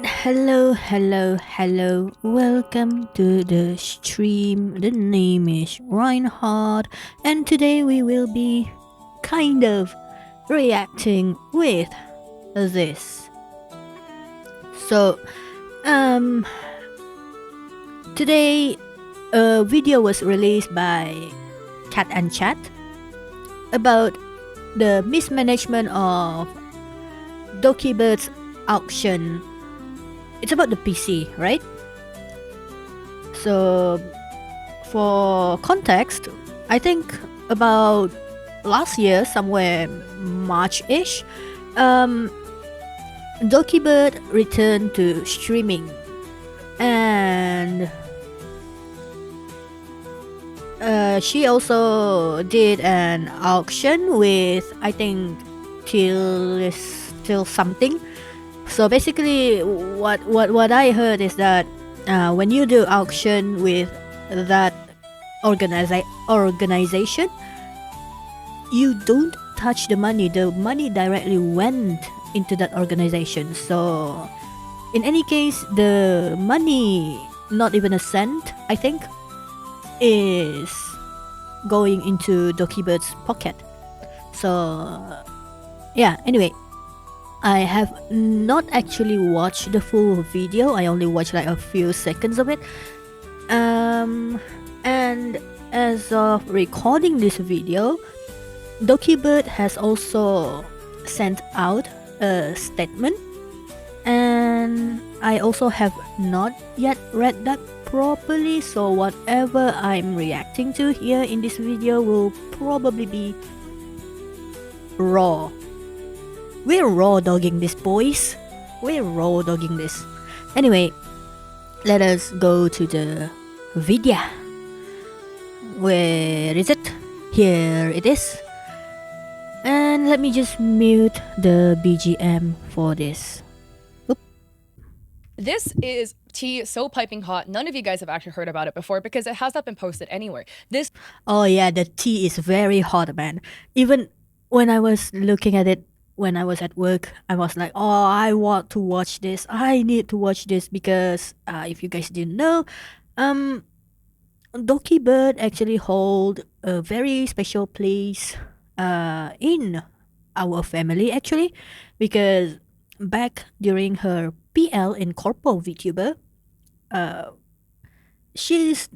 Hello. Welcome to the stream. The name is Reinhardt, and today we will be kind of reacting with this. So, um, today a video was released by Cat and Chat about the mismanagement of Dokibird's auction. It's about the PC, right? So, for context, I think about last year, somewhere March-ish, Dokibird returned to streaming, and she also did an auction with, I think, till something. So basically, what I heard is that when you do auction with that organization, you don't touch the money. The money directly went into that organization. So in any case, the money, not even a cent, I think, is going into Dokibird's pocket. So yeah, anyway, I have not actually watched the full video. I only watched like a few seconds of it. And as of recording this video, Dokibird has also sent out a statement, and I also have not yet read that properly, so whatever I'm reacting to here in this video will probably be raw. We're raw dogging this, boys. We're raw dogging this. Anyway, let us go to the video. Where is it? Here it is. And let me just mute the BGM for this. Oop. This is tea so piping hot. None of you guys have actually heard about it before because it has not been posted anywhere. Oh yeah, the tea is very hot, man. Even when I was looking at it when I was at work, I was like, oh, I want to watch this. I need to watch this because if you guys didn't know, Dokibird actually hold a very special place in our family actually, because back during her PL in Corpo VTuber, she's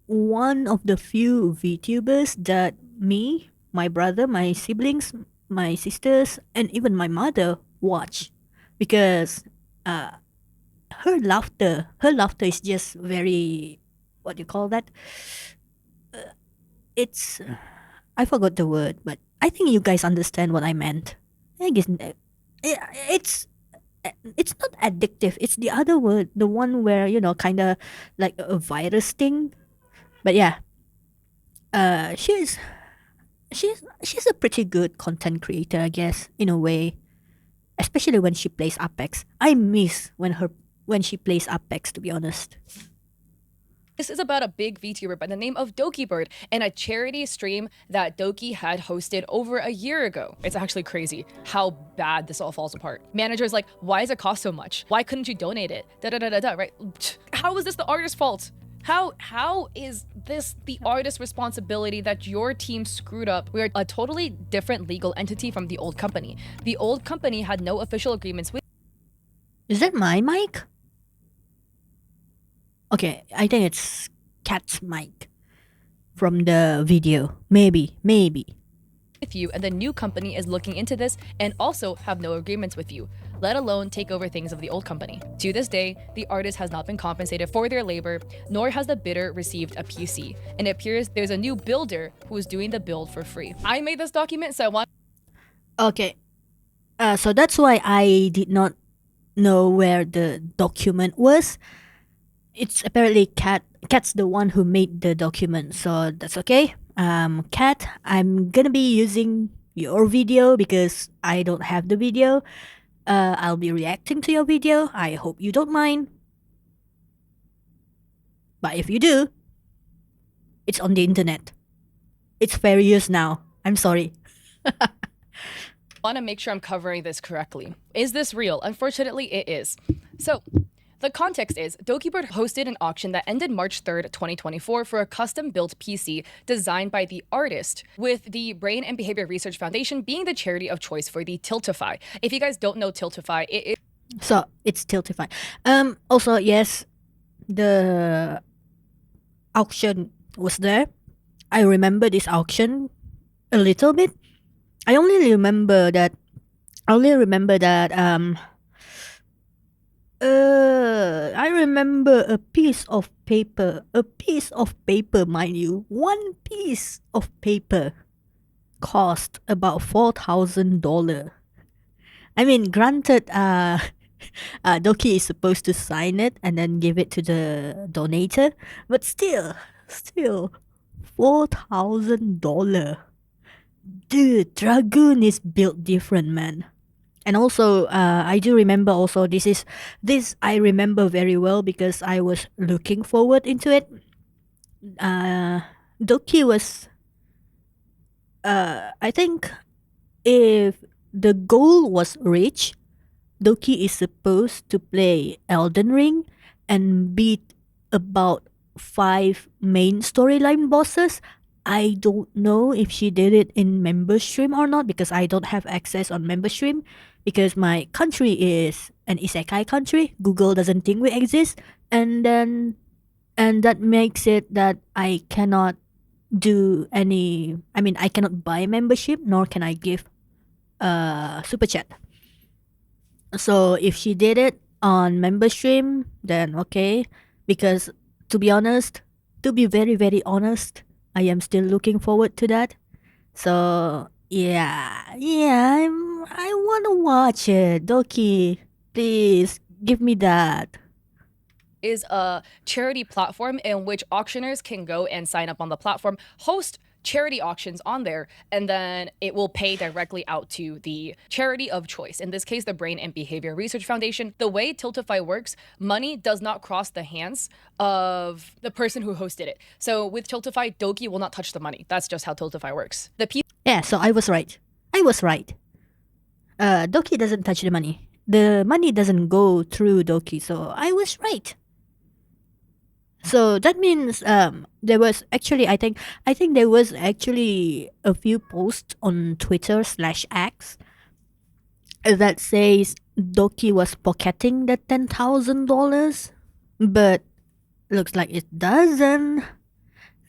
one of the few VTubers that me, my brother, my siblings, my sisters, and even my mother watch, because her laughter is just very, what do you call that? It's I forgot the word, but I think you guys understand what I meant. I guess it's it's not addictive. It's the other word, the one where kind of like a virus thing. But yeah, she's a pretty good content creator, I guess, in a way. Especially when she plays Apex. I miss when she plays Apex, to be honest. This is about a big VTuber by the name of Dokibird and a charity stream that Doki had hosted over a year ago. It's actually crazy how bad this all falls apart. Managers like, why does it cost so much? Why couldn't you donate it? Right? How is this the artist's fault? How is this the artist's responsibility that your team screwed up? We're a totally different legal entity from the old company. The old company had no official agreements with. Is that my mic? Okay, I think it's Cat's mic from the video. Maybe. With you, and the new company is looking into this and also have no agreements with you, let alone take over things of the old company. To this day, the artist has not been compensated for their labor, nor has the bidder received a PC. And it appears there's a new builder who is doing the build for free. I made this document, so I want. Okay. So that's why I did not know where the document was. It's apparently Cat's the one who made the document, so that's okay. Cat, I'm gonna be using your video because I don't have the video. I'll be reacting to your video. I hope you don't mind. But if you do, it's on the internet. It's fair use now. I'm sorry. want to make sure I'm covering this correctly. Is this real? Unfortunately, it is. So, the context is DokiBird hosted an auction that ended March 3rd, 2024 for a custom-built PC designed by the artist, with the Brain and Behavior Research Foundation being the charity of choice for the Tiltify. If you guys don't know Tiltify, it is... So it's Tiltify. Also, yes, the auction was there. I remember this auction a little bit. I only remember that I remember a piece of paper, mind you. One piece of paper cost about $4,000. I mean, granted, Doki is supposed to sign it and then give it to the donator, but still, $4,000. Dude, Dragoon is built different, man. And also, I do remember also this I remember very well because I was looking forward into it. Doki was, I think, if the goal was reached, Doki is supposed to play Elden Ring and beat about 5 main storyline bosses. I don't know if she did it in member stream or not because I don't have access on member stream because my country is an isekai country. Google doesn't think we exist, and that makes it that I cannot do any. I mean, I cannot buy membership nor can I give super chat. So if she did it on member stream, then okay. Because to be honest, to be very very honest, I am still looking forward to that. So yeah, I wanna watch it. Doki, please give me that. is a charity platform in which auctioneers can go and sign up on the platform, host charity auctions on there, and then it will pay directly out to the charity of choice. In this case, the Brain and Behavior Research Foundation. The way Tiltify works, money does not cross the hands of the person who hosted it. So with Tiltify, Doki will not touch the money. That's just how Tiltify works. Yeah, so I was right. Doki doesn't touch the money. The money doesn't go through Doki, so I was right. So that means there was actually I think there was actually a few posts on Twitter/X that says Doki was pocketing the $10,000, but looks like it doesn't.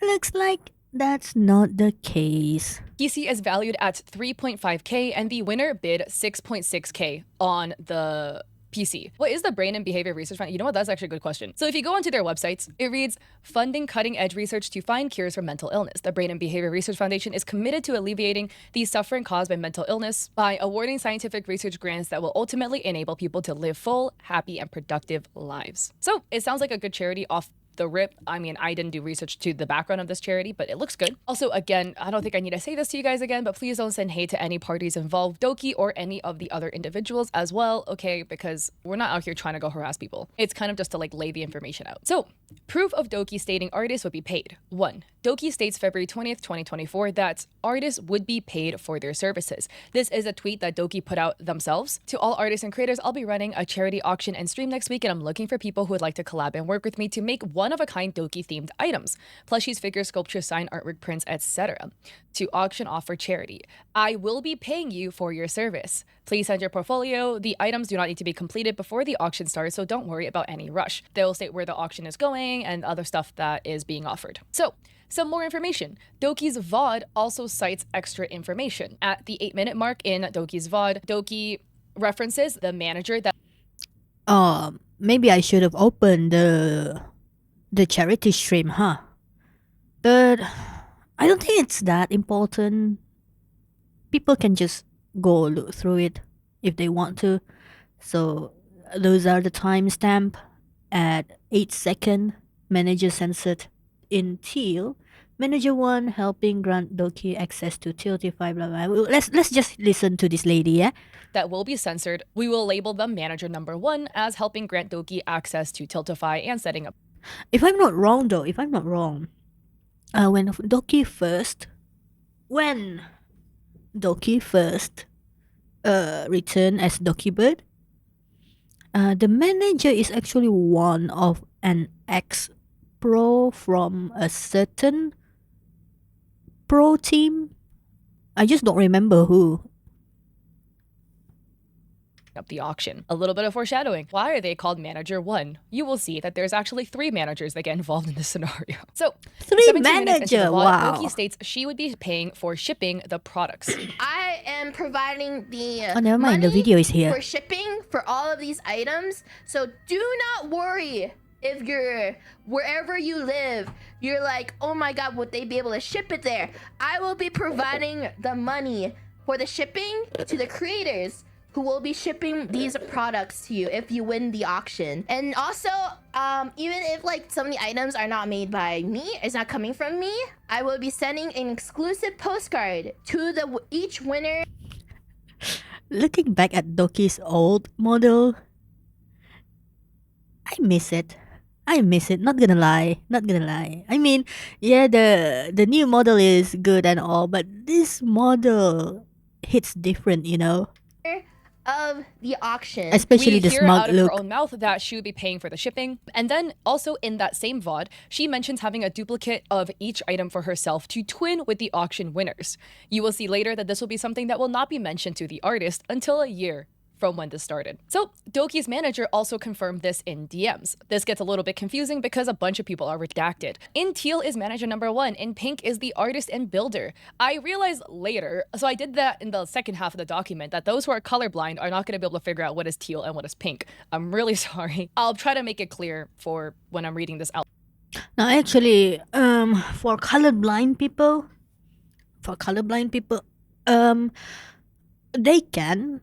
Looks like that's not the case. PC is valued at 3.5K and the winner bid 6.6K on the PC. What is the Brain and Behavior Research Foundation? You know what? That's actually a good question. So if you go onto their websites, it reads, funding cutting-edge research to find cures for mental illness. The Brain and Behavior Research Foundation is committed to alleviating the suffering caused by mental illness by awarding scientific research grants that will ultimately enable people to live full, happy, and productive lives. So it sounds like a good charity off the rip. I mean, I didn't do research to the background of this charity, but it looks good. Also, again, I don't think I need to say this to you guys again, but please don't send hate to any parties involved, Doki or any of the other individuals as well, okay? Because we're not out here trying to go harass people. It's kind of just to like lay the information out. So, proof of Doki stating artists would be paid. 1. Doki states February 20th, 2024 that artists would be paid for their services. This is a tweet that Doki put out themselves. To all artists and creators, I'll be running a charity auction and stream next week, and I'm looking for people who would like to collab and work with me to make one-of-a-kind Doki-themed items, plushies, figures, sculptures, signed artwork, prints, etc. to auction off for charity. I will be paying you for your service. Please send your portfolio. The items do not need to be completed before the auction starts, so don't worry about any rush. They'll state where the auction is going and other stuff that is being offered. So, some more information. Doki's VOD also cites extra information. At the 8-minute mark in Doki's VOD, Doki references the manager that... Maybe I should have opened the charity stream, huh? But I don't think it's that important. People can just go look through it if they want to. So those are the timestamp at 8 second. Manager censored in teal. Manager 1 helping grant Doki access to Tiltify, blah blah. Let's just listen to this lady, yeah? That will be censored. We will label them manager number 1 as helping grant Doki access to Tiltify and setting up. If I'm not wrong, when Doki first return as DocuBird. The manager is actually one of an ex-pro from a certain pro team. I just don't remember who. up the auction. A little bit of foreshadowing. Why are they called Manager 1? You will see that there's actually 3 managers that get involved in this scenario. So, 3 minutes into the manager, VOD, wow. Doki states she would be paying for shipping the products. I am providing the Oh, never mind, the money video is here. for shipping for all of these items. So do not worry if you're wherever you live, you're like, oh my god, would they be able to ship it there? I will be providing the money for the shipping to the creators who will be shipping these products to you if you win the auction. And also, even if like some of the items are not made by me, it's not coming from me, I will be sending an exclusive postcard to each winner. Looking back at Doki's old model, I miss it. I miss it. Not gonna lie. Not gonna lie. I mean, yeah, the new model is good and all, but this model hits different, you know. Of the auction. Especially we the hear smug out of look. her own mouth that she would be paying for the shipping. And then also in that same VOD, she mentions having a duplicate of each item for herself to twin with the auction winners. You will see later that this will be something that will not be mentioned to the artist until a year from when this started. So Doki's manager also confirmed this in DMs. This gets a little bit confusing because a bunch of people are redacted. In teal is manager number 1, in pink is the artist and builder. I realized later, so I did that in the second half of the document, that those who are colorblind are not going to be able to figure out what is teal and what is pink. I'm really sorry. I'll try to make it clear for when I'm reading this out. Now, actually, for colorblind people, they can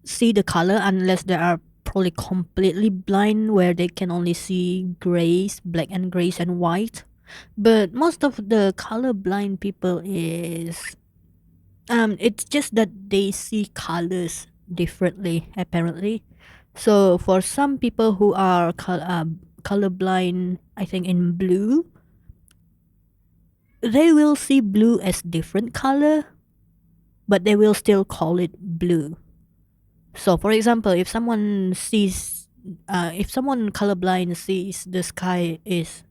see the color unless they are probably completely blind, where they can only see grays, black and grays and white. But most of the colorblind people is it's just that they see colors differently apparently. So for some people who are colorblind, I think in blue, they will see blue as different color, but they will still call it blue. So for example, if someone colorblind sees the sky is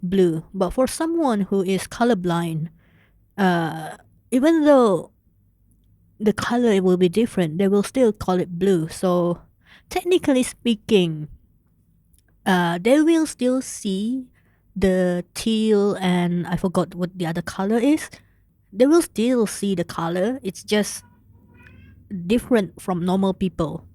blue, but for someone who is colorblind, even though the color will be different, they will still call it blue. So technically speaking, they will still see the teal and I forgot what the other color is. They will still see the color. It's just different from normal people.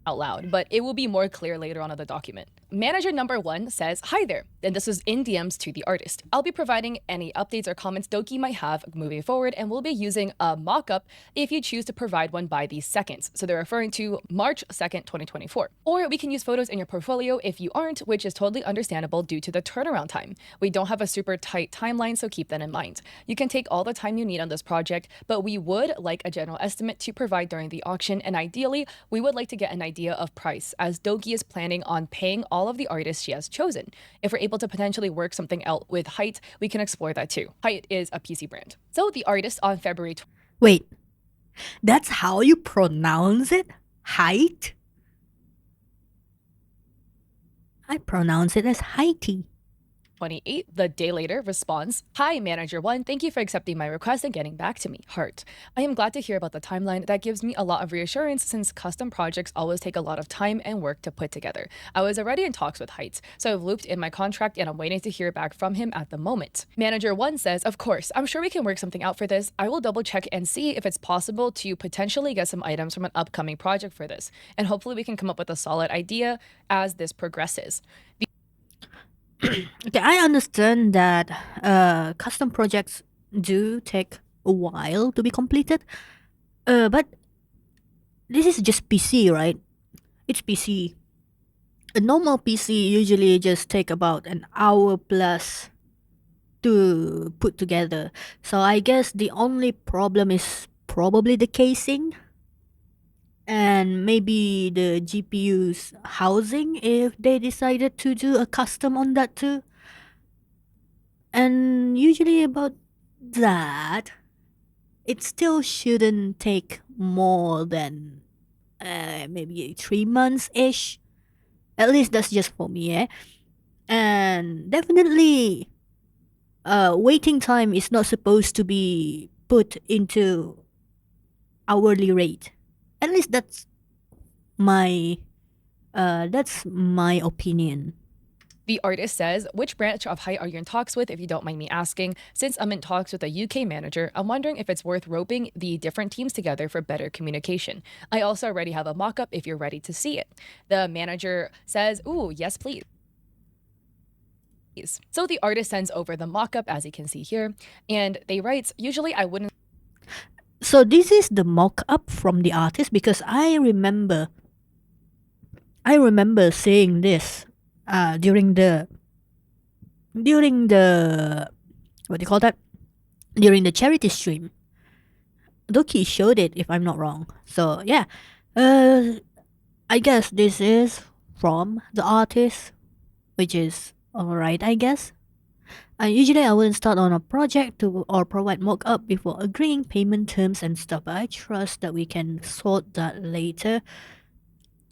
Out loud, but it will be more clear later on in the document. Manager number 1 says, hi there, and this is in DMs to the artist. I'll be providing any updates or comments Doki might have moving forward, and we'll be using a mock-up if you choose to provide one by the 2nd. So they're referring to March 2nd, 2024. Or we can use photos in your portfolio if you aren't, which is totally understandable due to the turnaround time. We don't have a super tight timeline, so keep that in mind. You can take all the time you need on this project, but we would like a general estimate to provide during the auction, and ideally, we would like to get an idea of price, as Doki is planning on paying all of the artists she has chosen. If we're able to potentially work something out with Height, we can explore that too. Height is a PC brand. So the artist on February... Wait, that's how you pronounce it? Height? I pronounce it as Haiti. 28, the day later, responds, hi, Manager 1, thank you for accepting my request and getting back to me. Heart. I am glad to hear about the timeline. That gives me a lot of reassurance since custom projects always take a lot of time and work to put together. I was already in talks with Heights, so I've looped in my contract and I'm waiting to hear back from him at the moment. Manager 1 says, of course, I'm sure we can work something out for this. I will double check and see if it's possible to potentially get some items from an upcoming project for this. And hopefully we can come up with a solid idea as this progresses. Okay, I understand that custom projects do take a while to be completed, but this is just PC, right? It's PC. A normal PC usually just take about an hour plus to put together. So I guess the only problem is probably the casing and maybe the GPU's housing if they decided to do a custom on that too. And usually about that, it still shouldn't take more than maybe 3 months ish. At least that's just for me, eh? And definitely, waiting time is not supposed to be put into hourly rate. At least that's my opinion. The artist says, which branch of Height are you in talks with, if you don't mind me asking? Since I'm in talks with a UK manager, I'm wondering if it's worth roping the different teams together for better communication. I also already have a mock-up if you're ready to see it. The manager says, ooh, yes, please. So the artist sends over the mock-up, as you can see here, and they writes, usually I wouldn't. So this is the mock-up from the artist, because I remember saying this during the what do you call that? During the charity stream. Doki showed it, if I'm not wrong. So yeah, I guess this is from the artist, which is alright, I guess. Usually I wouldn't start on a project or provide mock-up before agreeing payment terms and stuff, but I trust that we can sort that later.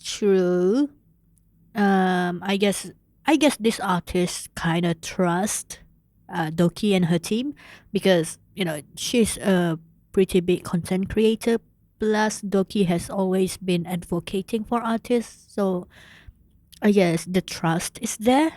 True. I guess this artist kind of trust Doki and her team, because she's a pretty big content creator. Plus, Doki has always been advocating for artists, so I guess the trust is there.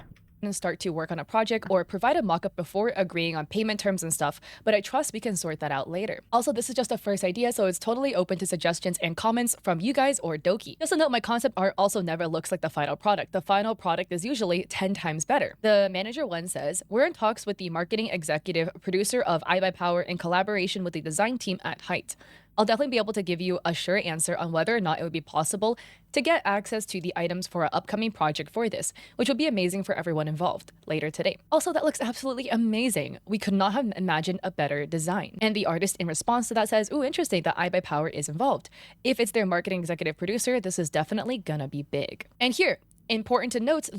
Start to work on a project or provide a mock-up before agreeing on payment terms and stuff, but I trust we can sort that out later. Also, this is just a first idea, so it's totally open to suggestions and comments from you guys or Doki. Just a note, my concept art also never looks like the final product. The final product is usually 10 times better. The manager one says, we're in talks with the marketing executive producer of iBuyPower in collaboration with the design team at Height. I'll definitely be able to give you a sure answer on whether or not it would be possible to get access to the items for our upcoming project for this, which would be amazing for everyone involved later today. Also, that looks absolutely amazing. We could not have imagined a better design. And the artist in response to that says, ooh, interesting that iBuyPower is involved. If it's their marketing executive producer, this is definitely gonna be big. And here, important to note,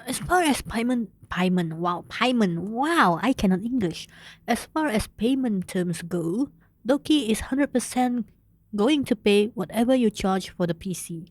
As far as payment, wow, I cannot English. As far as payment terms go, Doki is 100% going to pay whatever you charge for the PC.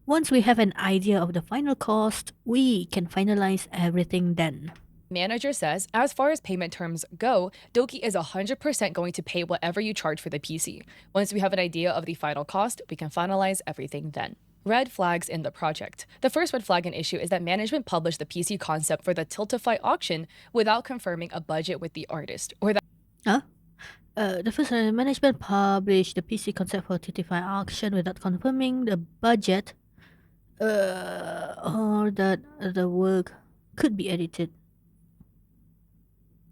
Once we have an idea of the final cost, we can finalize everything then. Manager says, as far as payment terms go, Doki is 100% going to pay whatever you charge for the PC. Once we have an idea of the final cost, we can finalize everything then. Red flags in the project. The first red flag and issue is that management published the PC concept for the Tiltify auction without confirming a budget with the artist, or that The first management published the PC concept for Tiltify auction without confirming the budget, or that the work could be edited.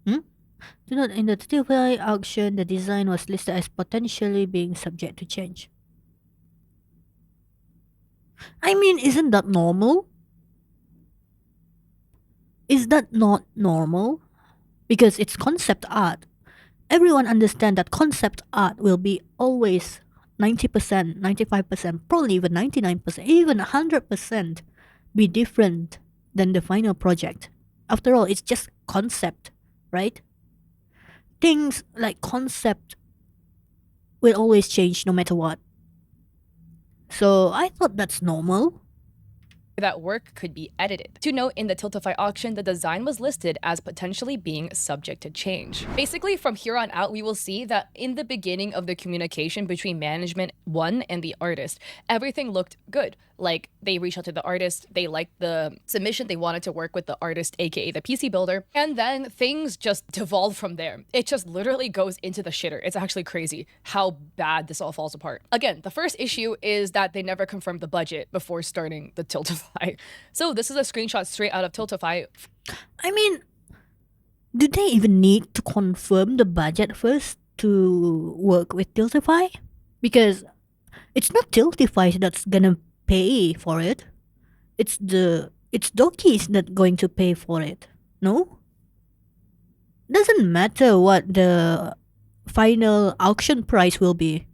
Do not, in the Tiltify auction, the design was listed as potentially being subject to change. I mean, isn't that normal? Is that not normal? Because it's concept art. Everyone understands that concept art will be always 90%, 95%, probably even 99%, even 100% be different than the final project. After all, it's just concept, right? Things like concept will always change no matter what. So I thought that's normal. that work could be edited. To note, in the Tiltify auction, the design was listed as potentially being subject to change. Basically, from here on out, we will see that in the beginning of the communication between management 1 and the artist, everything looked good. Like, they reached out to the artist, they liked the submission, they wanted to work with the artist, aka the PC builder, and then things just devolve from there. It just literally goes into the shitter. It's actually crazy how bad this all falls apart. Again, the first issue is that they never confirmed the budget before starting the Tiltify. So this is a screenshot straight out of Tiltify. I mean, do they even need to confirm the budget first to work with Tiltify? Because it's not Tiltify that's gonna pay for it. It's Doki's that going to pay for it. No? Doesn't matter what the final auction price will be.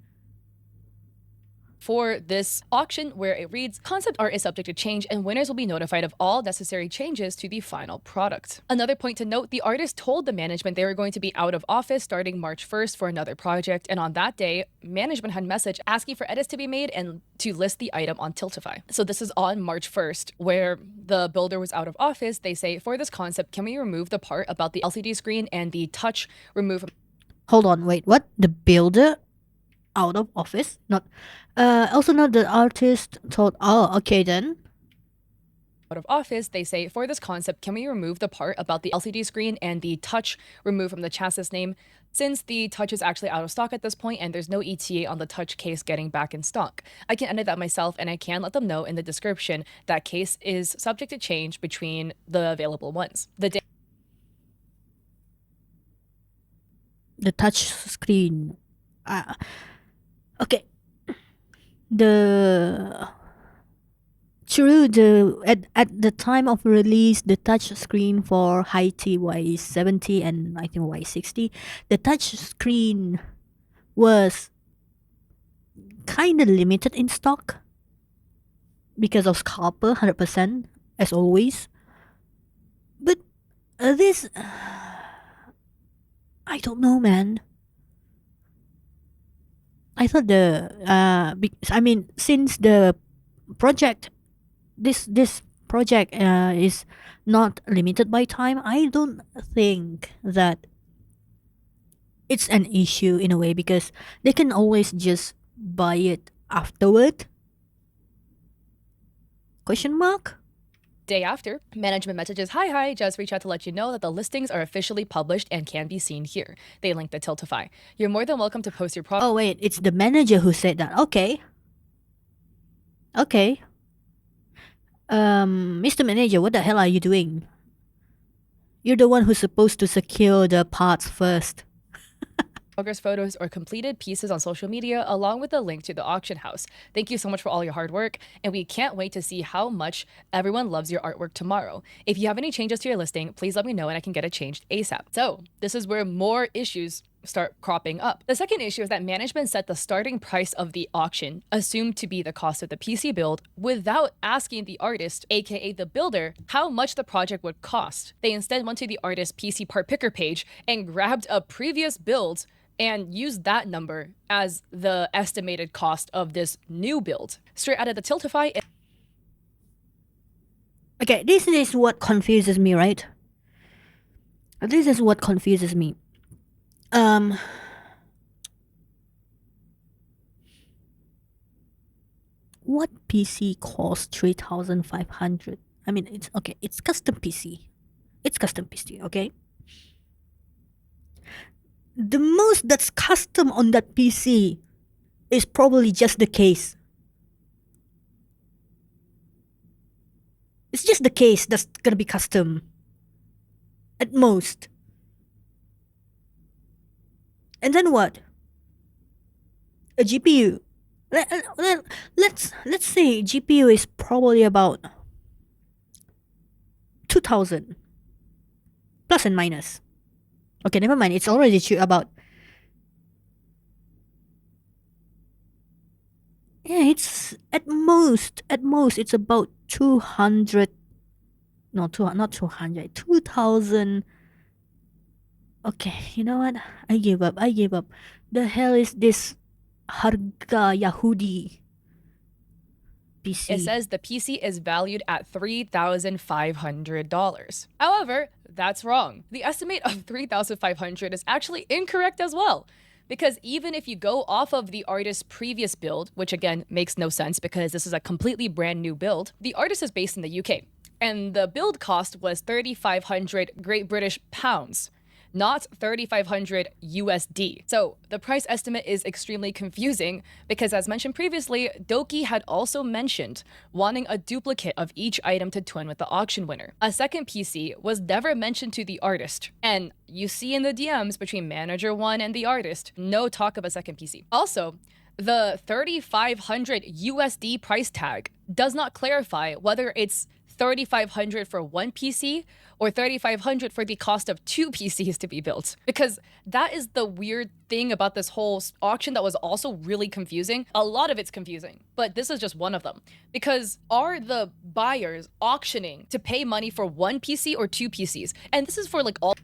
for this auction where it reads, concept art is subject to change and winners will be notified of all necessary changes to the final product. Another point to note, the artist told the management they were going to be out of office starting March 1st for another project, and on that day, management had messaged asking for edits to be made and to list the item on Tiltify. So this is on March 1st where the builder was out of office. They say, for this concept, can we remove the part about the LCD screen and the touch remove? Hold on, wait, what? The builder out of office? Not also not the artist told, oh, okay then. Out of office, they say, for this concept, can we remove the part about the LCD screen and the touch removed from the chassis name, since the touch is actually out of stock at this point and there's no ETA on the touch case getting back in stock. I can edit that myself and I can let them know in the description that case is subject to change between the available ones. The touch screen. Okay. At the time of release, the touch screen for Haiti Y70 and I think Y60, the touch screen was kind of limited in stock because of scalper 100% as always. But this, I don't know, man. I thought since the project, this project is not limited by time, I don't think that it's an issue in a way because they can always just buy it afterward. Question mark? day after, management messages, hi, just reach out to let you know that the listings are officially published and can be seen here. They link the Tiltify. You're more than welcome to post your product. Oh wait, it's the manager who said that. Okay. Mr. Manager, what the hell are you doing? You're the one who's supposed to secure the parts first. Progress photos or completed pieces on social media along with a link to the auction house. Thank you so much for all your hard work, and we can't wait to see how much everyone loves your artwork tomorrow. If you have any changes to your listing, please let me know and I can get it changed ASAP. So this is where more issues start cropping up. The second issue is that management set the starting price of the auction, assumed to be the cost of the PC build, without asking the artist, aka the builder, how much the project would cost. They instead went to the artist's PC part picker page and grabbed a previous build and used that number as the estimated cost of this new build. Straight out of the Tiltify. Okay, this is what confuses me, right? This is what confuses me. What PC costs 3,500? I mean, it's okay. It's custom PC. It's custom PC, okay? The most that's custom on that PC is probably just the case. It's just the case that's gonna be custom. At most. And then what? A GPU. Let's say GPU is probably about 2,000 plus and minus. Okay, never mind. It's already about. Yeah, it's at most it's about 200. No, not 200. 2,000. Okay, you know what? I give up. The hell is this Harga Yahudi PC? It says the PC is valued at $3,500. However, that's wrong. The estimate of $3,500 is actually incorrect as well. Because even if you go off of the artist's previous build, which again makes no sense because this is a completely brand new build, the artist is based in the UK. And the build cost was 3,500 Great British pounds, not 3,500 USD. So the price estimate is extremely confusing because, as mentioned previously, Doki had also mentioned wanting a duplicate of each item to twin with the auction winner. A second PC was never mentioned to the artist. And you see in the DMs between Manager 1 and the artist, no talk of a second PC. Also, the 3,500 USD price tag does not clarify whether it's 3,500 for one PC or $3,500 for the cost of 2 PCs to be built. Because that is the weird thing about this whole auction that was also really confusing. A lot of it's confusing, but this is just one of them. Because are the buyers auctioning to pay money for 1 PC or 2 PCs? And this is for like all.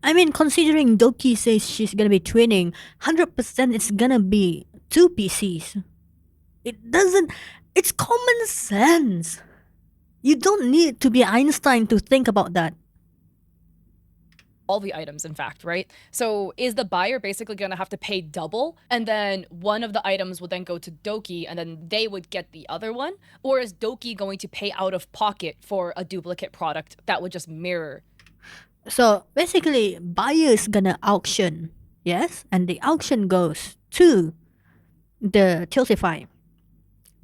I mean, considering Doki says she's gonna be twinning, 100% it's gonna be 2 PCs. It's common sense. You don't need to be Einstein to think about that. All the items, in fact, right? So is the buyer basically going to have to pay double, and then one of the items will then go to Doki and then they would get the other one? Or is Doki going to pay out of pocket for a duplicate product that would just mirror? So basically, buyer's gonna auction, yes? And the auction goes to the Tiltify.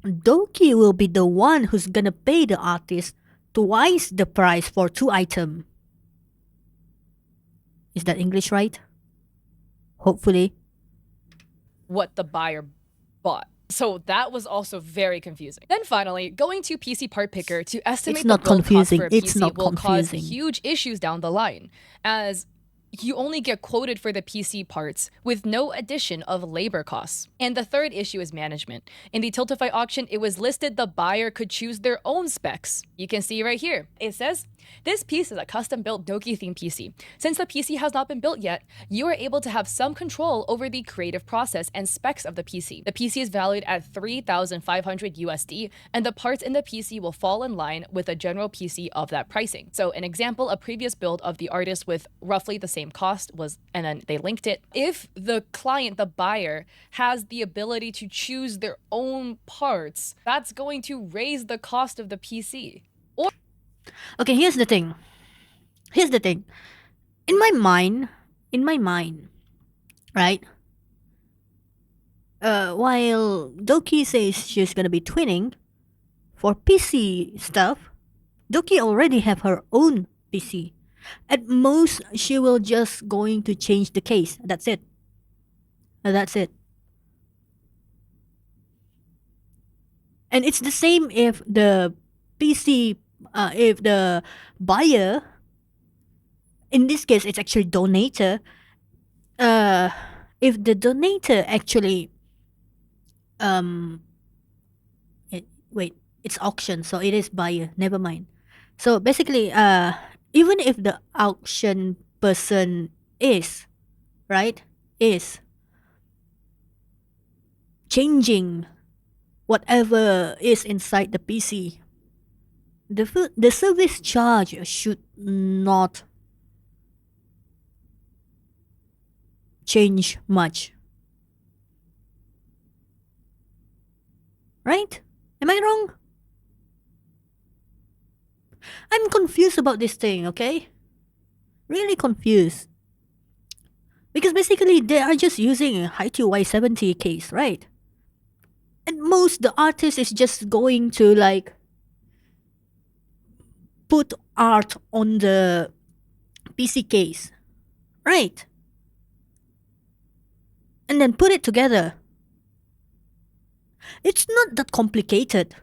Doki will be the one who's gonna pay the artist twice the price for 2 items. Is that English right? Hopefully. What the buyer bought. So that was also very confusing. Then finally, going to PC Part Picker to estimate It's not the build confusing. cost for a It's PC not will cause confusing. huge issues down the line, as you only get quoted for the PC parts with no addition of labor costs. And the third issue is management. In the Tiltify auction, it was listed the buyer could choose their own specs. You can see right here. It says, this piece is a custom-built Doki-themed PC. Since the PC has not been built yet, you are able to have some control over the creative process and specs of the PC. The PC is valued at $3,500 USD, and the parts in the PC will fall in line with a general PC of that pricing. So an example, a previous build of the artist with roughly the same cost was, and then they linked it. If the client, the buyer, has the ability to choose their own parts, that's going to raise the cost of the PC. Okay, here's the thing. In my mind, right? While Doki says she's gonna be twinning, for PC stuff, Doki already have her own PC. At most, she will just going to change the case. That's it. That's it. And it's the same if the PC, if the buyer, in this case, it's actually donator. If the donator actually, wait, it's auction, so it is buyer. Never mind. So basically, even if the auction person is changing whatever is inside the PC, the service charge should not change much. Right? Am I wrong? I'm confused about this thing, okay? Really confused. Because basically they are just using a high Y70 case, right? At most, the artist is just going to like put art on the PC case, right? And then put it together. It's not that complicated.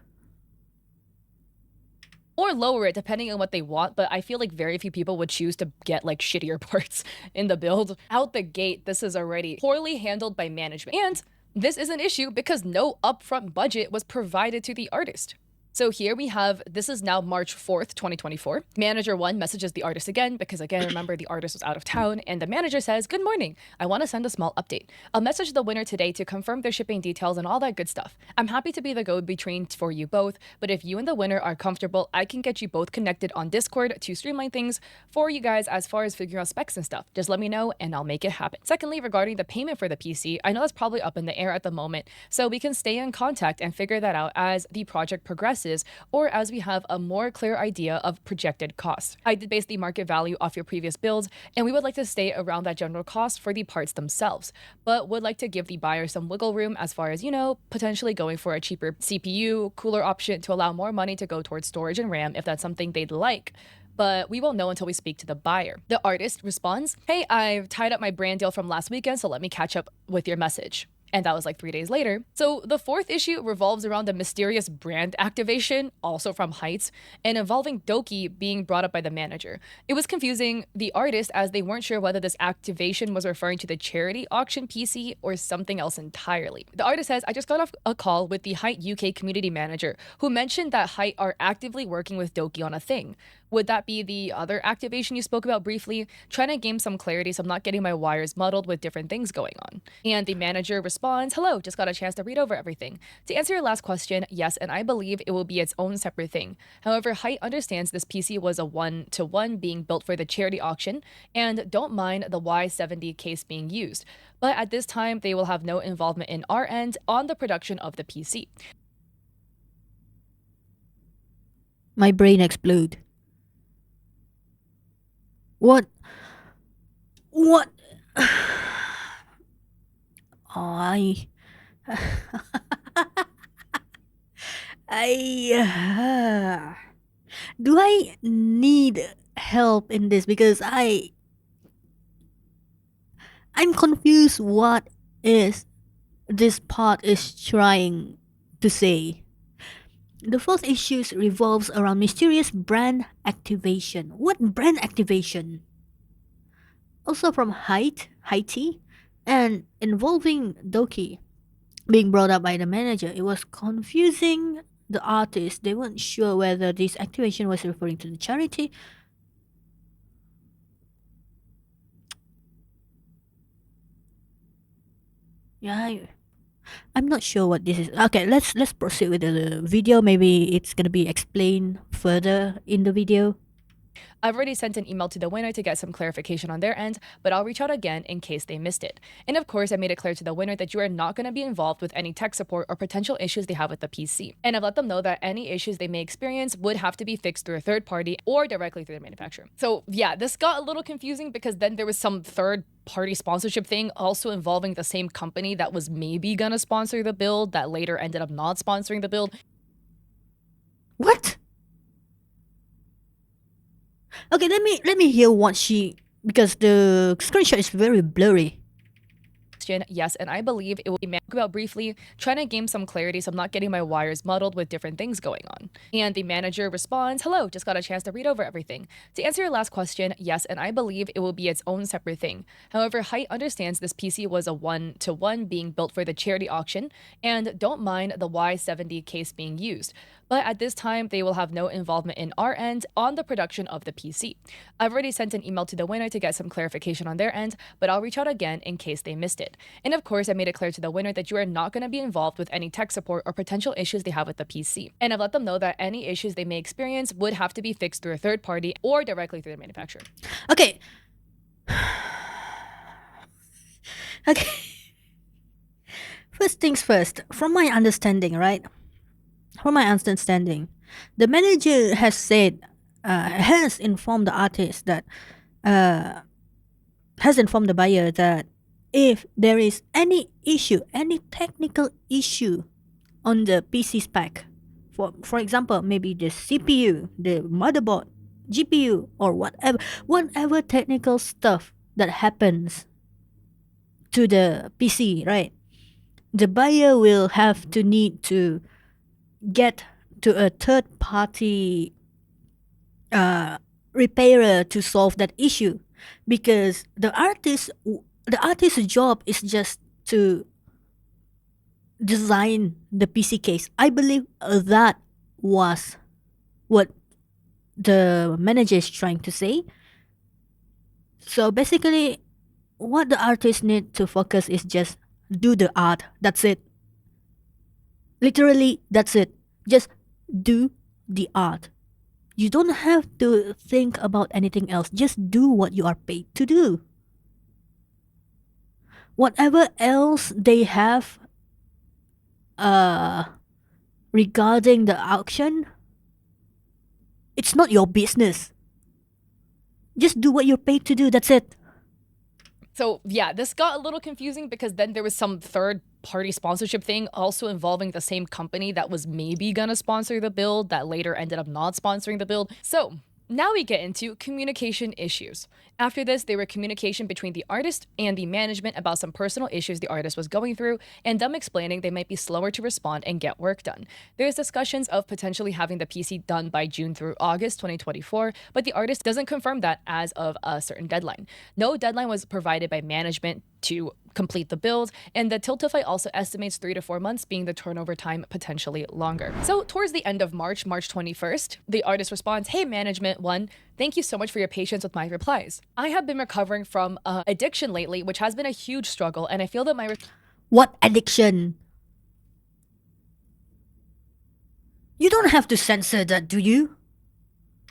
Or lower it depending on what they want, but I feel like very few people would choose to get like shittier parts in the build. Out the gate, this is already poorly handled by management. And this is an issue because no upfront budget was provided to the artist. So here we have, this is now March 4th, 2024. Manager 1 messages the artist again because again, remember the artist was out of town, and the manager says, "Good morning. I want to send a small update. I'll message the winner today to confirm their shipping details and all that good stuff. I'm happy to be the go-between for you both, but if you and the winner are comfortable, I can get you both connected on Discord to streamline things for you guys as far as figuring out specs and stuff. Just let me know and I'll make it happen." Secondly, regarding the payment for the PC, I know that's probably up in the air at the moment, so we can stay in contact and figure that out as the project progresses, or as we have a more clear idea of projected costs. I did base the market value off your previous builds, and we would like to stay around that general cost for the parts themselves, but would like to give the buyer some wiggle room as far as, you know, potentially going for a cheaper CPU, cooler option to allow more money to go towards storage and RAM if that's something they'd like. But we won't know until we speak to the buyer. The artist responds, "Hey, I've tied up my brand deal from last weekend, so let me catch up with your message." And that was like 3 days later. So the fourth issue revolves around a mysterious brand activation, also from Heights, and involving Doki being brought up by the manager. It was confusing the artist as they weren't sure whether this activation was referring to the charity auction PC or something else entirely. The artist says, I just got off a call with the Height UK community manager who mentioned that Height are actively working with Doki on a thing. Would that be the other activation you spoke about briefly? Trying to gain some clarity so I'm not getting my wires muddled with different things going on. And the manager responds, hello, just got a chance to read over everything. To answer your last question, yes, and I believe it will be its own separate thing. However, Height understands this PC was a one-to-one being built for the charity auction and don't mind the Y70 case being used. But at this time, they will have no involvement in our end on the production of the PC. My brain explode. What? What? I. Do I need help in this? Because I'm confused what is this part is trying to say. The fourth issue revolves around mysterious brand activation. What brand activation? Also from Haiti, and involving Doki being brought up by the manager. It was confusing the artists. They weren't sure whether this activation was referring to the charity. Yeah, I'm not sure what this is. Okay, let's proceed with the video. Maybe it's gonna be explained further in the video. I've already sent an email to the winner to get some clarification on their end, but I'll reach out again in case they missed it. And of course, I made it clear to the winner that you are not going to be involved with any tech support or potential issues they have with the PC. And I've let them know that any issues they may experience would have to be fixed through a third party or directly through the manufacturer. So yeah, this got a little confusing because then there was some third party sponsorship thing also involving the same company that was maybe going to sponsor the build that later ended up not sponsoring the build. What? Okay, let me hear what she, because the screenshot is very blurry. Yes, and I believe it will be about briefly, trying to gain some clarity so I'm not getting my wires muddled with different things going on. And the manager responds, hello, just got a chance to read over everything. To answer your last question, yes, and I believe it will be its own separate thing. However, Height understands this PC was a one-to-one being built for the charity auction and don't mind the Y70 case being used. But at this time, they will have no involvement in our end on the production of the PC. I've already sent an email to the winner to get some clarification on their end, but I'll reach out again in case they missed it. And of course, I made it clear to the winner that you are not going to be involved with any tech support or potential issues they have with the PC. And I've let them know that any issues they may experience would have to be fixed through a third party or directly through the manufacturer. Okay. Okay. First things first, from my understanding, right? From my understanding, the manager has said, has informed the artist that, has informed the buyer that if there is any issue, any technical issue on the PC spec, for example, maybe the CPU, the motherboard, GPU, or whatever technical stuff that happens to the PC, right? The buyer will have to need to get to a third party repairer to solve that issue, because the artist's job is just to design the PC case. I believe that was what the manager is trying to say. So basically, what the artist need to focus is just do the art. That's it. Literally, that's it. Just do the art. You don't have to think about anything else. Just do what you are paid to do. Whatever else they have regarding the auction, it's not your business. Just do what you're paid to do. That's it. So yeah, this got a little confusing because then there was some third party sponsorship thing also involving the same company that was maybe gonna sponsor the build that later ended up not sponsoring the build. So Now we get into communication issues. After this, there were communication between the artist and the management about some personal issues the artist was going through, and them explaining they might be slower to respond and get work done. There's discussions of potentially having the PC done by June through August 2024, but the artist doesn't confirm that as of a certain deadline. No deadline was provided by management to complete the build, and the Tiltify also estimates 3 to 4 months being the turnover time, potentially longer. So towards the end of March 21st, the artist responds, "Hey management, one, thank you so much for your patience with my replies. I have been recovering from addiction lately, which has been a huge struggle, and I feel that my What addiction? You don't have to censor that, do you?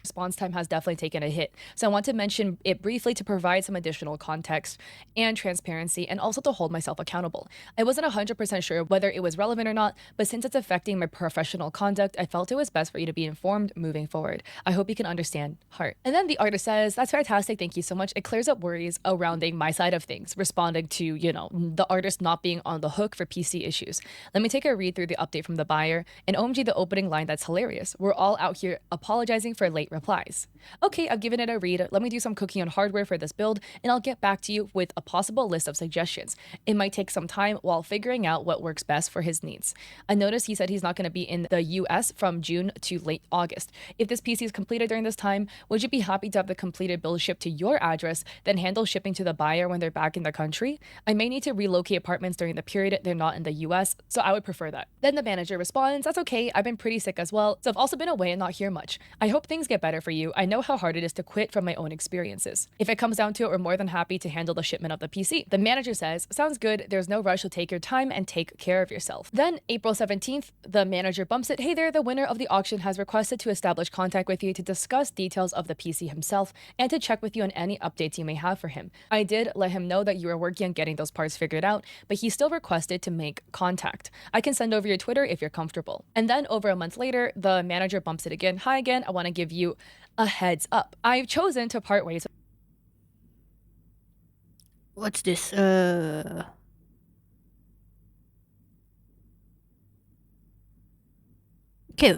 response time has definitely taken a hit. So I want to mention it briefly to provide some additional context and transparency, and also to hold myself accountable. I wasn't 100% sure whether it was relevant or not, but since it's affecting my professional conduct, I felt it was best for you to be informed moving forward. I hope you can understand. Heart." And then the artist says, "That's fantastic, thank you so much. It clears up worries surrounding my side of things," responding to, the artist not being on the hook for PC issues. Let me take a read through the update from the buyer, and OMG, the opening line, that's hilarious. "We're all out here apologizing for late replies." Okay, I've given it a read. Let me do some cooking on hardware for this build, and I'll get back to you with a possible list of suggestions. It might take some time while figuring out what works best for his needs. I noticed he said he's not going to be in the US from June to late August. If this PC is completed during this time, would you be happy to have the completed build shipped to your address, then handle shipping to the buyer when they're back in the country? I may need to relocate apartments during the period they're not in the US, so I would prefer that. Then the manager responds, "That's okay, I've been pretty sick as well, so I've also been away and not here much. I hope things get better for you. I know how hard it is to quit from my own experiences. If it comes down to it, we're more than happy to handle the shipment of the PC." The manager says, "Sounds good, there's no rush, so take your time and take care of yourself." Then April 17th, the manager bumps it, "Hey there, the winner of the auction has requested to establish contact with you to discuss details of the PC himself and to check with you on any updates you may have for him. I did let him know that you were working on getting those parts figured out, but he still requested to make contact. I can send over your Twitter if you're comfortable." And then over a month later, the manager bumps it again, "Hi again, I want to give you a heads up. I've chosen to part ways." What's this? Okay,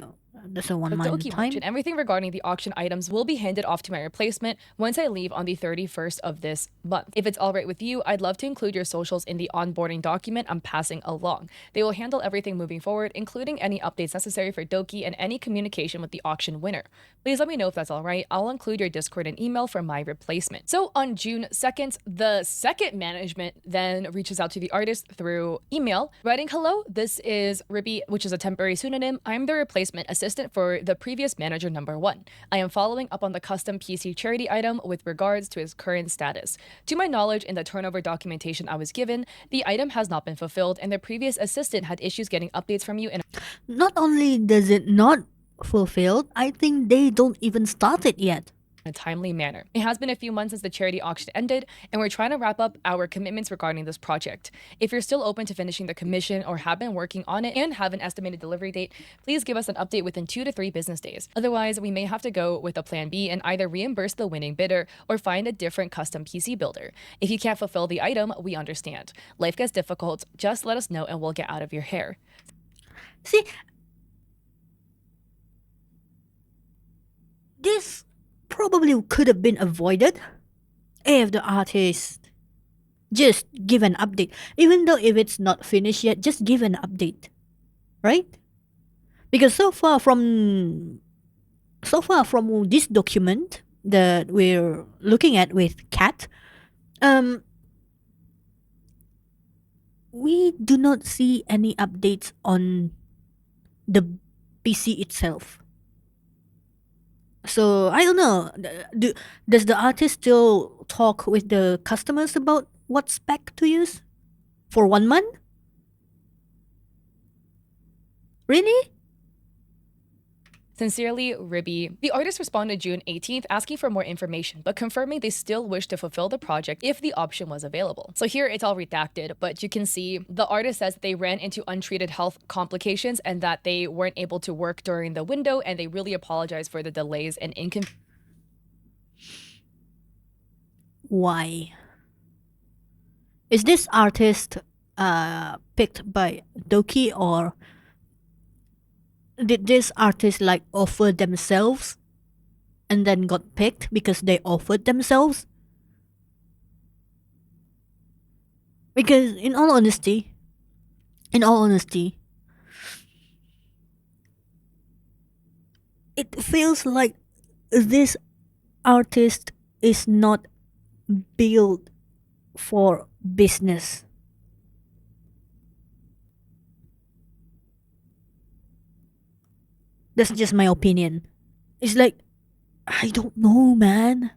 that's a 1 With month Doki time. and everything regarding the auction items will be handed off to my replacement once I leave on the 31st of this month. If it's all right with you, I'd love to include your socials in the onboarding document I'm passing along. They will handle everything moving forward, including any updates necessary for Doki and any communication with the auction winner. Please let me know if that's all right. I'll include your Discord and email for my replacement. So on June 2nd, the second management then reaches out to the artist through email, writing, "Hello, this is Ribby," which is a temporary pseudonym. "I'm the replacement assistant for the previous manager number 1. I am following up on the custom PC charity item with regards to its current status. To my knowledge, in the turnover documentation I was given, the item has not been fulfilled, and the previous assistant had issues getting updates from you, and Not only does it not fulfilled, I think they don't even start it yet. a timely manner. It has been a few months since the charity auction ended, and we're trying to wrap up our commitments regarding this project. If you're still open to finishing the commission or have been working on it and have an estimated delivery date, please give us an update within 2 to 3 business days. Otherwise, we may have to go with a plan B and either reimburse the winning bidder or find a different custom PC builder. If you can't fulfill the item, we understand. Life gets difficult, just let us know and we'll get out of your hair." See, this probably could have been avoided if the artist just give an update. Even though if it's not finished yet, just give an update. Right? Because so far from this document that we're looking at with Cat, we do not see any updates on the PC itself. So I don't know. Does the artist still talk with the customers about what spec to use for 1 month? Really? Sincerely, Ribby. The artist responded June 18th asking for more information, but confirming they still wish to fulfill the project if the option was available. So here it's all redacted, but you can see the artist says they ran into untreated health complications and that they weren't able to work during the window, and they really apologize for the delays and inconvenience. Why? Is this artist picked by Doki, or did this artist like offer themselves and then got picked because they offered themselves? Because in all honesty, it feels like this artist is not built for business. That's just my opinion. It's like, I don't know, man.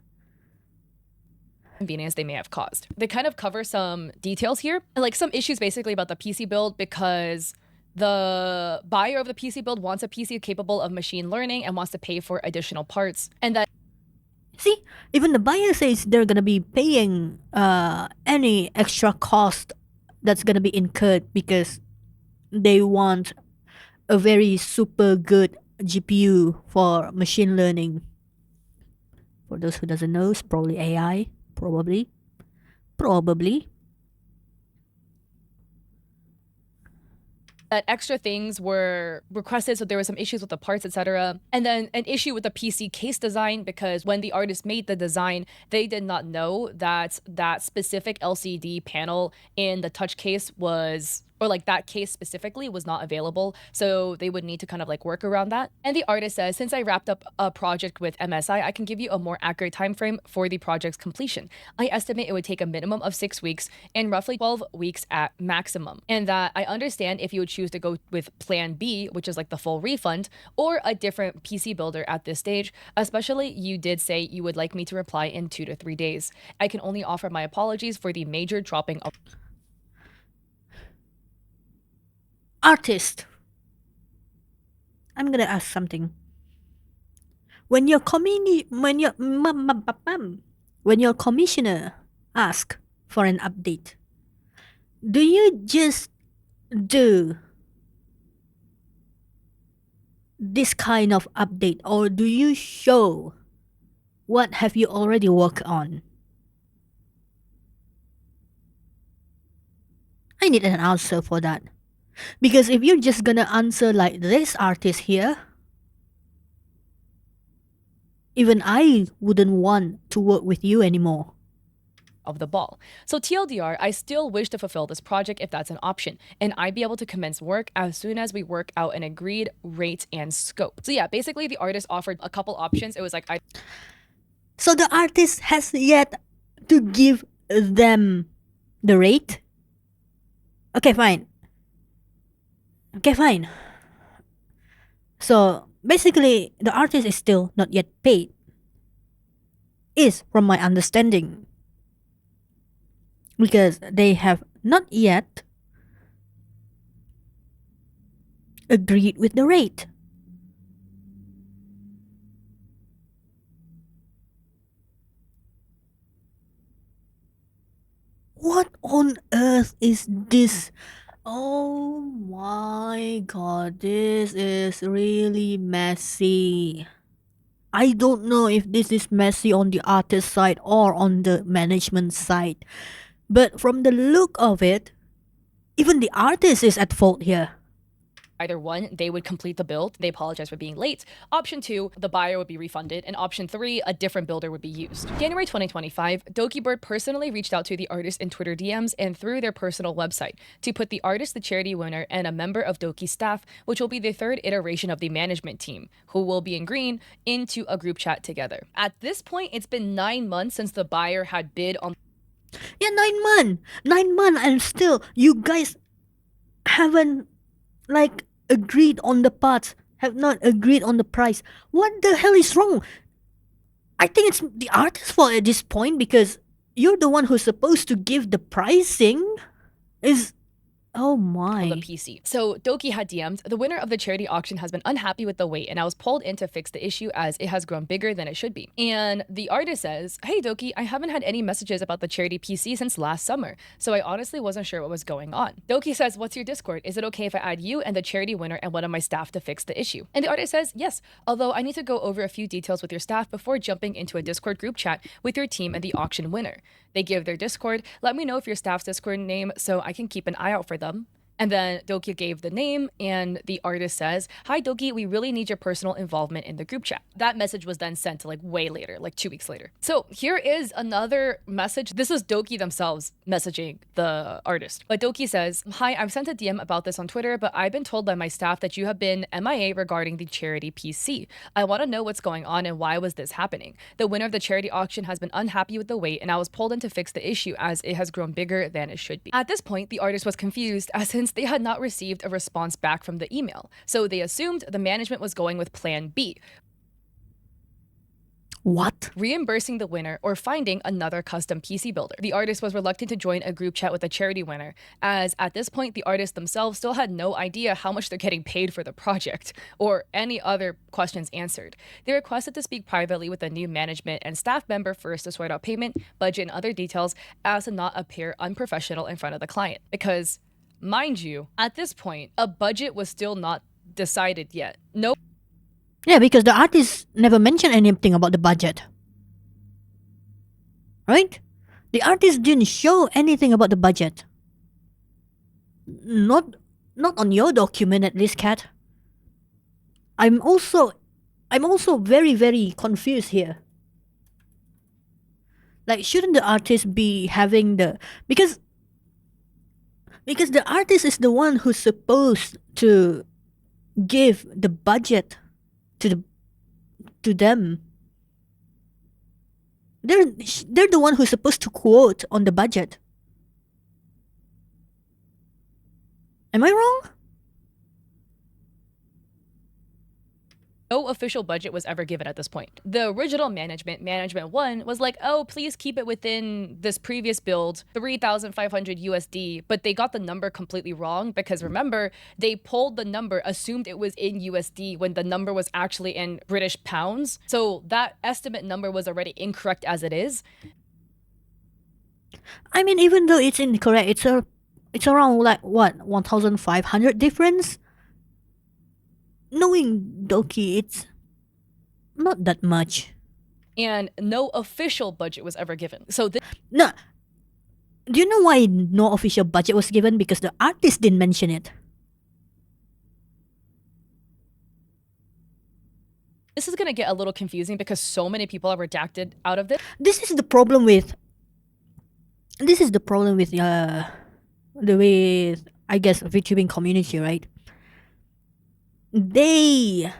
Inconvenience they may have caused. They kind of cover some details here, like some issues basically about the PC build, because the buyer of the PC build wants a PC capable of machine learning and wants to pay for additional parts, and that See, even the buyer says they're gonna be paying any extra cost that's gonna be incurred because they want a very super good GPU for machine learning. For those who doesn't know, it's probably AI. Probably. that extra things were requested, so there were some issues with the parts, etc. And then an issue with the PC case design, because when the artist made the design, they did not know that that specific LCD panel in the touch case was, or like that case specifically was not available. So they would need to kind of like work around that. And the artist says, since I wrapped up a project with MSI, I can give you a more accurate time frame for the project's completion. I estimate it would take a minimum of 6 weeks and roughly 12 weeks at maximum. And that I understand if you would choose to go with plan B, which is like the full refund, or a different PC builder at this stage, especially you did say you would like me to reply in 2 to 3 days. I can only offer my apologies for the major dropping of Artist. I'm gonna ask something. When your commissioner ask for an update, do you just do this kind of update, or do you show what have you already worked on? I need an answer for that. Because if you're just gonna answer like this artist here, even I wouldn't want to work with you anymore. of the ball. So TLDR, I still wish to fulfill this project if that's an option, and I'd be able to commence work as soon as we work out an agreed rate and scope. So yeah, basically the artist offered a couple options. It was like, So the artist has yet to give them the rate? Okay, fine. So basically, the artist is still not yet paid. Is from my understanding. Because they have not yet agreed with the rate. What on earth is this? Oh my god, this is really messy. I don't know if this is messy on the artist side or on the management side. But from the look of it, even the artist is at fault here. either one, they would complete the build, they apologize for being late. Option 2, the buyer would be refunded. And option 3, a different builder would be used. January 2025, Dokibird personally reached out to the artist in Twitter DMs and through their personal website to put the artist, the charity winner, and a member of Doki's staff, which will be the third iteration of the management team, who will be in green, into a group chat together. At this point, it's been 9 months since the buyer had bid on. Yeah, 9 months. 9 months and still you guys haven't like agreed on the parts, have not agreed on the price. What the hell is wrong? I think it's the artist's fault at this point because you're the one who's supposed to give the pricing. Is oh my. the PC. So Doki had DM'd, the winner of the charity auction has been unhappy with the wait, and I was pulled in to fix the issue as it has grown bigger than it should be. And the artist says, hey Doki, I haven't had any messages about the charity PC since last summer, so I honestly wasn't sure what was going on. Doki says, what's your Discord? Is it okay if I add you and the charity winner and one of my staff to fix the issue? And the artist says, yes, although I need to go over a few details with your staff before jumping into a Discord group chat with your team and the auction winner. They give their Discord, let me know if your staff's Discord name so I can keep an eye out for them. And then Doki gave the name, and the artist says, "Hi Doki, we really need your personal involvement in the group chat." That message was then sent to like way later, like 2 weeks later. So here is another message. This is Doki themselves messaging the artist. But Doki says, "Hi, I've sent a DM about this on Twitter, but I've been told by my staff that you have been MIA regarding the charity PC. I want to know what's going on and why was this happening. The winner of the charity auction has been unhappy with the wait, and I was pulled in to fix the issue as it has grown bigger than it should be." At this point, the artist was confused as since they had not received a response back from the email. So they assumed the management was going with plan B, What? reimbursing the winner or finding another custom PC builder. The artist was reluctant to join a group chat with the charity winner, as at this point, the artists themselves still had no idea how much they're getting paid for the project or any other questions answered. They requested to speak privately with a new management and staff member first to sort out payment, budget, and other details as to not appear unprofessional in front of the client. Because, mind you, at this point, a budget was still not decided yet. No Yeah, because the artist never mentioned anything about the budget. Right? The artist didn't show anything about the budget. Not on your document at least, Kat. I'm also very, very confused here. Like, shouldn't the artist be having the because the artist is the one who's supposed to give the budget to them. They're the one who's supposed to quote on the budget. Am I wrong? No official budget was ever given at this point. The original management 1, was like, "Oh, please keep it within this previous build, 3,500 USD," but they got the number completely wrong because remember, they pulled the number, assumed it was in USD when the number was actually in British pounds. So that estimate number was already incorrect as it is. I mean, even though it's incorrect, it's around like what 1,500 difference. Knowing Doki, it's not that much. And no official budget was ever given. So No, do you know why no official budget was given? Because the artist didn't mention it. this is going to get a little confusing because so many people are redacted out of this. This is the problem with I guess VTubing community, right? They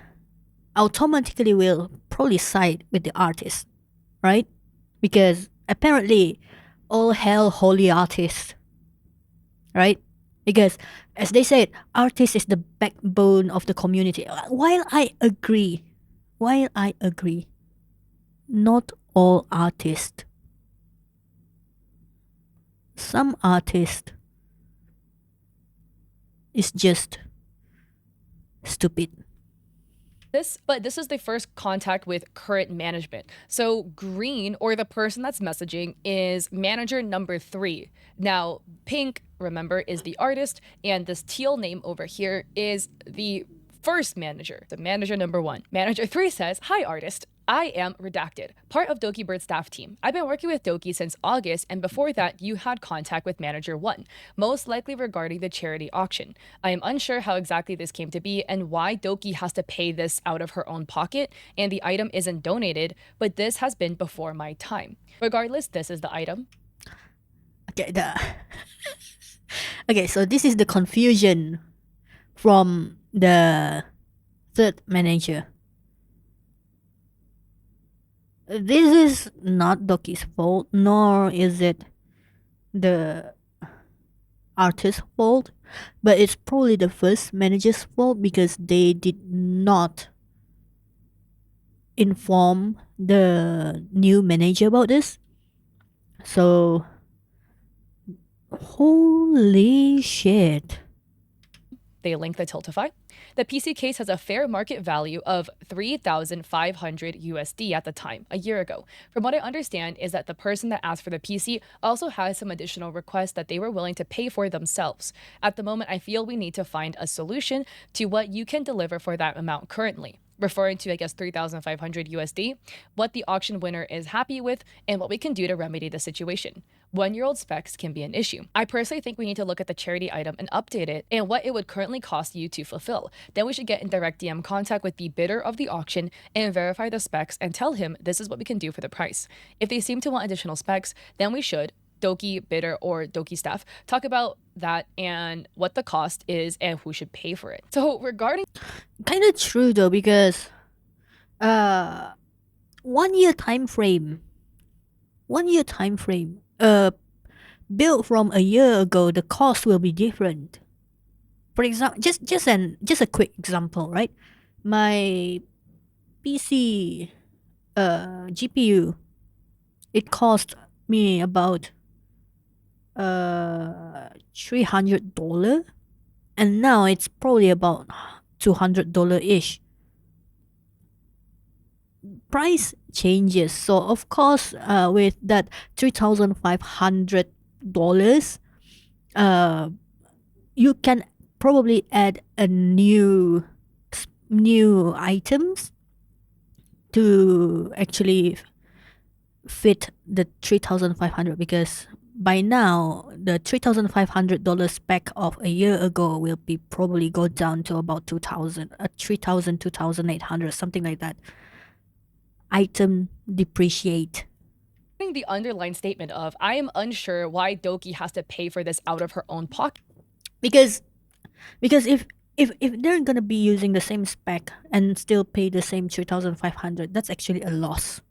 automatically will probably side with the artist, right? Because apparently all hell holy artist, right? Because as they said, artist is the backbone of the community. While I agree, not all artists. Some artist is just stupid. But this is the first contact with current management. So green, or the person that's messaging, is manager number 3. Now, pink, remember, is the artist, and this teal name over here is the first manager, the manager number 1. Manager 3 says, "Hi, artist. I am redacted, part of Doki Bird's staff team. I've been working with Doki since August, and before that, you had contact with Manager 1, most likely regarding the charity auction. I am unsure how exactly this came to be and why Doki has to pay this out of her own pocket, and the item isn't donated, but this has been before my time. Regardless, this is the item." Okay, okay, so this is the confusion from the third manager. This is not Doki's fault, nor is it the artist's fault, but it's probably the first manager's fault because they did not inform the new manager about this. So, holy shit. They link the Tiltify. The PC case has a fair market value of 3,500 USD at the time, a year ago. From what I understand is that the person that asked for the PC also has some additional requests that they were willing to pay for themselves. At the moment, I feel we need to find a solution to what you can deliver for that amount currently, referring to, I guess, 3,500 USD, what the auction winner is happy with, and what we can do to remedy the situation. 1-year-old specs can be an issue. I personally think we need to look at the charity item and update it and what it would currently cost you to fulfill. Then we should get in direct DM contact with the bidder of the auction and verify the specs and tell him this is what we can do for the price. If they seem to want additional specs, then we should, Doki bidder or Doki staff, talk about that and what the cost is and who should pay for it. So regarding Kind of true though, because 1 year time frame, built from a year ago, the cost will be different. For example, just a quick example, right? My PC GPU, it cost me about $300, and now it's probably about $200 ish. Price changes, so of course, with that $3,500, you can probably add a new items to actually fit the 3,500, because by now the $3,500 spec of a year ago will be probably go down to about 3,000, 2,800, something like that. Item depreciate. the underlying statement of, I am unsure why Doki has to pay for this out of her own pocket. Because if they're gonna be using the same spec and still pay the same 3,500, that's actually a loss.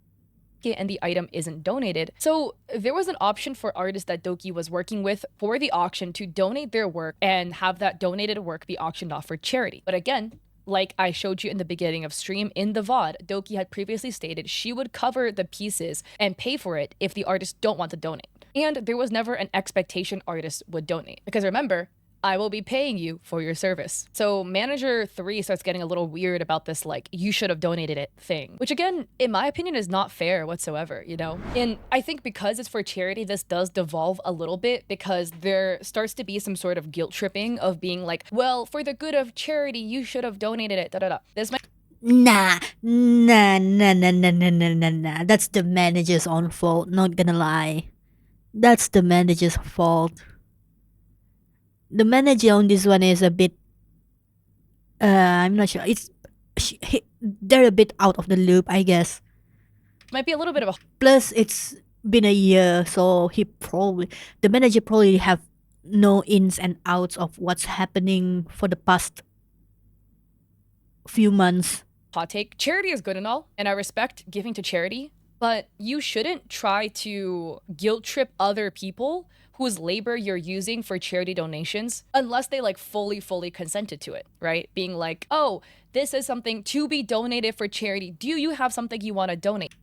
And the item isn't donated. So there was an option for artists that Doki was working with for the auction to donate their work and have that donated work be auctioned off for charity. But again, like I showed you in the beginning of stream in the VOD, Doki had previously stated she would cover the pieces and pay for it if the artists don't want to donate. And there was never an expectation artists would donate. Because remember, I will be paying you for your service. So manager 3 starts getting a little weird about this, like, you should have donated it thing, which again, in my opinion, is not fair whatsoever, you know? And I think because it's for charity, this does devolve a little bit, because there starts to be some sort of guilt tripping of being like, well, for the good of charity, you should have donated it, da-da-da. This might Nah. That's the manager's own fault, not gonna lie. That's the manager's fault. The manager on this one is a bit, I'm not sure. They're a bit out of the loop, I guess. might be a little bit of a Plus, it's been a year, so the manager probably have no ins and outs of what's happening for the past few months. hot take. Charity is good and all, and I respect giving to charity, but you shouldn't try to guilt trip other people whose labor you're using for charity donations unless they like fully consented to it, right? Being like, oh, this is something to be donated for charity. Do you have something you want to donate?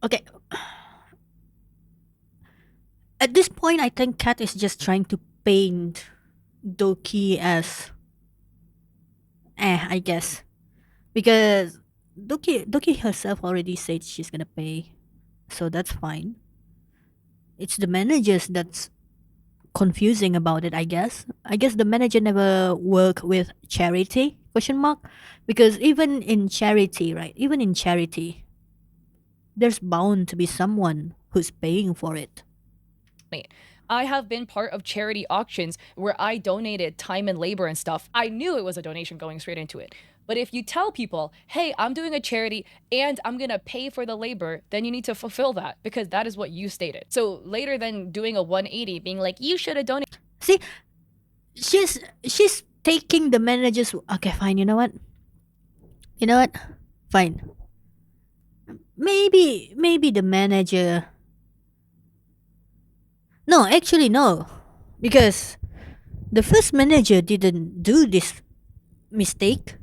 Okay. At this point, I think Kat is just trying to paint Doki as I guess. Because Doki herself already said she's gonna pay. So that's fine. It's the managers that's confusing about it, I guess. I guess the manager never worked with charity, question mark? Because even in charity, right? Even in charity, there's bound to be someone who's paying for it. I have been part of charity auctions where I donated time and labor and stuff. I knew it was a donation going straight into it. But if you tell people, hey, I'm doing a charity and I'm going to pay for the labor, then you need to fulfill that, because that is what you stated. So later than doing a 180, being like, you should have donated. See, she's taking the manager's. Okay, fine. You know what? Fine. Maybe the manager. No, actually no, because the first manager didn't do this mistake,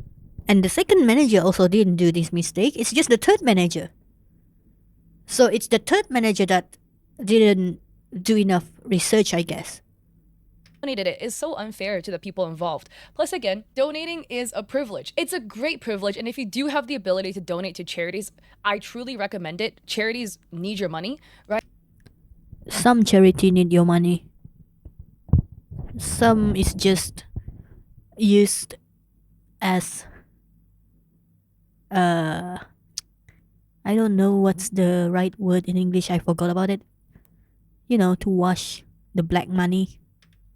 and the second manager also didn't do this mistake. It's just the third manager. So it's the third manager that didn't do enough research, I guess. Donated it is so unfair to the people involved. Plus, again, donating is a privilege. It's a great privilege, and if you do have the ability to donate to charities, I truly recommend it. Charities need your money, right? Some charity need your money. Some is just used as I don't know what's the right word in English. I forgot about it. to wash the black money.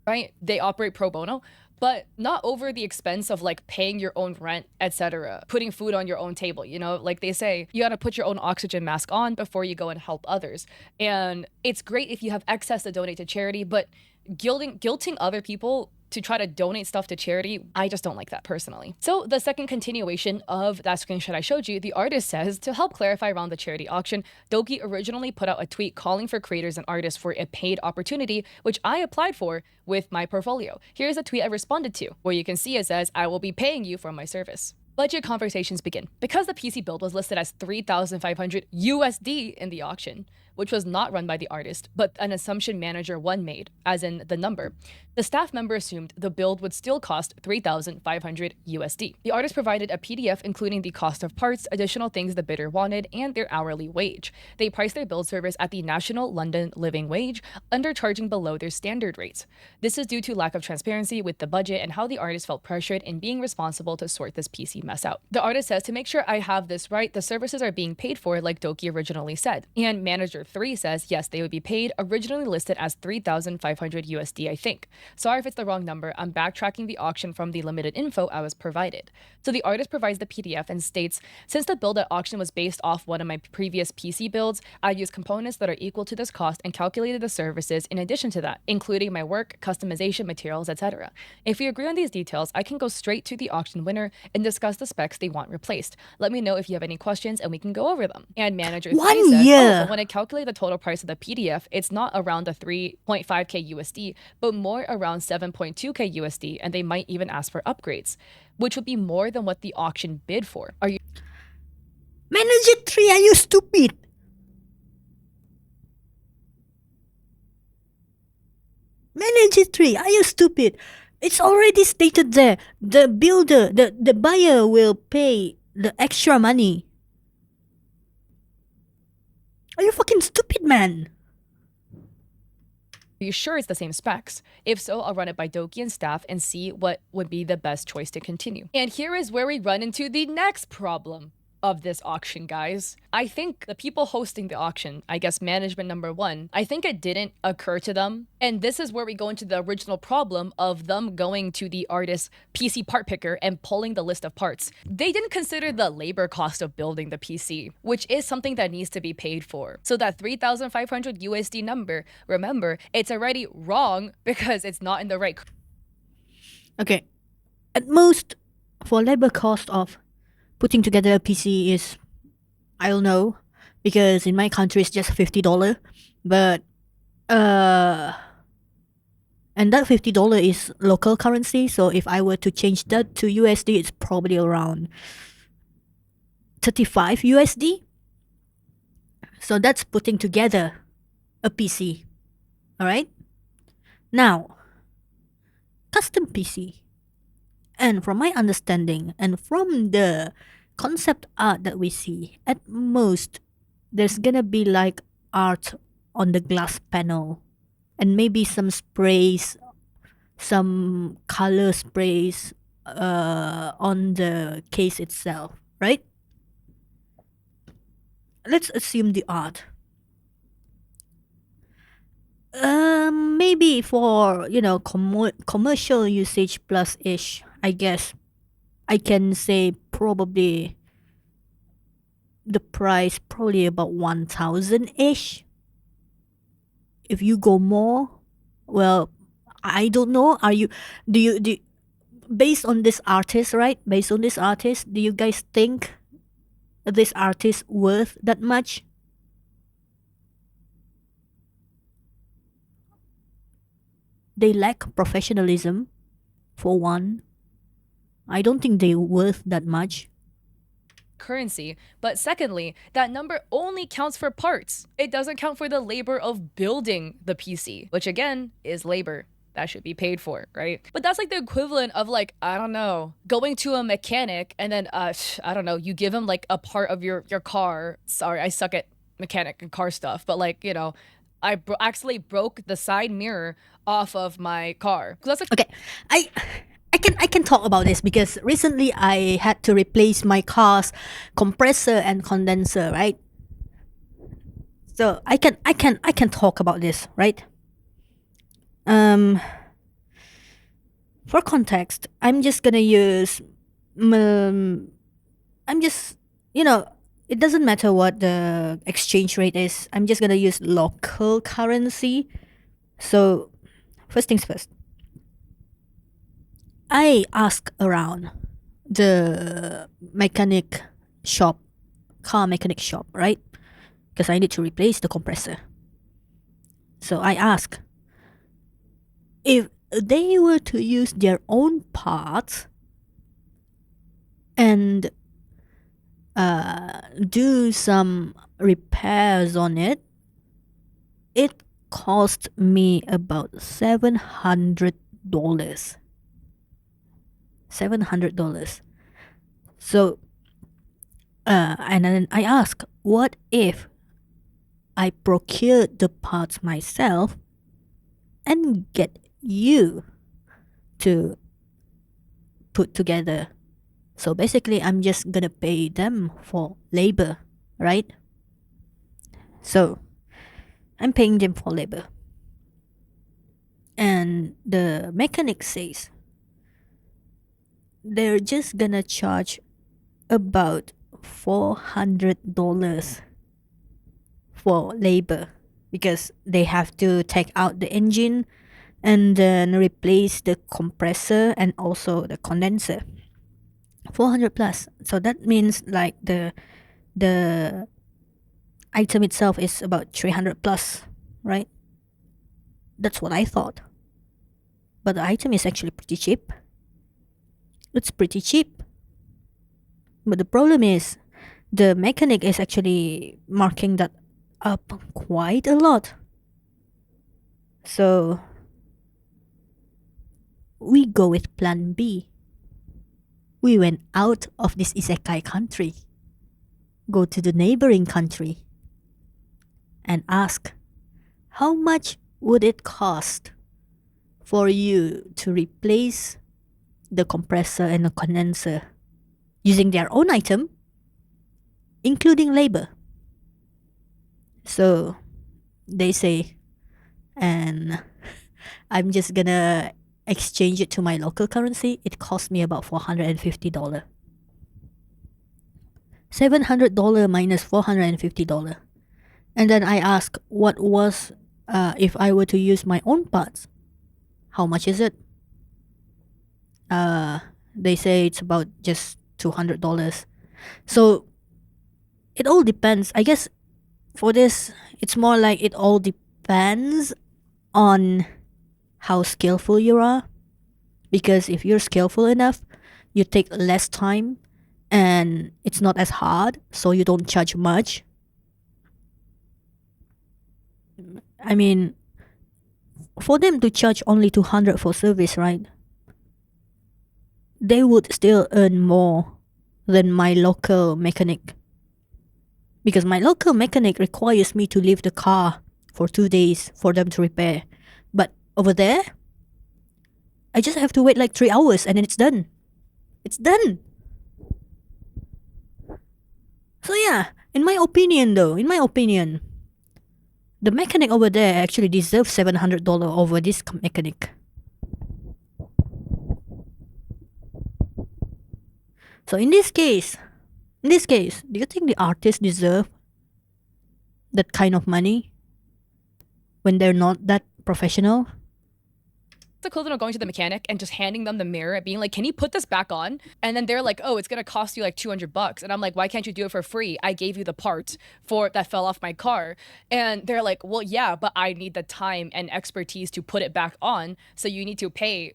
Right? They operate pro bono, but not over the expense of like paying your own rent, etc., putting food on your own table. Like they say, you got to put your own oxygen mask on before you go and help others. And it's great if you have excess to donate to charity, but guilting other people to try to donate stuff to charity, I just don't like that personally. So the second continuation of that screenshot I showed you, the artist says, to help clarify around the charity auction, Doki originally put out a tweet calling for creators and artists for a paid opportunity, which I applied for with my portfolio. Here's a tweet I responded to, where you can see it says, I will be paying you for my service. Budget conversations begin. Because the PC build was listed as 3,500 USD in the auction, which was not run by the artist, but an assumption manager one made, as in the number, the staff member assumed the build would still cost 3,500 USD. The artist provided a PDF including the cost of parts, additional things the bidder wanted, and their hourly wage. They priced their build service at the National London Living Wage, undercharging below their standard rates. This is due to lack of transparency with the budget and how the artist felt pressured in being responsible to sort this PC mess out. The artist says, to make sure I have this right, the services are being paid for like Doki originally said. And manager 3 says, yes, they would be paid, originally listed as 3,500 USD, I think. Sorry if it's the wrong number, I'm backtracking the auction from the limited info I was provided. So the artist provides the PDF and states, since the build at auction was based off one of my previous PC builds, I used components that are equal to this cost and calculated the services in addition to that, including my work, customization materials, etc. If we agree on these details, I can go straight to the auction winner and discuss the specs they want replaced. Let me know if you have any questions and we can go over them. And manager 3 says, but when I calculate the total price of the PDF, it's not around the 3.5k USD, but more around 7.2k USD, and they might even ask for upgrades, which would be more than what the auction bid for. Are you Manager 3, are you stupid? Manager 3, are you stupid? It's already stated there. The builder, the buyer will pay the extra money. Are you fucking stupid, man? Are you sure it's the same specs? If so, I'll run it by Doki and staff and see what would be the best choice to continue. And here is where we run into the next problem of this auction, guys. I think the people hosting the auction, I guess management number 1, I think it didn't occur to them. And this is where we go into the original problem of them going to the artist's PC part picker and pulling the list of parts. They didn't consider the labor cost of building the PC, which is something that needs to be paid for. So that 3,500 USD number, remember, it's already wrong because it's not in the right. Okay. At most, for labor cost of putting together a PC is, I don't know, because in my country it's just $50. But and that $50 is local currency, so if I were to change that to USD, it's probably around 35 USD. So that's putting together a PC. Alright? Now, custom PC. And from my understanding and from the concept art that we see, at most, there's gonna be like art on the glass panel and maybe some sprays, some color sprays on the case itself, right? Let's assume the art. Maybe for, commercial usage plus-ish, I guess I can say probably the price probably about 1,000-ish. If you go more, well, I don't know. Do you based on this artist, right? Based on this artist, do you guys think this artist worth that much? They lack professionalism, for one. I don't think they're worth that much. Currency, but secondly, that number only counts for parts. It doesn't count for the labor of building the PC, which again is labor that should be paid for, right? But that's like the equivalent of like, I don't know, going to a mechanic and then I don't know, you give him like a part of your car. Sorry, I suck at mechanic and car stuff, but like, I actually broke the side mirror off of my car. That's like, okay, I can talk about this because recently I had to replace my car's compressor and condenser, right? So I can talk about this, right? For context, I'm just gonna use I'm just, it doesn't matter what the exchange rate is. I'm just gonna use local currency. So first things first, I ask around the car mechanic shop, right? Because I need to replace the compressor. So I ask if they were to use their own parts and do some repairs on it, it cost me about $700. $700. So, and then I ask, what if I procured the parts myself and get you to put together? So basically, I'm just gonna pay them for labor, right? So I'm paying them for labor. And the mechanic says they're just gonna charge about $400 for labor because they have to take out the engine and then replace the compressor and also the condenser. 400 plus. So that means like the item itself is about 300 plus, right? That's what I thought. But the item is actually pretty cheap. It's pretty cheap. But the problem is the mechanic is actually marking that up quite a lot. So we go with plan B. We went out of this isekai country, go to the neighboring country, and ask, how much would it cost for you to replace the compressor and the condenser using their own item, including labor? So they say, and I'm just gonna exchange it to my local currency. It cost me about $450. $700 minus $450. And then I ask, what was if I were to use my own parts? How much is it? They say it's about just $200. So it all depends. I guess for this, it's more like it all depends on how skillful you are. Because if you're skillful enough, you take less time and it's not as hard, so you don't charge much. I mean, for them to charge only $200 for service, right? They would still earn more than my local mechanic. Because my local mechanic requires me to leave the car for 2 days for them to repair. But over there, I just have to wait like 3 hours and then it's done. It's done. So yeah, in my opinion, the mechanic over there actually deserves $700 over this mechanic. So in this case, do you think the artists deserve that kind of money when they're not that professional? The equivalent of going to the mechanic and just handing them the mirror and being like, can you put this back on? And then they're like, oh, it's gonna cost you like $200. And I'm like, why can't you do it for free? I gave you the part for that fell off my car. And they're like, well, yeah, but I need the time and expertise to put it back on. So you need to pay,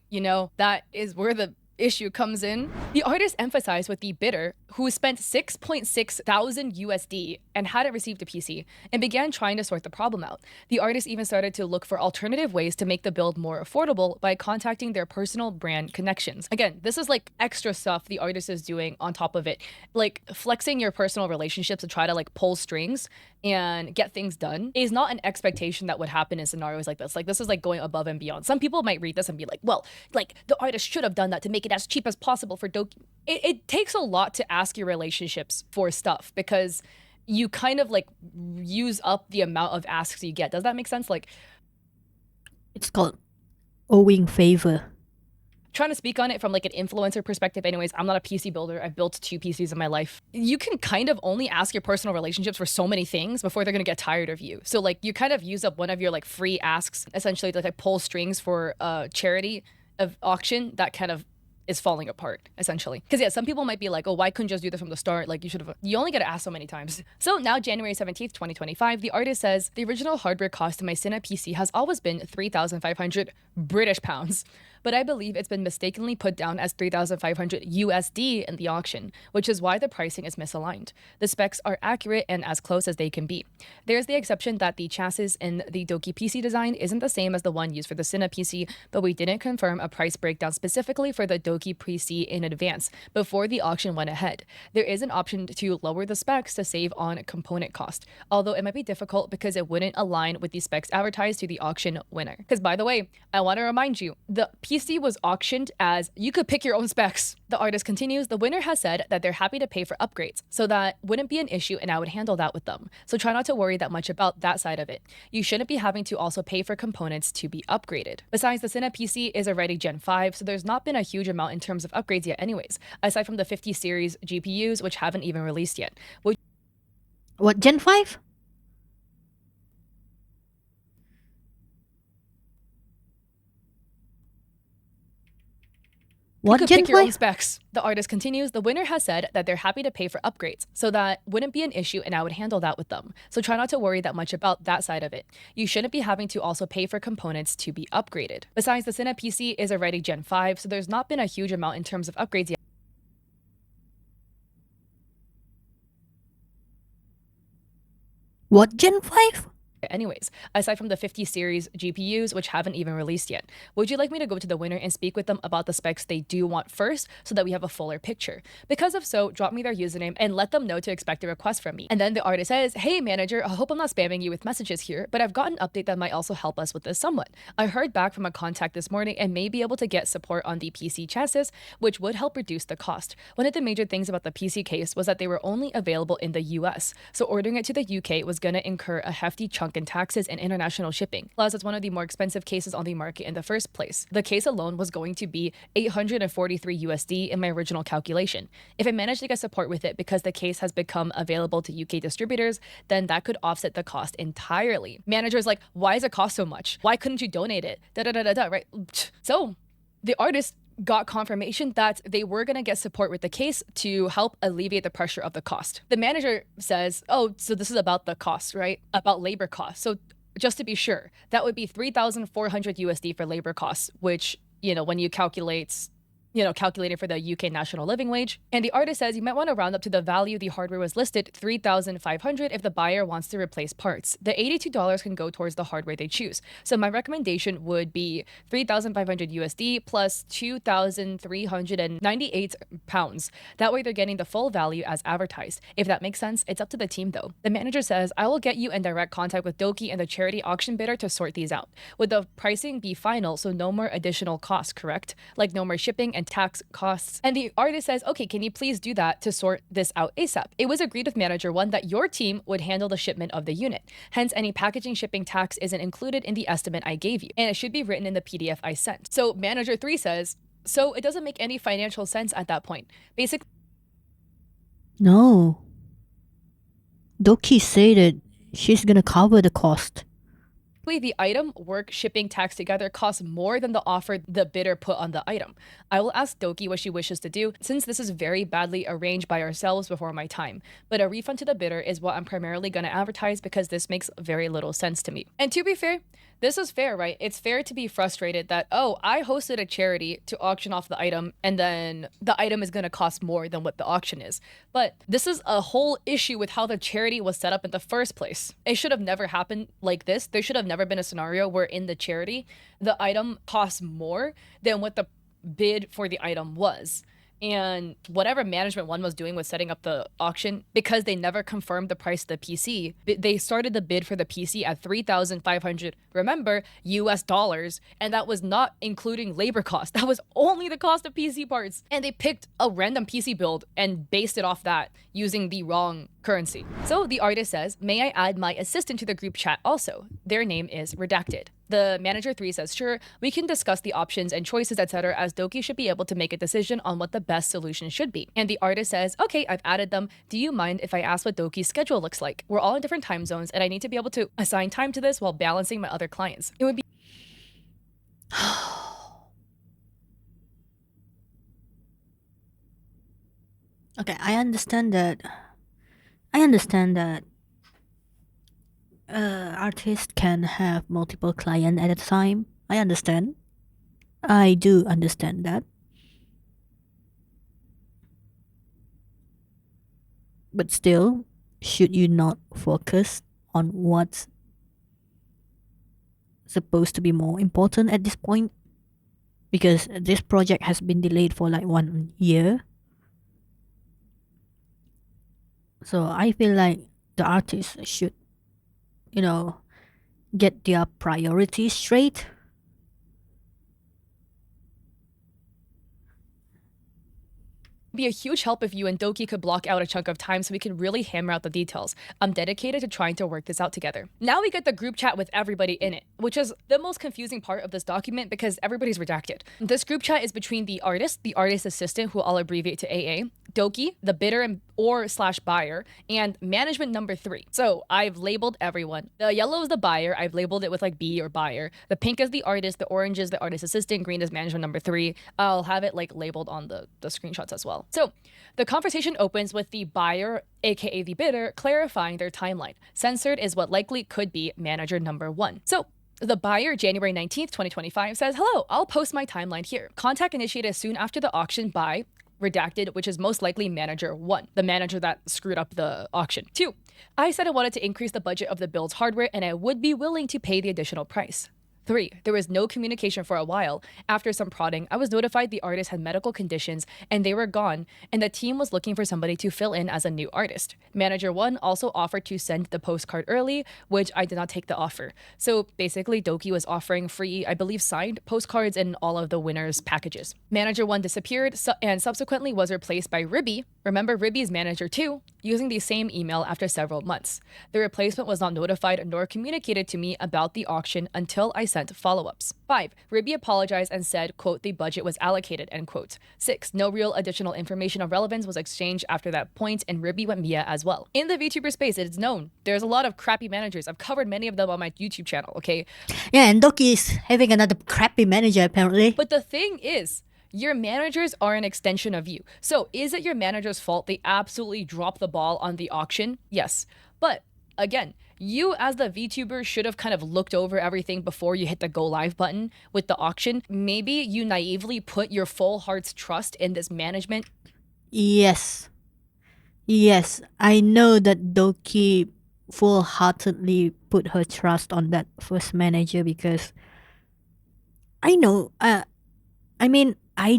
that is where the issue comes in. The artist emphasized with the bidder, who spent 6.6 thousand USD and hadn't received a PC, and began trying to sort the problem out. The artist even started to look for alternative ways to make the build more affordable by contacting their personal brand connections. Again, this is like extra stuff the artist is doing on top of it, like flexing your personal relationships to try to like pull strings and get things done is not an expectation that would happen in scenarios like this. Like, this is like going above and beyond. Some people might read this and be like, well, like the artist should have done that to make it as cheap as possible for Doki. It takes a lot to ask your relationships for stuff because you kind of like use up the amount of asks you get. Does that make sense? Like, It's called owing favor. trying to speak on it from like an influencer perspective anyways, I'm not a PC builder. I've built 2 PCs in my life. You can kind of only ask your personal relationships for so many things before they're going to get tired of you. So like you kind of use up one of your like free asks, essentially to like pull strings for a charity of auction that kind of is falling apart, essentially. Because yeah, some people might be like, oh, why couldn't you just do this from the start? Like you only get to ask so many times. So now January 17th, 2025, the artist says, the original hardware cost of my Cine PC has always been 3,500 British pounds. But I believe it's been mistakenly put down as 3,500 USD in the auction, which is why the pricing is misaligned. The specs are accurate and as close as they can be. There's the exception that the chassis in the Doki PC design isn't the same as the one used for the Cine PC, but we didn't confirm a price breakdown specifically for the Doki PC in advance before the auction went ahead. There is an option to lower the specs to save on component cost, although it might be difficult because it wouldn't align with the specs advertised to the auction winner. Because by the way, I want to remind you, the PC was auctioned as you could pick your own specs. The artist continues, the winner has said that they're happy to pay for upgrades, so that wouldn't be an issue and I would handle that with them. So try not to worry that much about that side of it. You shouldn't be having to also pay for components to be upgraded. Besides, the Cine PC is already Gen 5, so there's not been a huge amount in terms of upgrades yet anyways, aside from the 50 series GPUs, which haven't even released yet. What, Gen 5? What, you could Gen pick your own 5? specs. The artist continues, the winner has said that they're happy to pay for upgrades, so that wouldn't be an issue and I would handle that with them. So try not to worry that much about that side of it. You shouldn't be having to also pay for components to be upgraded. Besides, the Cine PC is already Gen 5, so there's not been a huge amount in terms of upgrades yet. What, Gen 5? Anyways, aside from the 50 series GPUs, which haven't even released yet. Would you like me to go to the winner and speak with them about the specs they do want first so that we have a fuller picture? Because if so, drop me their username and let them know to expect a request from me. And then the artist says, hey manager, I hope I'm not spamming you with messages here, but I've got an update that might also help us with this somewhat. I heard back from a contact this morning and may be able to get support on the PC chassis, which would help reduce the cost. One of the major things about the PC case was that they were only available in the US, so ordering it to the UK was going to incur a hefty chunk in taxes and international shipping. Plus, it's one of the more expensive cases on the market in the first place. The case alone was going to be 843 USD in my original calculation. If I manage to get support with it because the case has become available to UK distributors, then that could offset the cost entirely. Manager's like, why does it cost so much? Why couldn't you donate it? Right? So the artist got confirmation that they were going to get support with the case to help alleviate the pressure of the cost. The manager says, oh, so this is about the cost, right? About labor costs. So just to be sure, that would be 3,400 USD for labor costs, which, when you calculate calculated for the UK national living wage. And the artist says you might want to round up to the value the hardware was listed, 3,500 if the buyer wants to replace parts. The $82 can go towards the hardware they choose. So my recommendation would be 3,500 USD plus 2,398 pounds. That way they're getting the full value as advertised. If that makes sense, it's up to the team though. The manager says, I will get you in direct contact with Doki and the charity auction bidder to sort these out. Would the pricing be final, so no more additional costs, correct? Like no more shipping and tax costs. And the artist says, okay, can you please do that to sort this out ASAP? It was agreed with manager 1 that your team would handle the shipment of the unit. Hence, any packaging shipping tax isn't included in the estimate I gave you, and it should be written in the PDF I sent. So manager 3 says, so it doesn't make any financial sense at that point. Basically, No. Doki said that she's gonna cover the cost. the item, work, shipping, tax together costs more than the offer the bidder put on the item. I will ask Doki what she wishes to do, since this is very badly arranged by ourselves before my time. But a refund to the bidder is what I'm primarily going to advertise because this makes very little sense to me. And to be fair, this is fair, right? It's fair to be frustrated that, oh, I hosted a charity to auction off the item and then the item is going to cost more than what the auction is. But this is a whole issue with how the charity was set up in the first place. It should have never happened like this. There should have never been a scenario where in the charity, the item costs more than what the bid for the item was. And whatever management 1 was doing was setting up the auction, because they never confirmed the price of the PC. They started the bid for the PC at 3,500, remember, US dollars, and that was not including labor cost. That was only the cost of PC parts. And they picked a random PC build and based it off that using the wrong currency. So the artist says, may I add my assistant to the group chat also? Their name is redacted. The manager 3 says, sure, we can discuss the options and choices, etc., as Doki should be able to make a decision on what the best solution should be. And the artist says, okay, I've added them. Do you mind if I ask what Doki's schedule looks like? We're all in different time zones, and I need to be able to assign time to this while balancing my other clients. It would be Okay, I understand that. Artists can have multiple clients at a time. I understand. I do understand that. But still, should you not focus on what's supposed to be more important at this point? Because this project has been delayed for like 1 year. So I feel like the artists should, get their priorities straight. be a huge help if you and Doki could block out a chunk of time so we can really hammer out the details. I'm dedicated to trying to work this out together. Now we get the group chat with everybody in it, which is the most confusing part of this document because everybody's redacted. This group chat is between the artist assistant, who I'll abbreviate to AA, Doki, the bidder and or/slash buyer, and management number 3. So I've labeled everyone. The yellow is the buyer. I've labeled it with like B or buyer. The pink is the artist. The orange is the artist assistant. Green is management number 3. I'll have it like labeled on the screenshots as well. So the conversation opens with the buyer, aka the bidder, clarifying their timeline. Censored is what likely could be manager number 1. So the buyer, January 19th, 2025, says, hello, I'll post my timeline here. Contact initiated soon after the auction by redacted, which is most likely manager 1, the manager that screwed up the auction. 2, I said I wanted to increase the budget of the build's hardware and I would be willing to pay the additional price. 3, there was no communication for a while. After some prodding, I was notified the artist had medical conditions and they were gone, and the team was looking for somebody to fill in as a new artist. Manager 1 also offered to send the postcard early, which I did not take the offer. So basically, Doki was offering free, I believe, signed postcards in all of the winners' packages. Manager 1 disappeared and subsequently was replaced by Ribby. Remember Ribby's manager 2, using the same email after several months. The replacement was not notified nor communicated to me about the auction until I sent follow-ups. 5, Ribby apologized and said, quote, the budget was allocated, end quote. 6, no real additional information of relevance was exchanged after that point, and Ribby went Mia as well. In the VTuber space, it is known there's a lot of crappy managers. I've covered many of them on my YouTube channel, okay? Yeah, and Doki is having another crappy manager apparently. But the thing is, your managers are an extension of you. So is it your manager's fault they absolutely dropped the ball on the auction? Yes. But again, you as the VTuber should have kind of looked over everything before you hit the go live button with the auction. Maybe you naively put your full heart's trust in this management. Yes, I know that Doki full-heartedly put her trust on that first manager because I know, I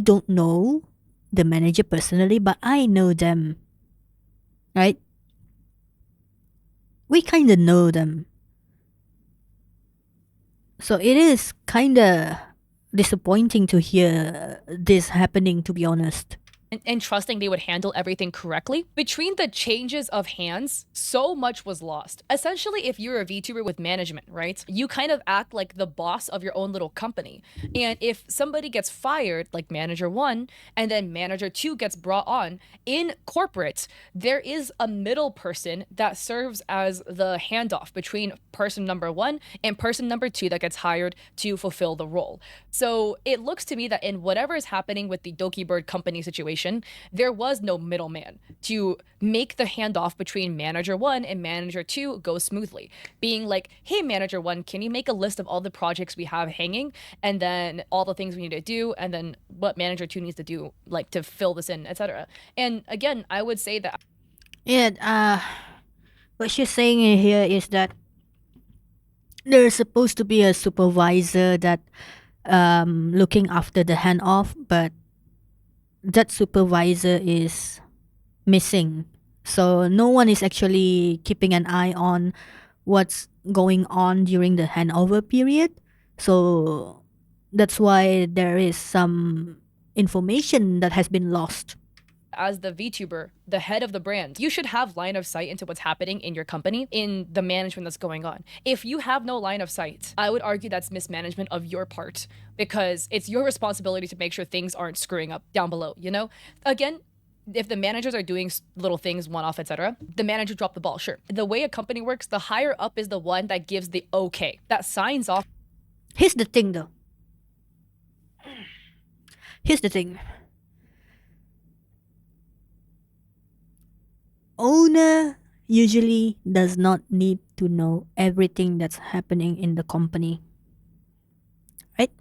don't know the manager personally, but I know them, right? We kind of know them. So it is kind of disappointing to hear this happening, to be honest. And trusting they would handle everything correctly. Between the changes of hands, so much was lost. Essentially, if you're a VTuber with management, right, you kind of act like the boss of your own little company. And if somebody gets fired, like manager 1, and then manager 2 gets brought on, in corporate, there is a middle person that serves as the handoff between person number 1 and person number 2 that gets hired to fulfill the role. So it looks to me that in whatever is happening with the Doki Bird company situation, there was no middleman to make the handoff between manager 1 and manager 2 go smoothly. Being like, hey, manager 1, can you make a list of all the projects we have hanging and then all the things we need to do and then what manager 2 needs to do, like to fill this in, etc. And again, I would say that. Yeah, what she's saying here is that there's supposed to be a supervisor that looking after the handoff, but that supervisor is missing. So no one is actually keeping an eye on what's going on during the handover period. So that's why there is some information that has been lost. as the VTuber, the head of the brand, you should have line of sight into what's happening in your company, in the management that's going on. If you have no line of sight, I would argue that's mismanagement of your part, because it's your responsibility to make sure things aren't screwing up down below, you know? Again, if the managers are doing little things one-off, etc., the manager dropped the ball, sure. The way a company works, the higher up is the one that gives the okay, that signs off. Here's the thing though. Here's the thing. Owner usually does not need to know everything that's happening in the company. Right?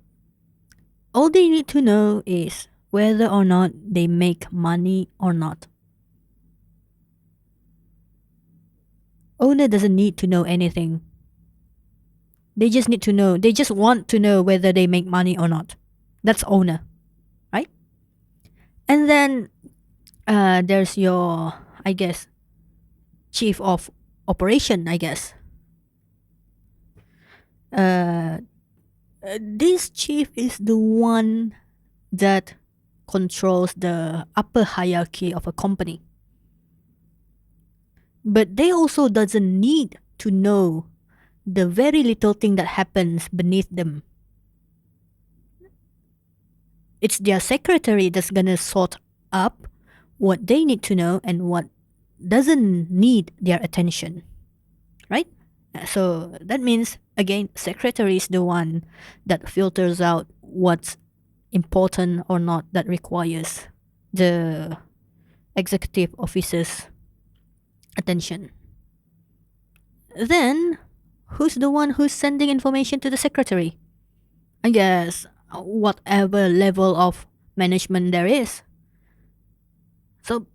All they need to know is whether or not they make money or not. Owner doesn't need to know anything. They just need to know, they just want to know whether they make money or not. That's owner, right? And then there's your, I guess, chief of operation, I guess. This chief is the one that controls the upper hierarchy of a company. But they also doesn't need to know the very little thing that happens beneath them. It's their secretary that's gonna sort up what they need to know and what doesn't need their attention. Right? So that means, again, secretary is the one that filters out what's important or not that requires the executive officer's attention. Then, who's the one who's sending information to the secretary? I guess whatever level of management there is. So,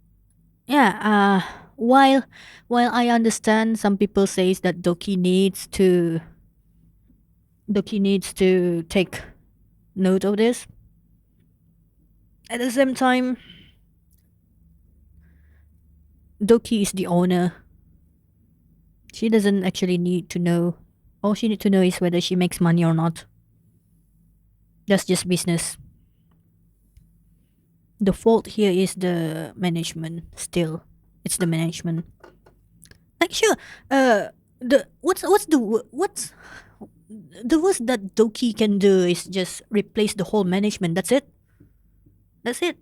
yeah, while I understand some people says that Doki needs to take note of this, at the same time, Doki is the owner. She doesn't actually need to know. All she needs to know is whether she makes money or not. That's just business. The fault here is the management. Still, it's the management. Like, sure, the what's the worst that Doki can do is just replace the whole management. That's it. That's it.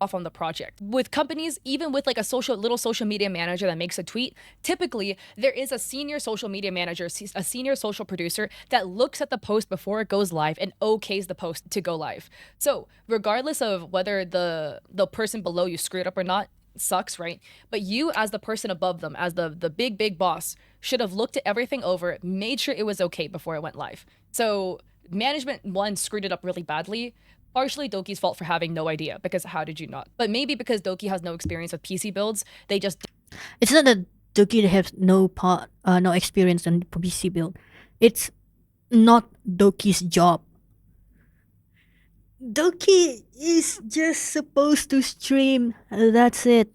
Off on the project. With companies, even with like a little social media manager that makes a tweet, typically there is a senior social media manager, a senior social producer that looks at the post before it goes live and okays the post to go live. So regardless of whether the person below you screwed up or not, sucks, right? But you, as the person above them, as the big boss, should have looked at everything over, made sure it was okay before it went live. So management, one, screwed it up really badly. Partially Doki's fault for having no idea, because how did you not? But maybe because Doki has no experience with PC builds, they just... It's not that Doki has no experience on PC build. It's not Doki's job. Doki is just supposed to stream. That's it.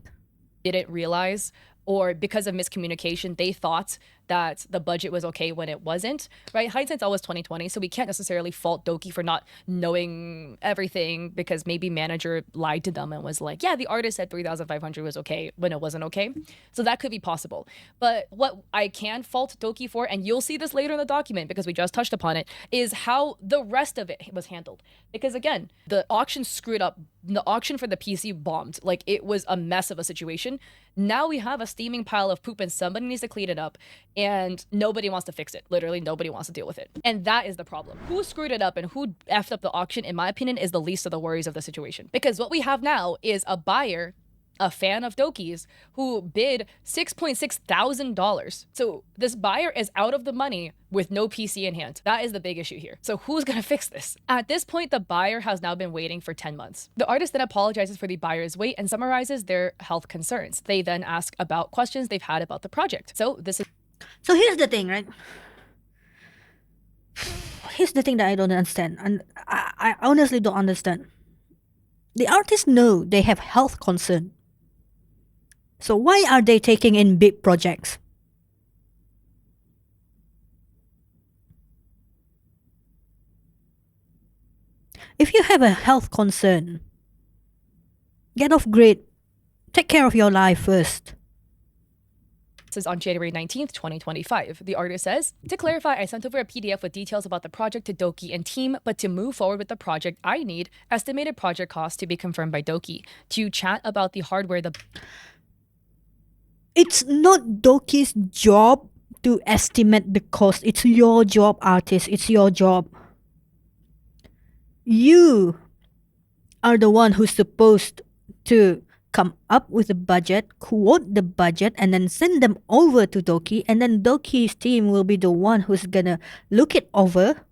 Didn't realize, or because of miscommunication, they thought that the budget was okay when it wasn't, right? Hindsight's always 2020, so we can't necessarily fault Doki for not knowing everything, because maybe manager lied to them and was like, yeah, the artist said 3,500 was okay when it wasn't okay. So that could be possible. But what I can fault Doki for, and you'll see this later in the document because we just touched upon it, is how the rest of it was handled. Because again, the auction screwed up. The auction for the PC bombed. Like, it was a mess of a situation. Now we have a steaming pile of poop and somebody needs to clean it up. And nobody wants to fix it. Literally, nobody wants to deal with it. And that is the problem. Who screwed it up and who effed up the auction, in my opinion, is the least of the worries of the situation. Because what we have now is a buyer, a fan of Doki's, who bid $6.6 thousand. So this buyer is out of the money with no PC in hand. That is the big issue here. So who's gonna fix this? At this point, the buyer has now been waiting for 10 months. The artist then apologizes for the buyer's wait and summarizes their health concerns. They then ask about questions they've had about the project. So here's the thing, right? Here's the thing that I don't understand, and I honestly don't understand. The artists know they have health concern. So why are they taking in big projects? If you have a health concern, get off grid. Take care of your life first. This is on January 19th, 2025. The artist says, to clarify, I sent over a PDF with details about the project to Doki and team, but to move forward with the project, I need estimated project costs to be confirmed by Doki. To chat about the hardware, It's not Doki's job to estimate the cost. It's your job, artist. It's your job. You are the one who's supposed to come up with a budget, quote the budget, and then send them over to Doki, and then Doki's team will be the one who's gonna look it over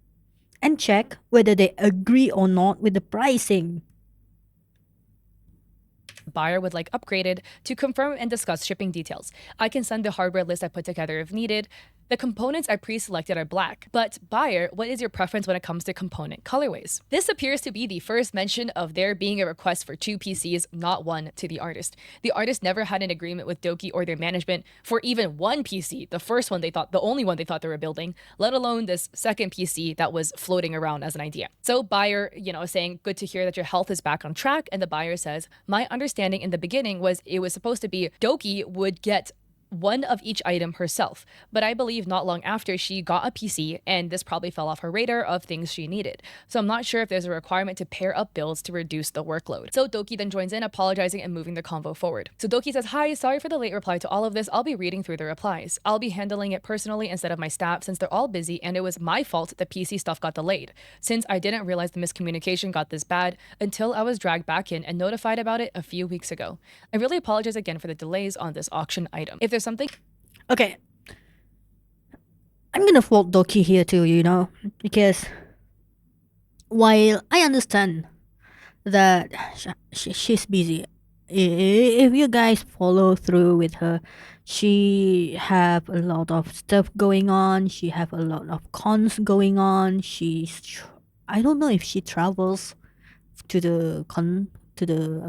and check whether they agree or not with the pricing. buyer would like upgraded to confirm and discuss shipping details. I can send the hardware list I put together if needed. The components I pre-selected are black, but buyer, what is your preference when it comes to component colorways? This appears to be the first mention of there being a request for 2 PCs, not one, to the artist. The artist never had an agreement with Doki or their management for even one PC, the first one they thought, the only one they thought they were building, let alone this second PC that was floating around as an idea. So buyer, saying, good to hear that your health is back on track. And the buyer says, my understanding in the beginning was it was supposed to be Doki would get one of each item herself, but I believe not long after she got a PC and this probably fell off her radar of things she needed. So I'm not sure if there's a requirement to pair up builds to reduce the workload. So Doki then joins in, apologizing and moving the convo forward. So Doki says, hi, sorry for the late reply to all of this. I'll be reading through the replies. I'll be handling it personally instead of my staff since they're all busy and it was my fault the PC stuff got delayed. Since I didn't realize the miscommunication got this bad until I was dragged back in and notified about it a few weeks ago. I really apologize again for the delays on this auction item. If there's something Okay, I'm gonna fault Doki here too, because while I understand that she's busy, if you guys follow through with her, she have a lot of stuff going on. She have a lot of cons going on. I don't know if she travels to the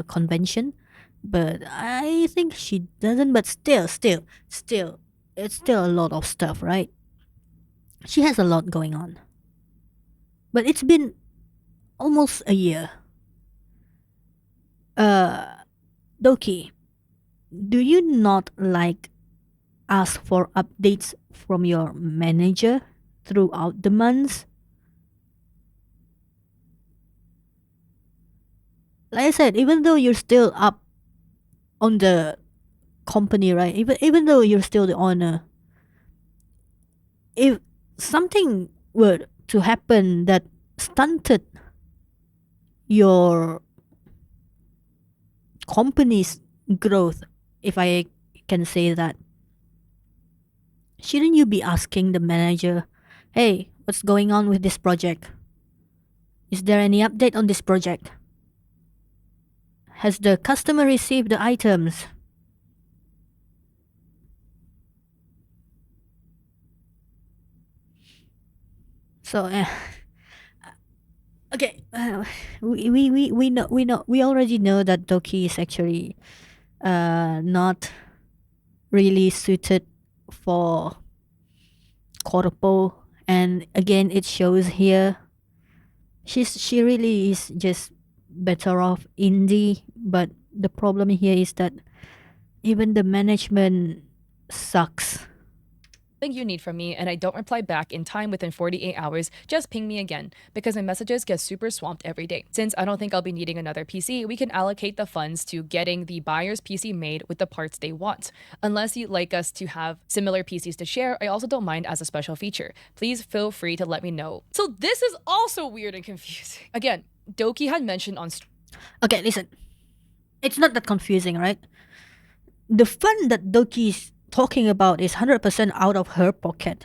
convention, but I think she doesn't. But still, it's still a lot of stuff, right? She has a lot going on. But it's been almost a year. Doki, do you not ask for updates from your manager throughout the months? Like I said, even though you're still up on the company, right? Even though you're still the owner, if something were to happen that stunted your company's growth, if I can say that, shouldn't you be asking the manager, hey, what's going on with this project? Is there any update on this project? Has the customer received the items? So, okay, we already know that Doki is actually not really suited for corpo, and again it shows here. She really is just better off indie, but the problem here is that even the management sucks. you need from me and I don't reply back in time within 48 hours, just ping me again because my messages get super swamped every day. Since I don't think I'll be needing another PC, we can allocate the funds to getting the buyer's PC made with the parts they want. Unless you'd like us to have similar PCs to share, I also don't mind as a special feature. Please feel free to let me know. So this is also weird and confusing. Again, Doki had mentioned on... Okay, listen. It's not that confusing, right? The fund that Doki's talking about is 100% out of her pocket.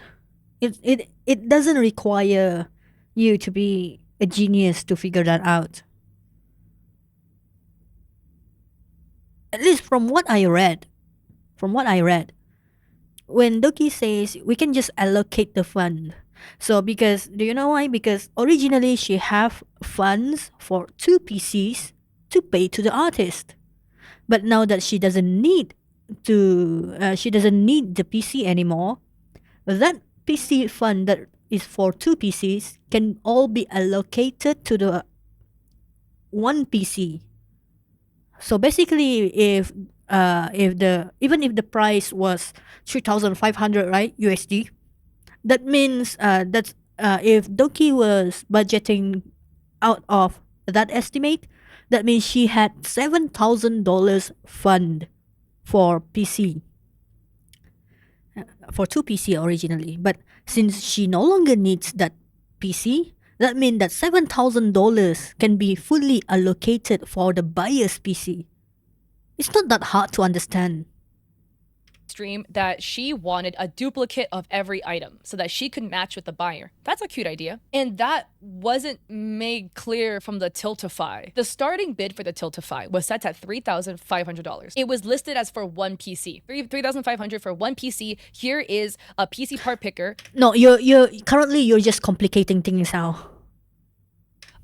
It doesn't require you to be a genius to figure that out. At least from what I read, when Doki says we can just allocate the fund. So because, do you know why? Because originally she have funds for 2 PCs to pay to the artist. But now that she doesn't need the PC anymore, that PC fund that is for 2 PCs can all be allocated to the one PC. So basically, even if the price was 3,500, right, USD, that means that if Doki was budgeting out of that estimate, that means she had $7,000 fund for PC, for two PC originally. But since she no longer needs that PC, that means that $7,000 can be fully allocated for the buyer's PC. It's not that hard to understand. Stream that she wanted a duplicate of every item so that she could match with the buyer. That's a cute idea. And that wasn't made clear from the Tiltify. The starting bid for the Tiltify was set at $3,500. It was listed as for one PC. $3,500 for one PC. Here is a PC part picker. No, you're currently you're just complicating things now.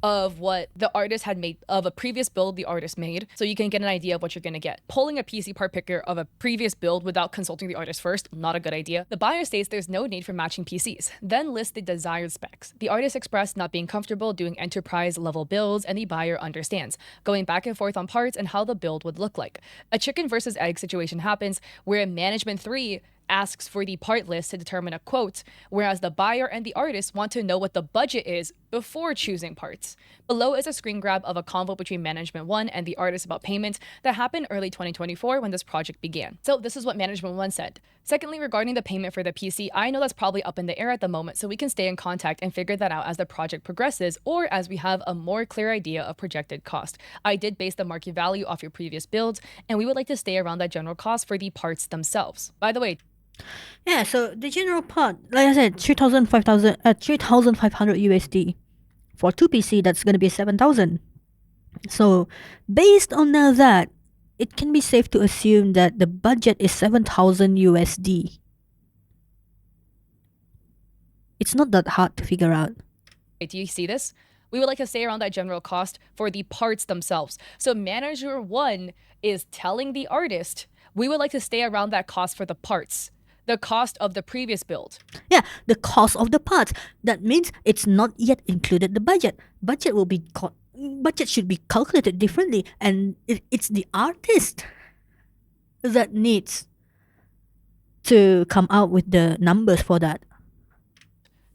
Of what the artist had made, of a previous build the artist made, so you can get an idea of what you're going to get. Pulling a PC part picker of a previous build without consulting the artist first, not a good idea. The buyer states there's no need for matching PCs, then lists the desired specs. The artist expressed not being comfortable doing enterprise level builds, and the buyer understands, going back and forth on parts and how the build would look like. A chicken versus egg situation happens where management 3 asks for the part list to determine a quote, whereas the buyer and the artist want to know what the budget is before choosing parts. Below is a screen grab of a convo between Management 1 and the artist about payment that happened early 2024 when this project began. So this is what Management 1 said. Secondly, regarding the payment for the PC, I know that's probably up in the air at the moment, so we can stay in contact and figure that out as the project progresses or as we have a more clear idea of projected cost. I did base the market value off your previous builds, and we would like to stay around that general cost for the parts themselves. By the way, Yeah, so the general part, like I said, 3,500 USD. For 2 PC, that's going to be 7,000. So, based on that, it can be safe to assume that the budget is 7,000 USD. It's not that hard to figure out. do you see this? We would like to stay around that general cost for the parts themselves. So Manager 1 is telling the artist, we would like to stay around that cost for the parts. The cost of the previous build. Yeah, the cost of the parts. That means it's not yet included the budget. Budget should be calculated differently, and it's the artist that needs to come out with the numbers for that.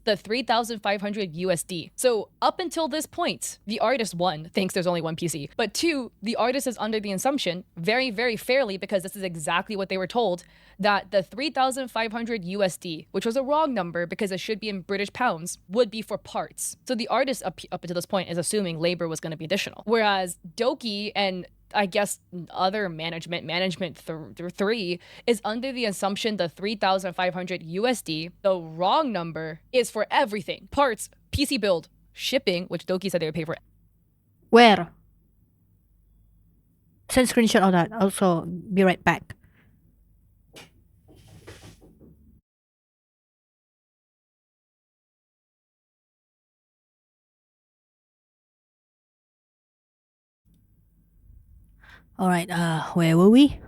The 3,500 USD. So up until this point, the artist 1 thinks there's only one PC, but 2, the artist is under the assumption, very, very fairly, because this is exactly what they were told, that the 3,500 USD, which was a wrong number because it should be in British pounds, would be for parts. So the artist up until this point is assuming labor was going to be additional. Whereas Doki and I guess other management 3 is under the assumption the 3,500 USD, the wrong number, is for everything. Parts, PC build, shipping, which Doki said they would pay for. Where? Send screenshot of that. Also, be right back. Alright, where were we?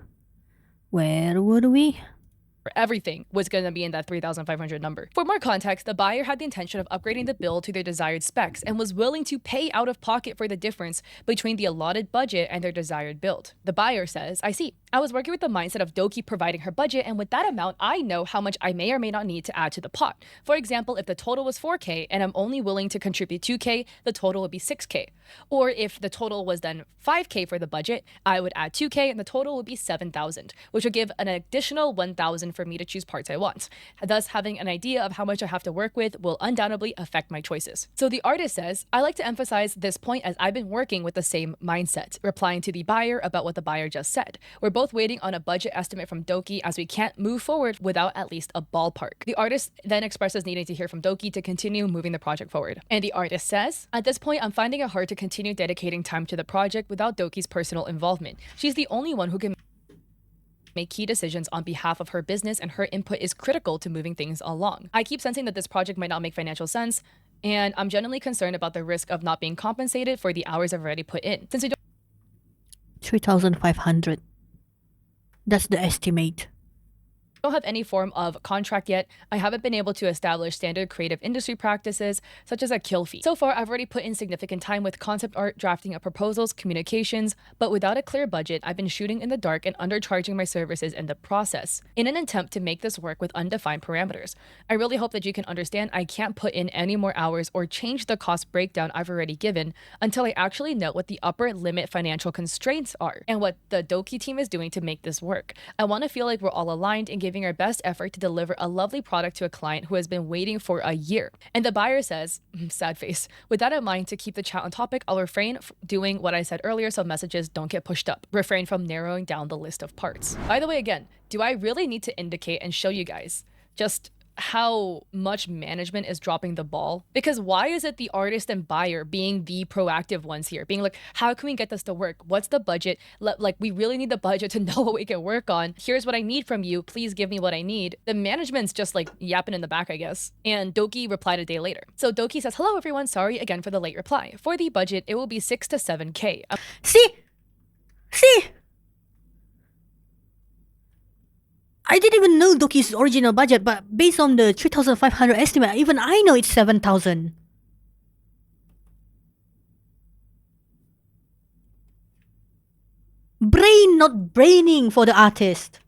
Everything was going to be in that 3,500 number. For more context, the buyer had the intention of upgrading the build to their desired specs and was willing to pay out of pocket for the difference between the allotted budget and their desired build. The buyer says, I see. I was working with the mindset of Doki providing her budget, and with that amount, I know how much I may or may not need to add to the pot. For example, if the total was 4K and I'm only willing to contribute 2K, the total would be 6K. Or if the total was then 5K for the budget, I would add 2K and the total would be 7,000, which would give an additional 1,000 for me to choose parts I want. Thus, having an idea of how much I have to work with will undoubtedly affect my choices. So the artist says, I like to emphasize this point as I've been working with the same mindset, replying to the buyer about what the buyer just said. We're both waiting on a budget estimate from Doki as we can't move forward without at least a ballpark. The artist then expresses needing to hear from Doki to continue moving the project forward. And the artist says, at this point, I'm finding it hard to continue dedicating time to the project without Doki's personal involvement. She's the only one who can make key decisions on behalf of her business, and her input is critical to moving things along. I keep sensing that this project might not make financial sense, and I'm genuinely concerned about the risk of not being compensated for the hours I've already put in. Since we don't 3,500. That's the estimate. don't have any form of contract yet. I haven't been able to establish standard creative industry practices, such as a kill fee. So far, I've already put in significant time with concept art, drafting of proposals, communications, but without a clear budget, I've been shooting in the dark and undercharging my services in the process, in an attempt to make this work with undefined parameters. I really hope that you can understand I can't put in any more hours or change the cost breakdown I've already given until I actually know what the upper limit financial constraints are and what the Doki team is doing to make this work. I want to feel like we're all aligned and giving our best effort to deliver a lovely product to a client who has been waiting for a year. And the buyer says, sad face, with that in mind, to keep the chat on topic, I'll refrain from doing what I said earlier so messages don't get pushed up. Refrain from narrowing down the list of parts. By the way, again, do I really need to indicate and show you guys just how much management is dropping the ball? Because why is it the artist and buyer being the proactive ones here, being like, how can we get this to work? What's the budget? Like, we really need the budget to know what we can work on. Here's what I need from you. Please give me what I need. The management's just like yapping in the back, I guess. And Doki replied a day later. So Doki says, hello everyone, sorry again for the late reply. For the budget, it will be 6 to 7K. See? I didn't even know Doki's original budget, but based on the 3,500 estimate, even I know it's 7,000. Brain not braining for the artist.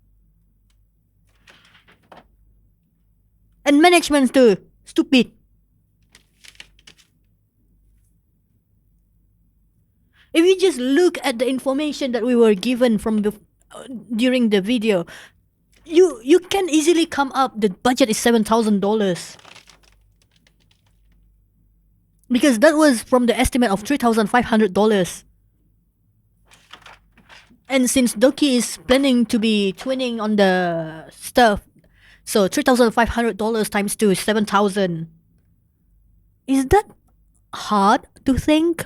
And management too. Stupid. If you just look at the information that we were given from the during the video, you can easily come up. The budget is $7,000 because that was from the estimate of $3,500. And since Doki is planning to be twinning on the stuff, so $3,500 times 2 is 7,000. Is that hard to think?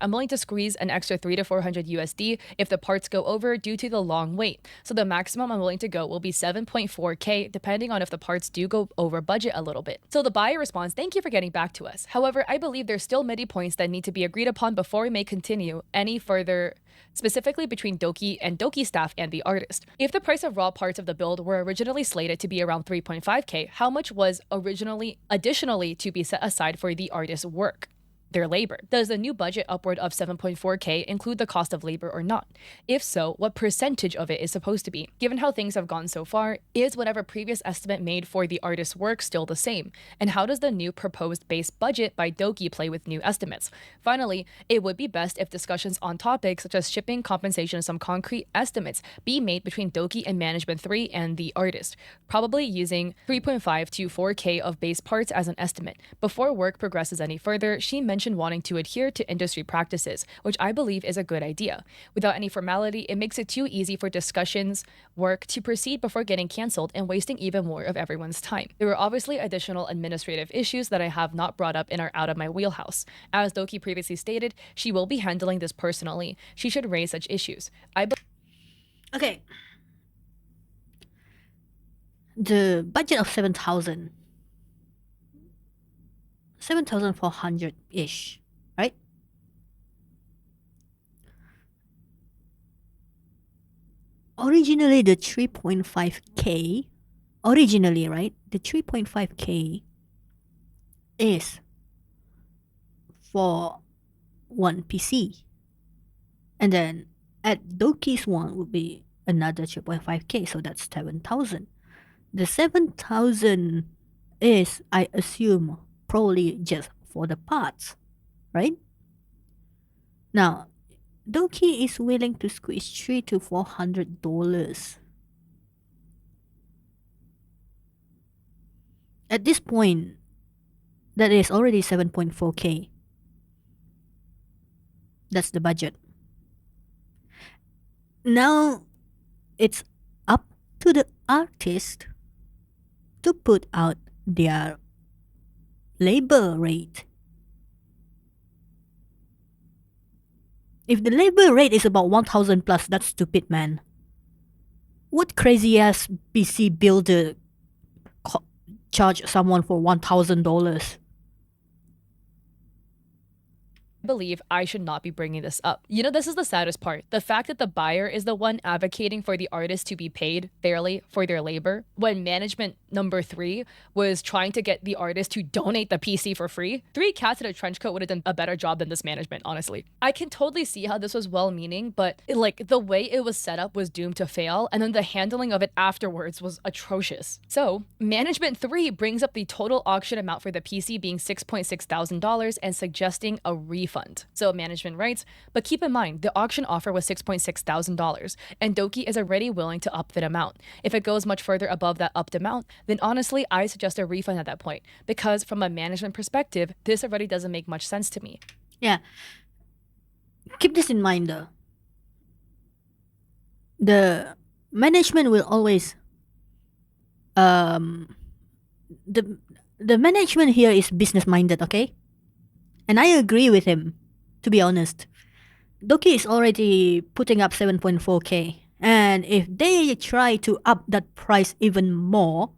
I'm willing to squeeze an extra 300 to 400 USD if the parts go over due to the long wait. So the maximum I'm willing to go will be 7.4K, depending on if the parts do go over budget a little bit. So the buyer responds, thank you for getting back to us. However, I believe there's still many points that need to be agreed upon before we may continue any further, specifically between Doki and Doki staff and the artist. If the price of raw parts of the build were originally slated to be around 3.5K, how much was originally additionally to be set aside for the artist's work? Their labor. Does the new budget upward of 7.4K include the cost of labor or not? If so, what percentage of it is supposed to be? Given how things have gone so far, is whatever previous estimate made for the artist's work still the same? And how does the new proposed base budget by Doki play with new estimates? Finally, it would be best if discussions on topics such as shipping, compensation, and some concrete estimates be made between Doki and Management 3 and the artist, probably using 3.5 to 4K of base parts as an estimate. Before work progresses any further, she mentioned wanting to adhere to industry practices, which I believe is a good idea. Without any formality, it makes it too easy for discussions work to proceed before getting cancelled and wasting even more of everyone's time. There were obviously additional administrative issues that I have not brought up and are out of my wheelhouse. As Doki previously stated, she will be handling this personally. She should raise such issues. Okay. The budget of 7,000. 7,400-ish, right? Originally, the 3.5K, right? The 3.5K is for one PC. And then at Doki's one would be another 3.5K, so that's 7,000. The 7,000 is, I assume, probably just for the parts, right? Now, Doki is willing to squeeze $300 to $400. At this point, that is already 7.4K. That's the budget. Now, it's up to the artist to put out their labor rate. If the labor rate is about 1,000 plus, that's stupid, man. What crazy ass PC builder charge someone for $1,000? believe I should not be bringing this up. You know, this is the saddest part. The fact that the buyer is the one advocating for the artist to be paid fairly for their labor, when management number 3 was trying to get the artist to donate the PC for free. 3 cats in a trench coat would have done a better job than this management, honestly. I can totally see how this was well-meaning, but the way it was set up was doomed to fail, and then the handling of it afterwards was atrocious. So, management 3 brings up the total auction amount for the PC being $6.6 thousand and suggesting a refund. So management writes, but keep in mind, the auction offer was $6.6 thousand, and Doki is already willing to up that amount. If it goes much further above that upped amount, then honestly, I suggest a refund at that point, because from a management perspective, this already doesn't make much sense to me. Yeah. Keep this in mind though. The management will always the management here is business minded, okay? And I agree with him, to be honest. Doki is already putting up 7.4k, and if they try to up that price even more,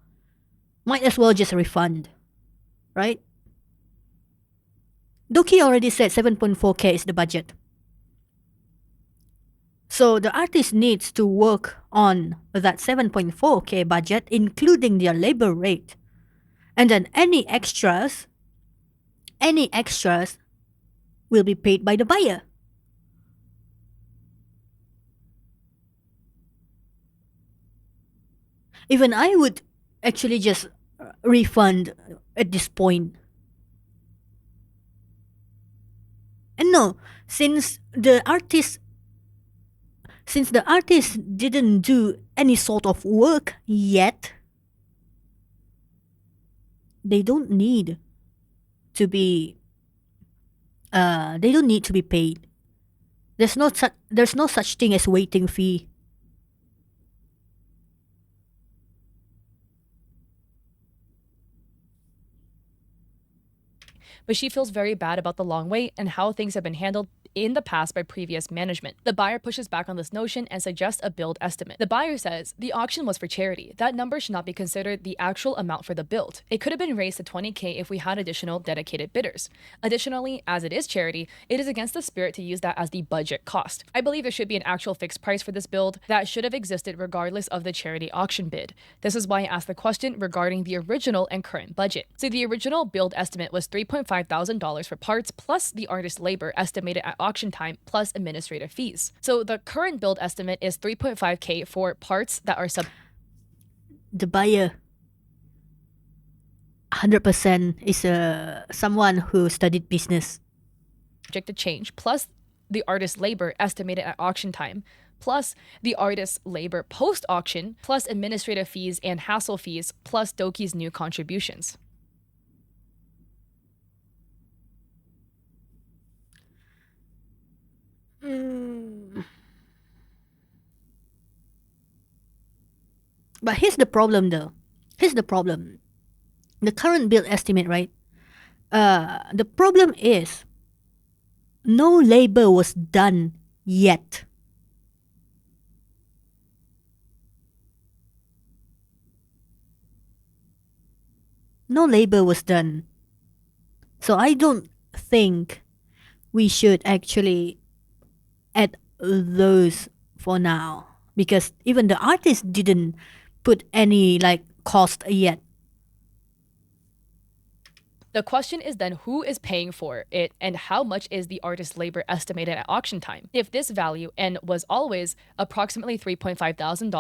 might as well just refund, right? Doki already said 7.4k is the budget. So the artist needs to work on that 7.4k budget, including their labor rate. And then any extras will be paid by the buyer. Even I would actually just refund at this point. And no, since the artist didn't do any sort of work yet, they don't need to be paid. There's no such thing as waiting fee. But she feels very bad about the long wait and how things have been handled in the past by previous management. The buyer pushes back on this notion and suggests a build estimate. The buyer says, the auction was for charity. That number should not be considered the actual amount for the build. It could have been raised to 20k if we had additional dedicated bidders. Additionally, as it is charity, it is against the spirit to use that as the budget cost. I believe there should be an actual fixed price for this build that should have existed regardless of the charity auction bid. This is why I asked the question regarding the original and current budget. So the original build estimate was $3.5 thousand for parts plus the artist's labor estimated at auction time plus administrative fees. So the current build estimate is 3.5k for parts that are the buyer 100% is someone who studied business. subject to change, plus the artist's labor estimated at auction time, plus the artist's labor post-auction, plus administrative fees and hassle fees, plus Doki's new contributions. But here's the problem though. Here's the problem. The current build estimate, right? The problem is no labor was done yet. No labor was done. So I don't think we should actually add those for now, because even the artist didn't put any cost yet. The question is then who is paying for it and how much is the artist's labor estimated at auction time? If this value and was always approximately $3.5 thousand,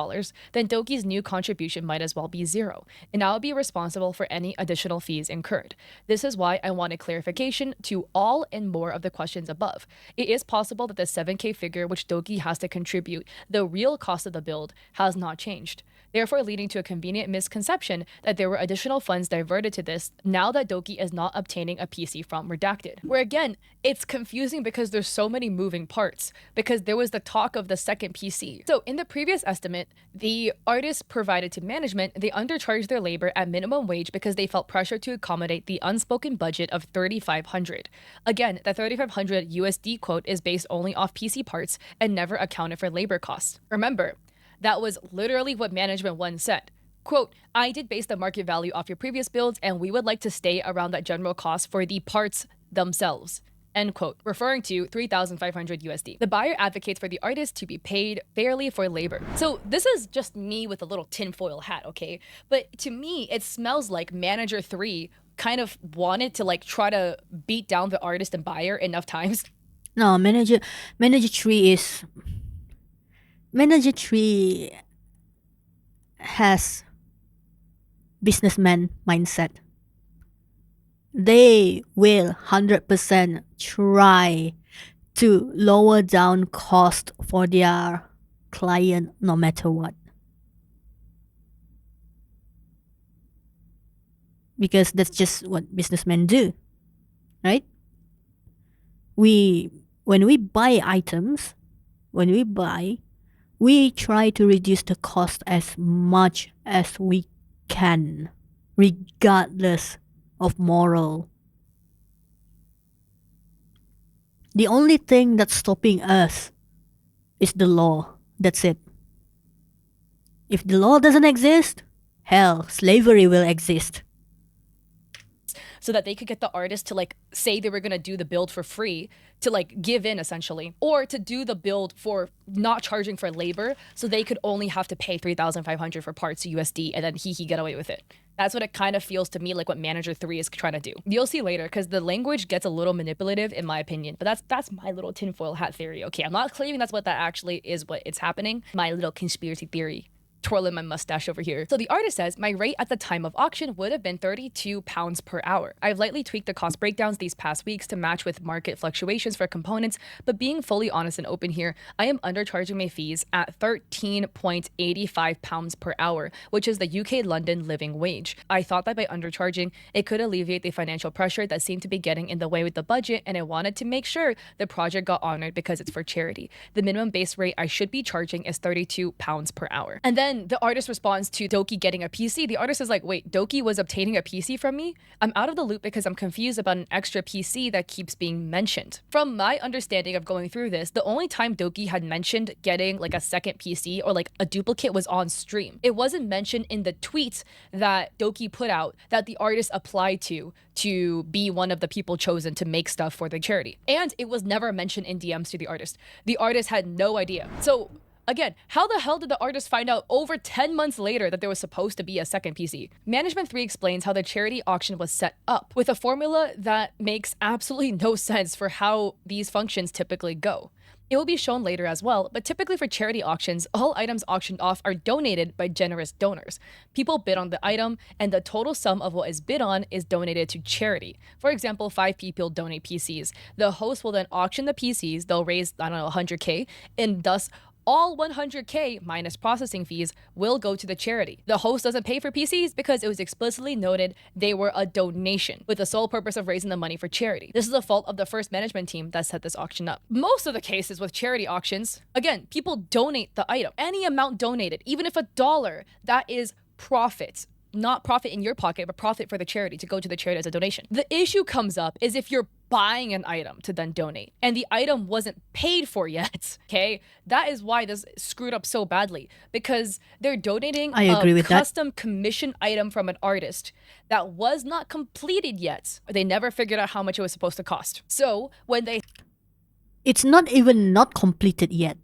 then Doki's new contribution might as well be zero, and I will be responsible for any additional fees incurred. This is why I wanted clarification to all and more of the questions above. It is possible that the 7K figure which Doki has to contribute, the real cost of the build, has not changed, therefore leading to a convenient misconception that there were additional funds diverted to this now that Doki is not obtaining a PC from Redacted. Where again, it's confusing because there's so many moving parts, because there was the talk of the second PC. So in the previous estimate, the artists provided to management, they undercharged their labor at minimum wage because they felt pressure to accommodate the unspoken budget of $3,500. Again, the $3,500 USD quote is based only off PC parts and never accounted for labor costs. Remember, that was literally what Management 1 said. Quote, I did base the market value off your previous builds and we would like to stay around that general cost for the parts themselves. end quote, referring to 3,500 USD. The buyer advocates for the artist to be paid fairly for labor. So this is just me with a little tinfoil hat, okay? But to me, it smells like Manager 3 kind of wanted to like try to beat down the artist and buyer enough times. No, manager 3 is Manager 3 has businessman mindset. They will 100% try to lower down cost for their client no matter what. Because that's just what businessmen do, right? When we buy items, we try to reduce the cost as much as we can, regardless of moral. The only thing that's stopping us is the law. That's it. If the law doesn't exist, hell, slavery will exist. So that they could get the artist to like say they were gonna do the build for free, to like give in essentially, or to do the build for not charging for labor, so they could only have to pay 3,500 for parts USD, and then he get away with it. That's what it kind of feels to me like what Manager 3 is trying to do. You'll see later, because the language gets a little manipulative in my opinion, but that's my little tinfoil hat theory. Okay, I'm not claiming that's what that actually is, what it's happening. My little conspiracy theory. Twirling my mustache over here. So the artist says, my rate at the time of auction would have been 32 pounds per hour. I've lightly tweaked the cost breakdowns these past weeks to match with market fluctuations for components, but being fully honest and open here, I am undercharging my fees at 13.85 pounds per hour, which is the UK London living wage. I thought that by undercharging, it could alleviate the financial pressure that seemed to be getting in the way with the budget, and I wanted to make sure the project got honored because it's for charity. The minimum base rate I should be charging is 32 pounds per hour. And then the artist responds to Doki getting a PC. The artist is like, wait, Doki was obtaining a PC from me? I'm out of the loop because I'm confused about an extra PC that keeps being mentioned. From my understanding of going through this, the only time Doki had mentioned getting like a second PC or like a duplicate was on stream. It wasn't mentioned in the tweets that Doki put out that the artist applied to be one of the people chosen to make stuff for the charity. And it was never mentioned in DMs to the artist. The artist had no idea. So again, how the hell did the artist find out over 10 months later that there was supposed to be a second PC? Management 3 explains how the charity auction was set up with a formula that makes absolutely no sense for how these functions typically go. It will be shown later as well, but typically for charity auctions, all items auctioned off are donated by generous donors. People bid on the item, and the total sum of what is bid on is donated to charity. For example, 5 people donate PCs. The host will then auction the PCs, they'll raise, 100K, and thus all 100K minus processing fees will go to the charity. The host doesn't pay for PCs because it was explicitly noted they were a donation with the sole purpose of raising the money for charity. This is the fault of the first management team that set this auction up. Most of the cases with charity auctions, again, people donate the item. Any amount donated, even if $1, that is profit. Not profit in your pocket, but profit for the charity to go to the charity as a donation. The issue comes up is if you're buying an item to then donate and the item wasn't paid for yet, okay? That is why this screwed up so badly, because they're donating a custom commission item from an artist that was not completed yet. They never figured out how much it was supposed to cost. So when they... It's not even not completed yet.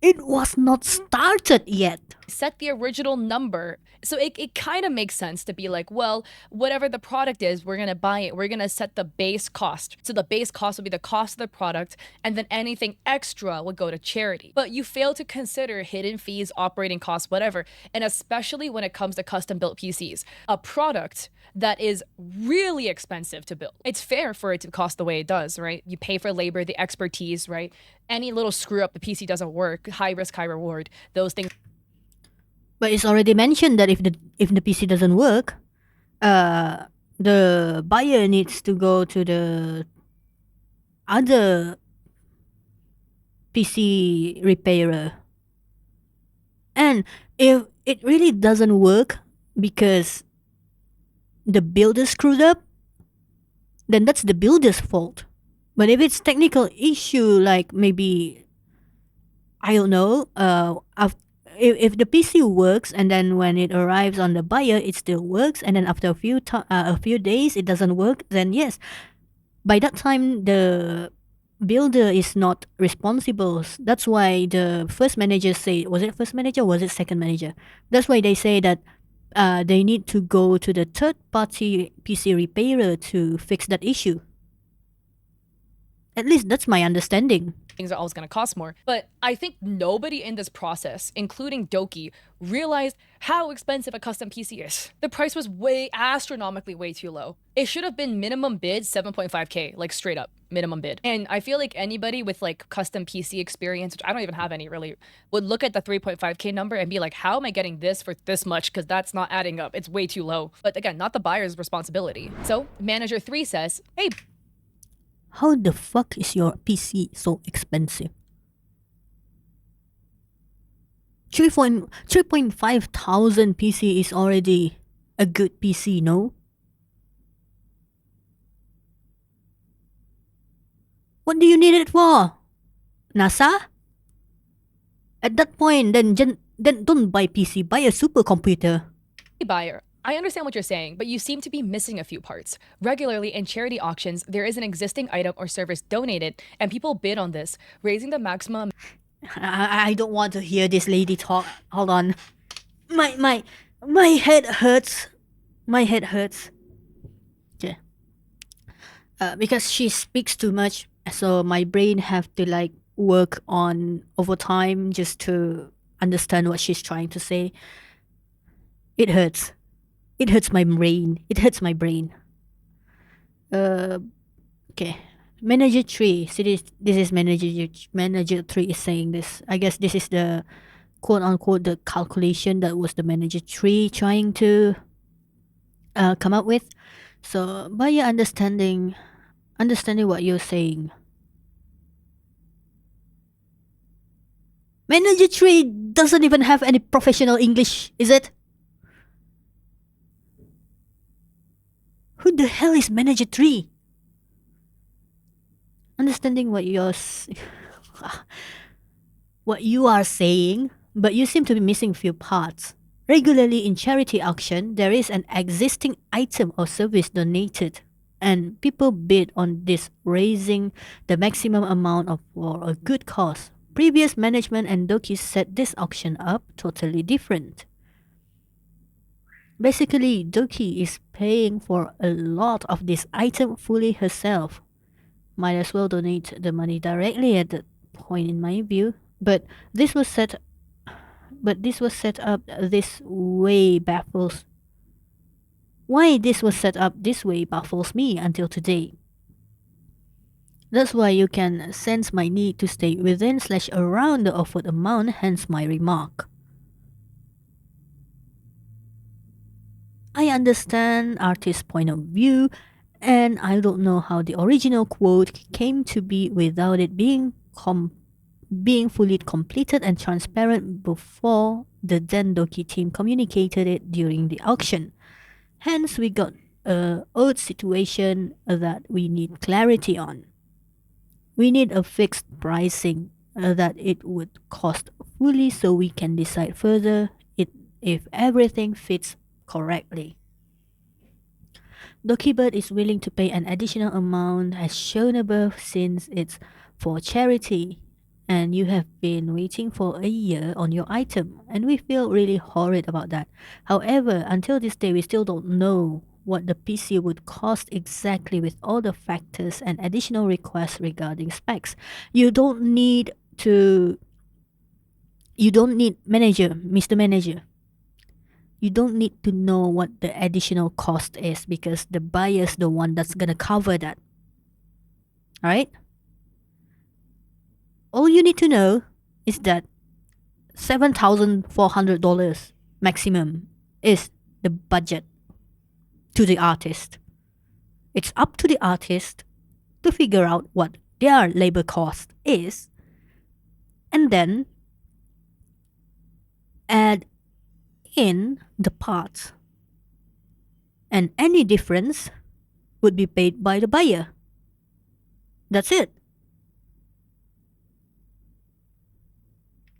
It was not started yet. Set the original number. So it kind of makes sense to be like, well, whatever the product is, we're going to buy it. We're going to set the base cost. So the base cost would be the cost of the product, and then anything extra would go to charity. But you fail to consider hidden fees, operating costs, whatever. And especially when it comes to custom built PCs, a product that is really expensive to build. It's fair for it to cost the way it does, right? You pay for labor, the expertise, right? Any little screw up, the PC doesn't work, high risk, high reward, those things. But it's already mentioned that if the PC doesn't work, the buyer needs to go to the other PC repairer. And if it really doesn't work because the builder screwed up, then that's the builder's fault. But if it's technical issue, like maybe, I don't know, if the PC works and then when it arrives on the buyer, it still works, and then after a few days it doesn't work, then yes, by that time the builder is not responsible. That's why the first manager say, was it first manager or was it second manager? That's why they say that they need to go to the third party PC repairer to fix that issue. At least that's my understanding. Things are always going to cost more. But I think nobody in this process, including Doki, realized how expensive a custom PC is. The price was astronomically way too low. It should have been minimum bid 7.5K, like straight up minimum bid. And I feel like anybody with like custom PC experience, which I don't even have any really, would look at the 3.5K number and be like, how am I getting this for this much? Because that's not adding up. It's way too low. But again, not the buyer's responsibility. So manager 3 says, hey, how the fuck is your PC so expensive? 3.5 thousand PC is already a good PC, no? What do you need it for? NASA? At that point, then don't buy PC, buy a supercomputer. buyer, I understand what you're saying, but you seem to be missing a few parts. Regularly in charity auctions, there is an existing item or service donated, and people bid on this, raising the maximum. I don't want to hear this lady talk. Hold on. My head hurts. My head hurts. Okay. Because she speaks too much, so my brain have to like work on overtime just to understand what she's trying to say. It hurts. It hurts my brain. It hurts my brain. Okay. Manager 3. So this is manager 3 is saying this. I guess this is the quote unquote the calculation that was the manager 3 trying to come up with. So by your understanding what you're saying, manager 3 doesn't even have any professional English, is it? Who the hell is manager 3? Understanding what you are saying, but you seem to be missing few parts. Regularly in charity auction, there is an existing item or service donated, and people bid on this, raising the maximum amount for a good cause. Previous management and Doki set this auction up totally different. Basically, Doki is paying for a lot of this item fully herself. Might as well donate the money directly at that point, in my view. But this was set up this way baffles. Why this was set up this way baffles me until today. That's why you can sense my need to stay within / around the offered amount, hence my remark. I understand artist's point of view, and I don't know how the original quote came to be without it being fully completed and transparent before the then Doki team communicated it during the auction. Hence, we got a odd situation that we need clarity on. We need a fixed pricing that it would cost fully so we can decide further if everything fits correctly. Dokibird is willing to pay an additional amount as shown above since it's for charity, and you have been waiting for a year on your item, and we feel really horrid about that. However, until this day we still don't know what the PC would cost exactly with all the factors and additional requests regarding specs. You don't need manager, Mr. Manager. You don't need to know what the additional cost is because the buyer's the one that's gonna cover that. Alright? All you need to know is that $7,400 maximum is the budget to the artist. It's up to the artist to figure out what their labor cost is and then add in the parts, and any difference would be paid by the buyer. That's it.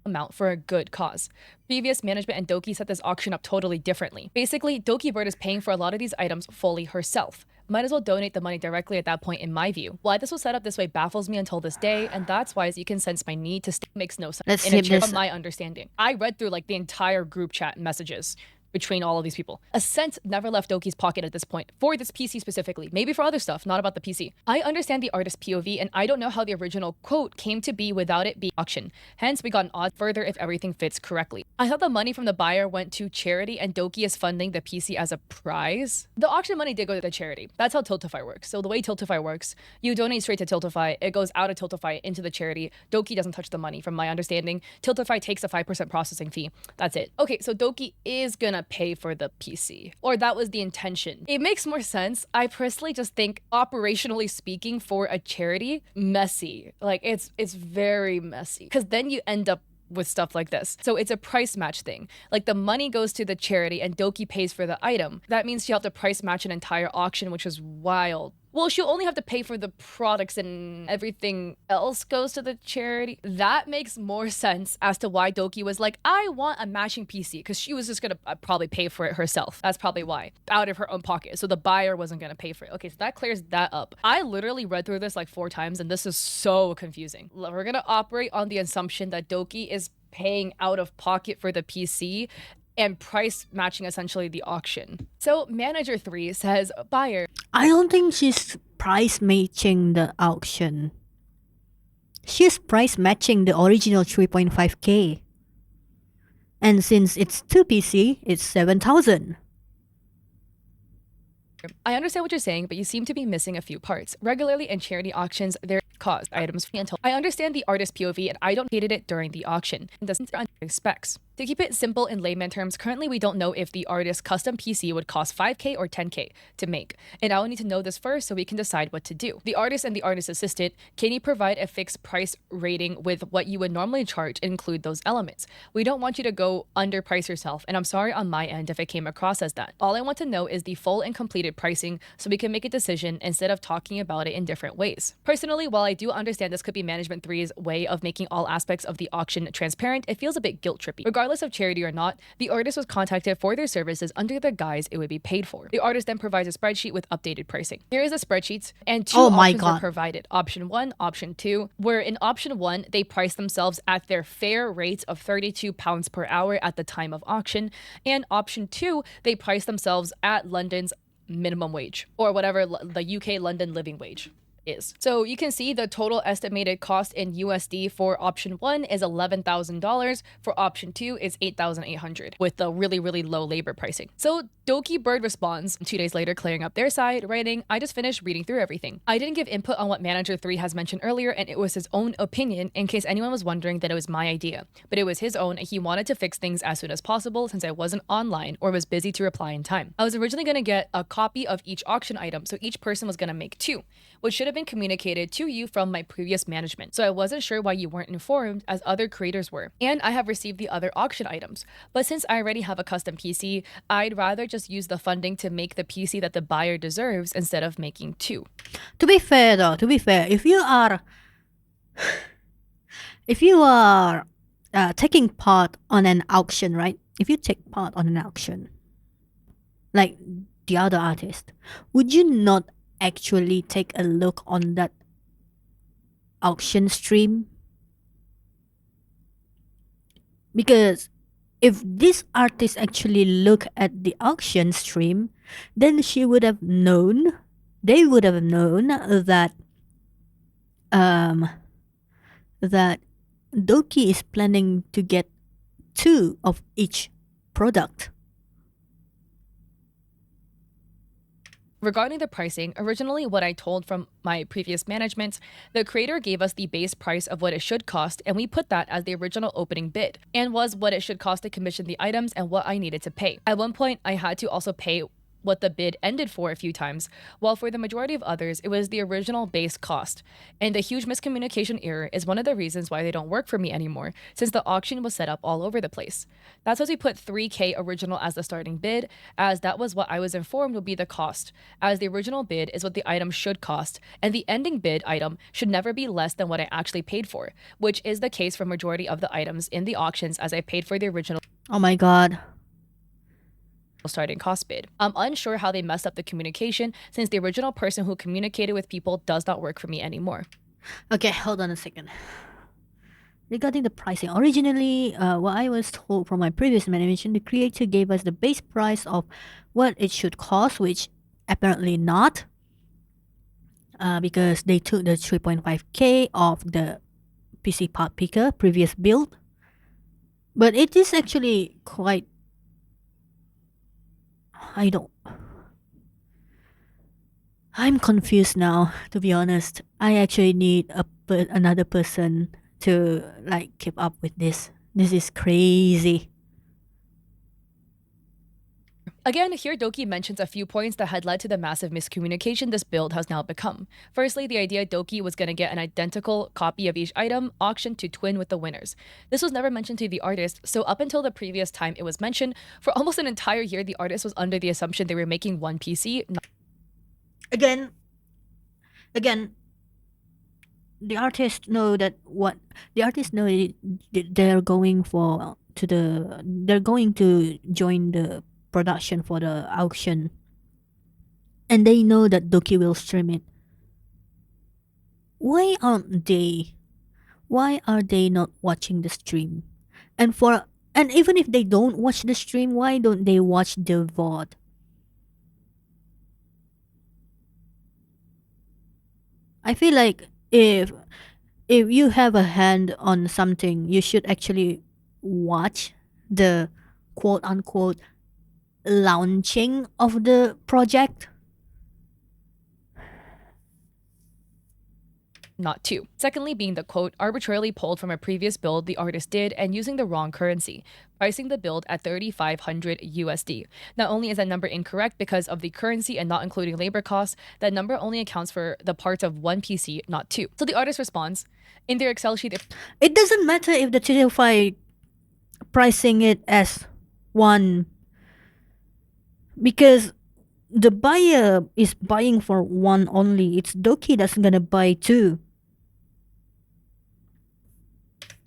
Amount for a good cause. Previous management and Doki set this auction up totally differently. Basically, Dokibird is paying for a lot of these items fully herself. might as well donate the money directly at that point in my view. Why this was set up this way baffles me until this day, and that's why, as you can sense, my need to makes no sense. Let's in a skip chair, this. from my understanding. I read through like the entire group chat messages between all of these people. A cent never left Doki's pocket at this point, for this PC specifically, maybe for other stuff, not about the PC. I understand the artist's POV, and I don't know how the original quote came to be without it being auction. Hence, we got an odd further if everything fits correctly. I thought the money from the buyer went to charity and Doki is funding the PC as a prize. The auction money did go to the charity. That's how Tiltify works. So the way Tiltify works, you donate straight to Tiltify, it goes out of Tiltify into the charity. Doki doesn't touch the money from my understanding. Tiltify takes a 5% processing fee. That's it. Okay, so Doki is gonna pay for the PC, or that was the intention. It makes more sense. I personally just think, operationally speaking, for a charity, messy. Like it's very messy, because then you end up with stuff like this. So it's a price match thing. Like the money goes to the charity and Doki pays for the item. That means you have to price match an entire auction, which is wild. Well, she'll only have to pay for the products and everything else goes to the charity. That makes more sense as to why Doki was like, I want a matching PC, because she was just gonna probably pay for it herself. That's probably why, out of her own pocket. So the buyer wasn't gonna pay for it. Okay, so that clears that up. I literally read through this like 4 times and this is so confusing. We're gonna operate on the assumption that Doki is paying out of pocket for the PC and price matching essentially the auction. So manager 3 says, buyer. I don't think she's price matching the auction. She's price matching the original 3.5k. And since it's 2 PC, it's 7,000. I understand what you're saying, but you seem to be missing a few parts. Regularly in charity auctions, there cost items until I understand the artist POV and I don't hated it during the auction. It doesn't specs. To keep it simple in layman terms, currently we don't know if the artist's custom PC would cost 5k or 10k to make, and I will need to know this first so we can decide what to do. The artist and the artist assistant, can you provide a fixed price rating with what you would normally charge and include those elements? We don't want you to go underprice yourself, and I'm sorry on my end if it came across as that. All I want to know is the full and completed pricing so we can make a decision instead of talking about it in different ways. Personally, while I do understand this could be Management 3's way of making all aspects of the auction transparent, it feels a bit guilt-trippy. Regardless of charity or not, the artist was contacted for their services under the guise it would be paid for. The artist then provides a spreadsheet with updated pricing. Here is the spreadsheet, and 2 options were provided. Option 1, option 2, where in option 1, they priced themselves at their fair rate of £32 per hour at the time of auction, and option 2, they priced themselves at London's minimum wage, or whatever the UK London living wage is. So you can see the total estimated cost in USD for option 1 is $11,000. For option 2 is $8,800 with the really, really low labor pricing. So Doki Bird responds 2 days later, clearing up their side, writing, I just finished reading through everything. I didn't give input on what Manager 3 has mentioned earlier, and it was his own opinion in case anyone was wondering that it was my idea. But it was his own, and he wanted to fix things as soon as possible since I wasn't online or was busy to reply in time. I was originally going to get a copy of each auction item, so each person was going to make 2, which should have been communicated to you from my previous management. So I wasn't sure why you weren't informed as other creators were. And I have received the other auction items. But since I already have a custom PC, I'd rather just use the funding to make the PC that the buyer deserves instead of making 2. To be fair, if you are taking part on an auction, right? If you take part on an auction, like the other artist, would you not actually take a look on that auction stream? Because if this artist actually look at the auction stream, then they would have known that that Doki is planning to get 2 of each product. Regarding the pricing, originally what I told from my previous management, the creator gave us the base price of what it should cost, and we put that as the original opening bid, and was what it should cost to commission the items and what I needed to pay. At one point, I had to also pay what the bid ended for a few times, while for the majority of others, it was the original base cost. And the huge miscommunication error is one of the reasons why they don't work for me anymore, since the auction was set up all over the place. That's why we put 3K original as the starting bid, as that was what I was informed would be the cost, as the original bid is what the item should cost, and the ending bid item should never be less than what I actually paid for, which is the case for majority of the items in the auctions, as I paid for the original. Oh my god. starting cost bid. I'm unsure how they messed up the communication since the original person who communicated with people does not work for me anymore. Okay, hold on a second. Regarding the pricing, originally, what I was told from my previous management, the creator gave us the base price of what it should cost, which apparently not, because they took the 3.5k of the PC part picker previous build. But it is actually quite. I'm confused now, to be honest. I actually need another person to like keep up with this. This is crazy. Again, here Doki mentions a few points that had led to the massive miscommunication this build has now become. Firstly, the idea Doki was going to get an identical copy of each item auctioned to twin with the winners. This was never mentioned to the artist, so up until the previous time it was mentioned, for almost an entire year the artist was under the assumption they were making one PC. Again, the artists know that what the artists know they're going they're going to join the production for the auction, and they know that Doki will stream it. Why are they not watching the stream? And even if they don't watch the stream, why don't they watch the VOD? I feel like if you have a hand on something, you should actually watch the quote unquote launching of the project. Not two. Secondly, being the quote arbitrarily pulled from a previous build the artist did and using the wrong currency, pricing the build at 3,500 USD. Not only is that number incorrect because of the currency and not including labor costs, that number only accounts for the parts of one PC, not two. So the artist responds, in their Excel sheet, it doesn't matter if the TTFI pricing it as one, because the buyer is buying for one only. It's Doki that's gonna buy two.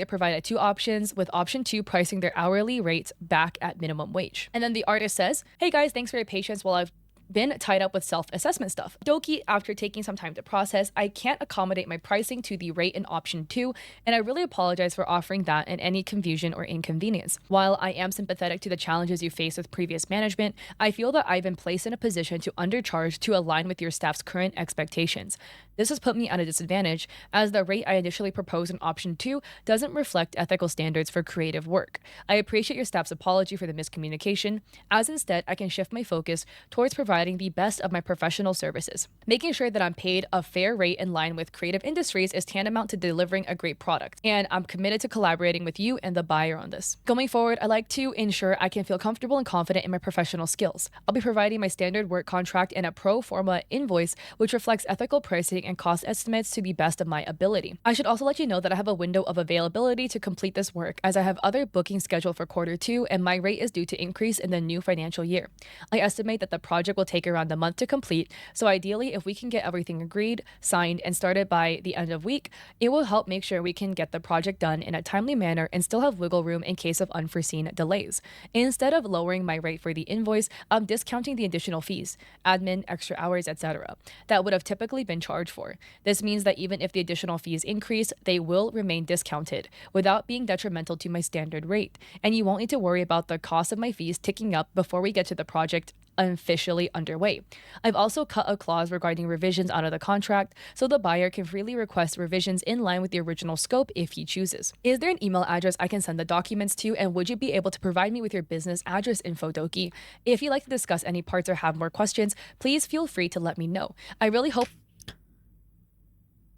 they provided two options, with option 2 pricing their hourly rates back at minimum wage. And then the artist says, hey guys, thanks for your patience while I've been tied up with self-assessment stuff. Doki, after taking some time to process, I can't accommodate my pricing to the rate in option 2, and I really apologize for offering that and any confusion or inconvenience. While I am sympathetic to the challenges you faced with previous management, I feel that I've been placed in a position to undercharge to align with your staff's current expectations. This has put me at a disadvantage, as the rate I initially proposed in option 2 doesn't reflect ethical standards for creative work. I appreciate your staff's apology for the miscommunication, as instead I can shift my focus towards providing the best of my professional services. Making sure that I'm paid a fair rate in line with creative industries is tantamount to delivering a great product, and I'm committed to collaborating with you and the buyer on this. Going forward, I like to ensure I can feel comfortable and confident in my professional skills. I'll be providing my standard work contract and a pro forma invoice which reflects ethical pricing and cost estimates to the best of my ability. I should also let you know that I have a window of availability to complete this work, as I have other bookings scheduled for quarter 2 and my rate is due to increase in the new financial year. I estimate that the project will take around a month to complete, so ideally if we can get everything agreed, signed, and started by the end of week, it will help make sure we can get the project done in a timely manner and still have wiggle room in case of unforeseen delays. Instead of lowering my rate for the invoice, I'm discounting the additional fees, admin, extra hours, etc., that would have typically been charged for. This means that even if the additional fees increase, they will remain discounted without being detrimental to my standard rate, and you won't need to worry about the cost of my fees ticking up before we get to the project officially underway. I've also cut a clause regarding revisions out of the contract so the buyer can freely request revisions in line with the original scope if he chooses. Is there an email address I can send the documents to, and would you be able to provide me with your business address info, Doki? If you'd like to discuss any parts or have more questions, please feel free to let me know. I really hope.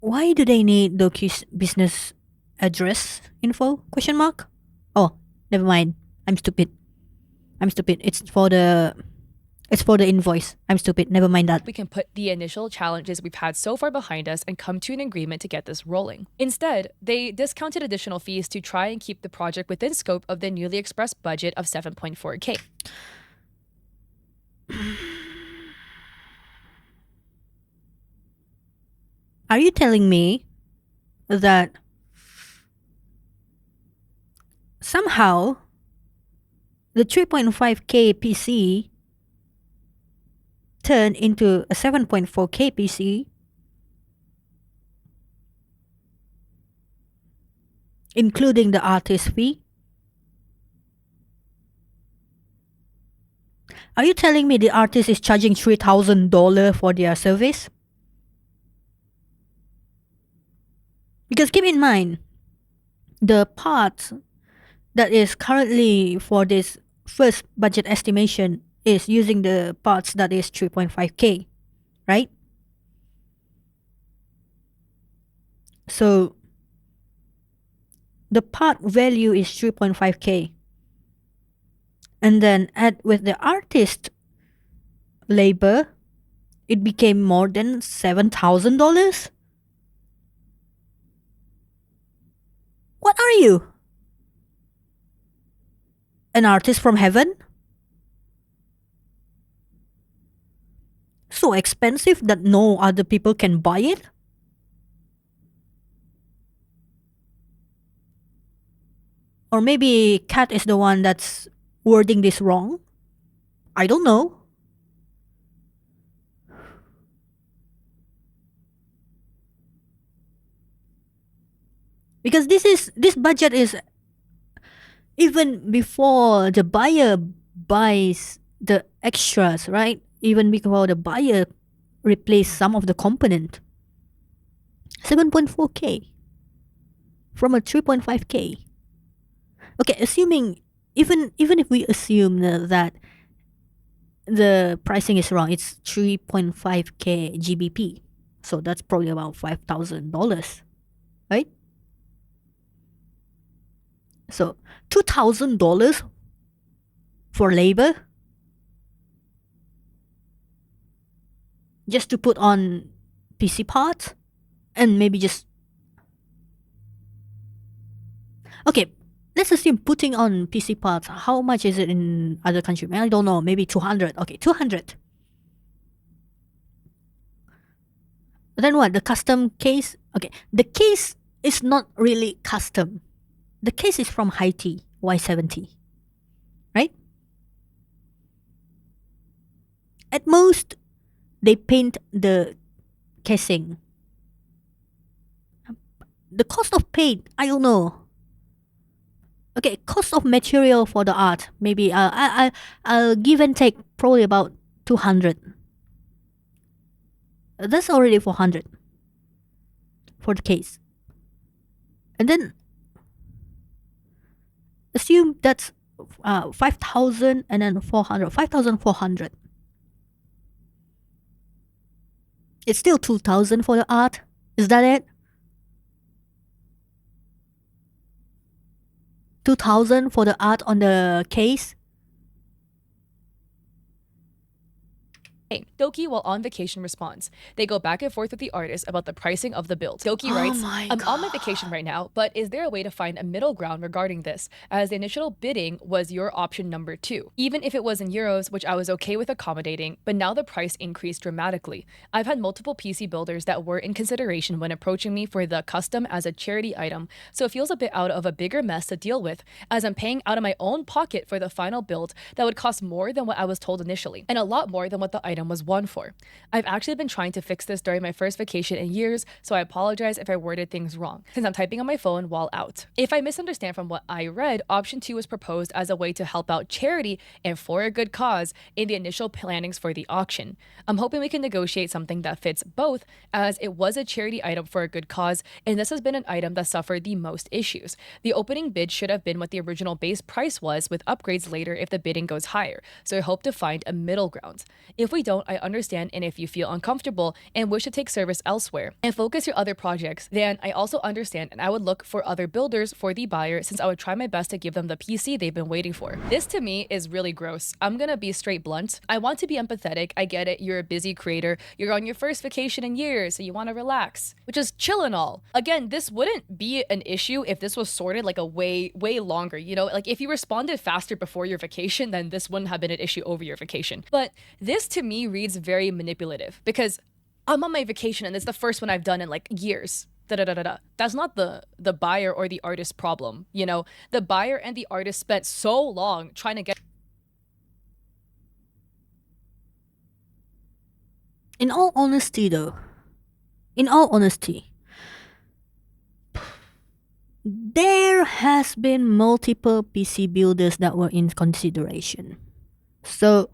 Why do they need Doki's business address info? Question mark? Oh, never mind. I'm stupid. It's for the invoice. I'm stupid. Never mind that. We can put the initial challenges we've had so far behind us and come to an agreement to get this rolling. Instead, they discounted additional fees to try and keep the project within scope of the newly expressed budget of 7.4K. Are you telling me that somehow the 3.5K PC turned into a 7.4K PC, including the artist fee. Are you telling me the artist is charging $3,000 for their service? Because keep in mind, the part that is currently for this first budget estimation is using the parts that is 3.5K, right? So the part value is 3.5K. And then add with the artist labor, it became more than $7,000. What are you? An artist from heaven? So expensive that no other people can buy it? Or maybe Kat is the one that's wording this wrong? I don't know. Because this budget is even before the buyer buys the extras, right? Even before the buyer replace some of the component. 7.4K from a 3.5K. Okay, assuming even if we assume that the pricing is wrong, it's 3.5K GBP. So that's probably about $5,000, right? So $2,000 for labor just to put on PC parts, and maybe just okay. Let's assume putting on PC parts. How much is it in other countries? I don't know. Maybe 200. Okay, 200. Then what? The custom case? Okay, the case is not really custom. The case is from Haiti, Y70. Right? At most, they paint the casing. The cost of paint, I don't know. Okay, cost of material for the art, maybe I'll give and take probably about 200. That's already 400 for the case. And then assume that's 5,000 and then 400, 5,400. It's still 2,000 for the art. Is that it? 2,000 for the art on the case. Hey, Doki, while on vacation, responds. They go back and forth with the artist about the pricing of the build. Doki writes, I'm on my vacation right now, but is there a way to find a middle ground regarding this, as the initial bidding was your option number 2, even if it was in euros, which I was okay with accommodating, but now the price increased dramatically. I've had multiple PC builders that were in consideration when approaching me for the custom as a charity item, so it feels a bit out of a bigger mess to deal with, as I'm paying out of my own pocket for the final build that would cost more than what I was told initially, and a lot more than what the item was won for. I've actually been trying to fix this during my first vacation in years, so I apologize if I worded things wrong, since I'm typing on my phone while out. If I misunderstand from what I read, option 2 was proposed as a way to help out charity and for a good cause in the initial plannings for the auction. I'm hoping we can negotiate something that fits both, as it was a charity item for a good cause, and this has been an item that suffered the most issues. The opening bid should have been what the original base price was, with upgrades later if the bidding goes higher, so I hope to find a middle ground. If we don't, I understand, and if you feel uncomfortable and wish to take service elsewhere and focus your other projects, then I also understand, and I would look for other builders for the buyer, since I would try my best to give them the PC they've been waiting for. This to me is really gross. I'm gonna be straight blunt. I want to be empathetic. I get it. You're a busy creator. You're on your first vacation in years, so you want to relax, which is chill and all. Again, this wouldn't be an issue if this was sorted like a way longer, you know, like if you responded faster before your vacation, then this wouldn't have been an issue over your vacation. But this to me reads very manipulative, because I'm on my vacation and it's the first one I've done in like years. da da da da da. That's not the buyer or the artist's problem. You know, the buyer and the artist spent so long trying to get. In all honesty, though, in all honesty, there has been multiple PC builders that were in consideration. So,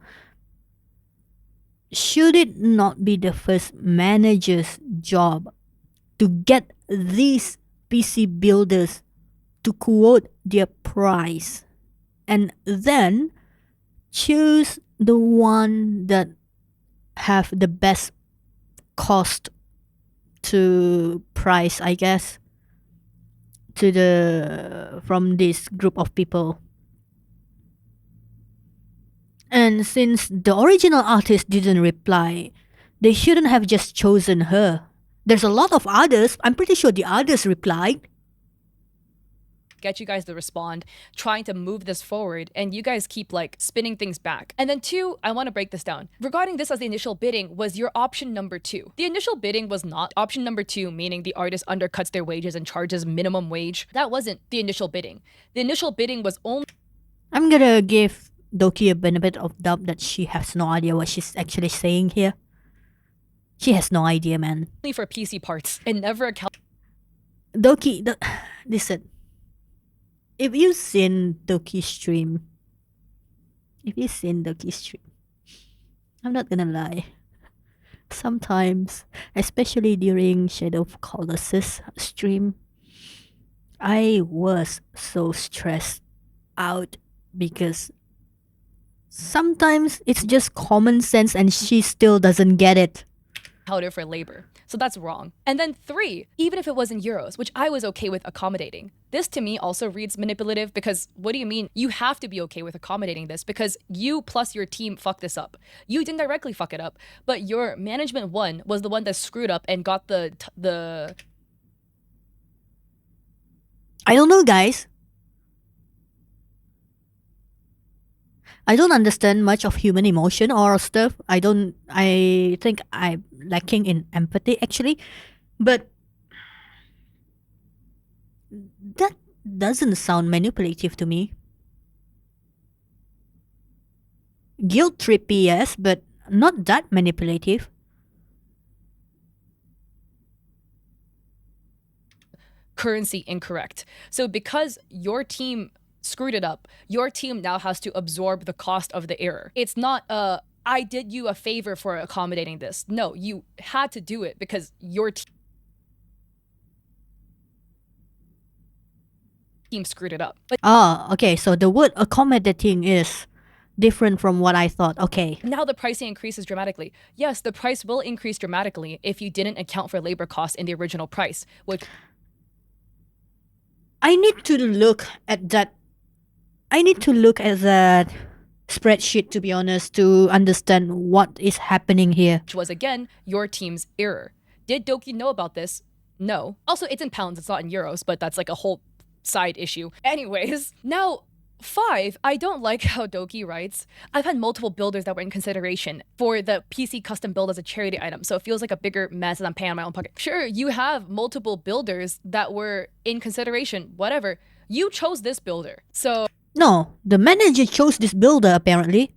should it not be the first manager's job to get these PC builders to quote their price and then choose the one that have the best cost to price, I guess, to the from this group of people? And since the original artist didn't reply, they shouldn't have just chosen her. There's a lot of others. I'm pretty sure the others replied. Get you guys to respond, trying to move this forward, and you guys keep like spinning things back. And then two, I want to break this down. Regarding this as the initial bidding was your option number 2. The initial bidding was not option number 2, meaning the artist undercuts their wages and charges minimum wage. That wasn't the initial bidding. The initial bidding was only. I'm gonna give Doki a benefit of doubt that she has no idea what she's actually saying here. She has no idea, man. For PC parts and never account. Doki, listen. If you've seen Doki's stream, I'm not gonna lie. Sometimes, especially during Shadow of Colossus stream, I was so stressed out because sometimes it's just common sense and she still doesn't get it. Counted for labor. So that's wrong. And then 3, even if it was in euros, which I was okay with accommodating. This to me also reads manipulative because what do you mean? You have to be okay with accommodating this because you plus your team fucked this up. You didn't directly fuck it up, but your management one was the one that screwed up and got the I don't know, guys. I don't understand much of human emotion or stuff. I think I'm lacking in empathy actually. But that doesn't sound manipulative to me. Guilt trippy, yes, but not that manipulative. currency incorrect. So because your team screwed it up, your team now has to absorb the cost of the error. It's not I did you a favor for accommodating this. No, you had to do it because your team screwed it up. But Okay, so the word accommodating is different from what I thought. Okay. now the pricing increases dramatically. Yes, the price will increase dramatically if you didn't account for labor costs in the original price, which I need to look at that. I need to look at that spreadsheet, to be honest, to understand what is happening here. was again your team's error. Did Doki know about this? No. Also, it's in pounds, it's not in euros, but that's like a whole side issue. Anyways, now 5, I don't like how Doki writes. I've had multiple builders that were in consideration for the PC custom build as a charity item, so it feels like a bigger mess and I'm paying out of my own pocket. Sure, you have multiple builders that were in consideration, whatever. You chose this builder, so No, the manager chose this builder apparently.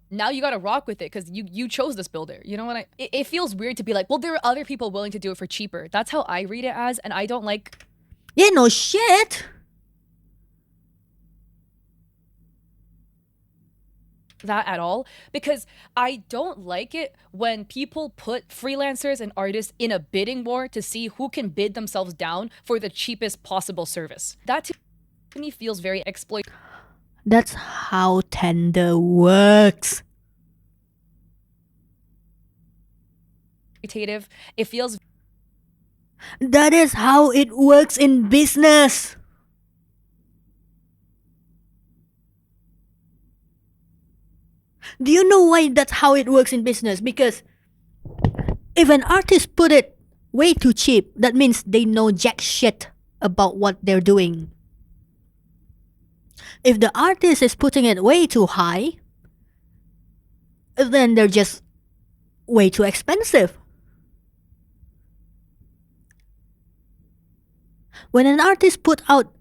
now you gotta rock with it because you chose this builder. You know what it feels weird to be like, well, there are other people willing to do it for cheaper. That's how I read it as, and I don't like Yeah, no shit. that at all because I don't like it when people put freelancers and artists in a bidding war to see who can bid themselves down for the cheapest possible service. That to me feels very That's how tender works. exploitative. It feels That is how it works in business. Do you know why that's how it works in business? Because if an artist put it way too cheap, that means they know jack shit about what they're doing. If the artist is putting it way too high, then they're just way too expensive. When an artist put out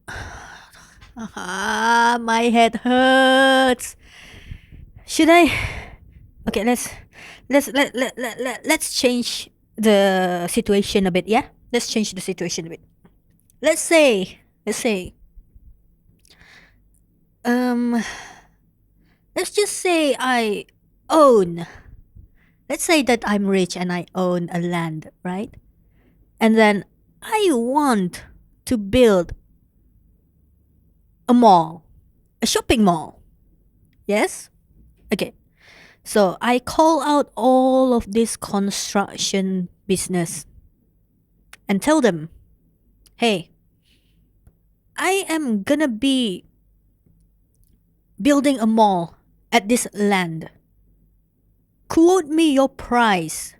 my head hurts. Should I? Okay, let's change the situation a bit, yeah? Let's change the situation a bit. Let's say um let's just say I own, let's say that I'm rich and I own a land, right? And then I want to build a mall, a shopping mall. Yes? Okay. So I call out all of this construction business and tell them, hey, I am gonna be building a mall at this land. Quote me your price.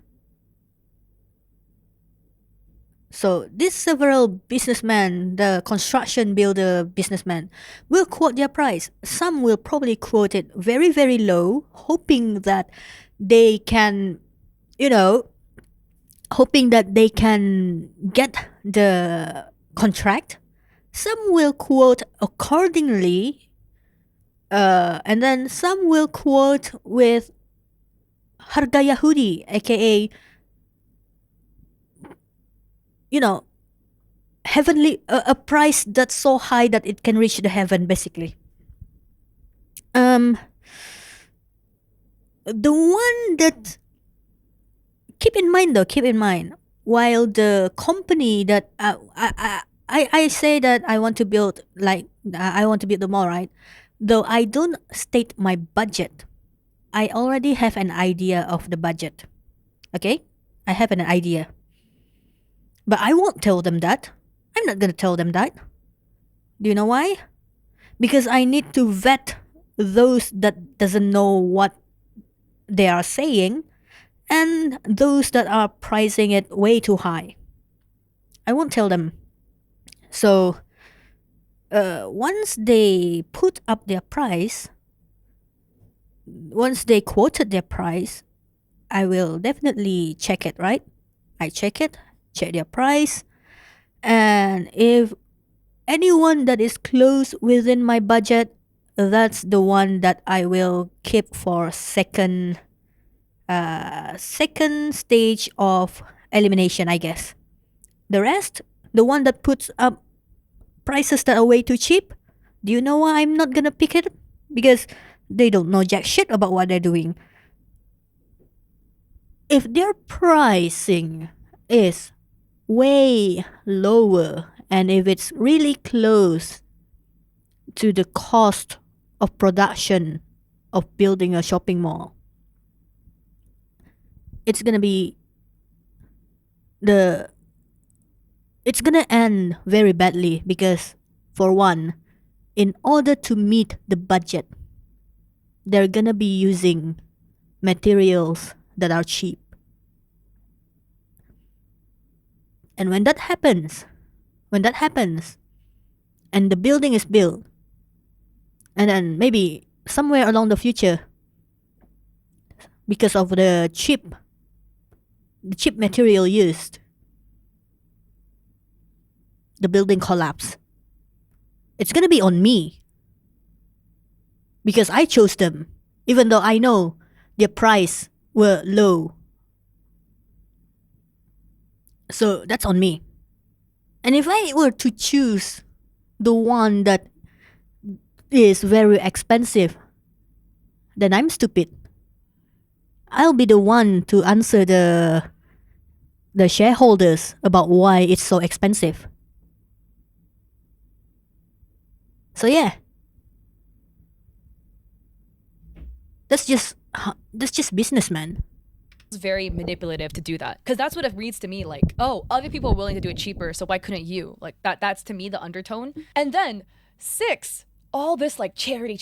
So these several businessmen, the construction builder businessmen, will quote their price. Some will probably quote it very, very low, hoping that they can, hoping that they can get the contract. Some will quote accordingly, and then some will quote with harga Yahudi, aka, heavenly, a price that's so high that it can reach the heaven, basically. The one that, keep in mind, while the company that I say that I want to build, like, I want to build the mall, right? Though I don't state my budget, I already have an idea of the budget. Okay? I have an idea. But I won't tell them that. I'm not gonna tell them that. Do you know why? Because I need to vet those that doesn't know what they are saying and those that are pricing it way too high. I won't tell them. So once they put up their price, once they quoted their price, I will definitely check it, right? I check it, check their price, and if anyone that is close within my budget, that's the one that I will keep for second stage of elimination, I guess. The rest, the one that puts up prices that are way too cheap, do you know why I'm not gonna pick it? Because they don't know jack shit about what they're doing. If their pricing is way lower and if it's really close to the cost of production of building a shopping mall, it's gonna be it's gonna end very badly because, for one, in order to meet the budget, they're gonna be using materials that are cheap. And when that happens, and the building is built, and then maybe somewhere along the future, because of the cheap material used, the building collapse, it's gonna be on me. Because I chose them, even though I know their price were low. So that's on me. And if I were to choose the one that is very expensive, then I'm stupid. I'll be the one to answer the shareholders about why it's so expensive. So yeah. That's just business, man. It's very manipulative to do that, because that's what it reads to me, like, oh, other people are willing to do it cheaper, so why couldn't you? Like, that's to me the undertone. And then 6, all this like charity,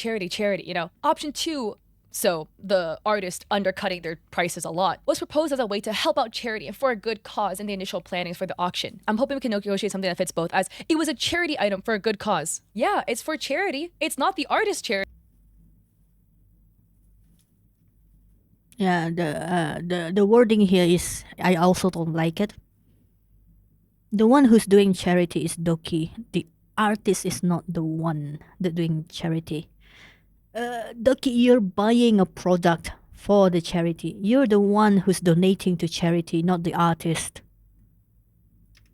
option 2, so the artist undercutting their prices a lot, was proposed as a way to help out charity and for a good cause in the initial plannings for the auction. I'm hoping we can negotiate something that fits both, as it was a charity item for a good cause. Yeah, it's for charity, it's not the artist's charity. Yeah, the wording here is, I also don't like it. The one who's doing charity is Doki. The artist is not the one that doing charity. Doki, you're buying a product for the charity. You're the one who's donating to charity, not the artist.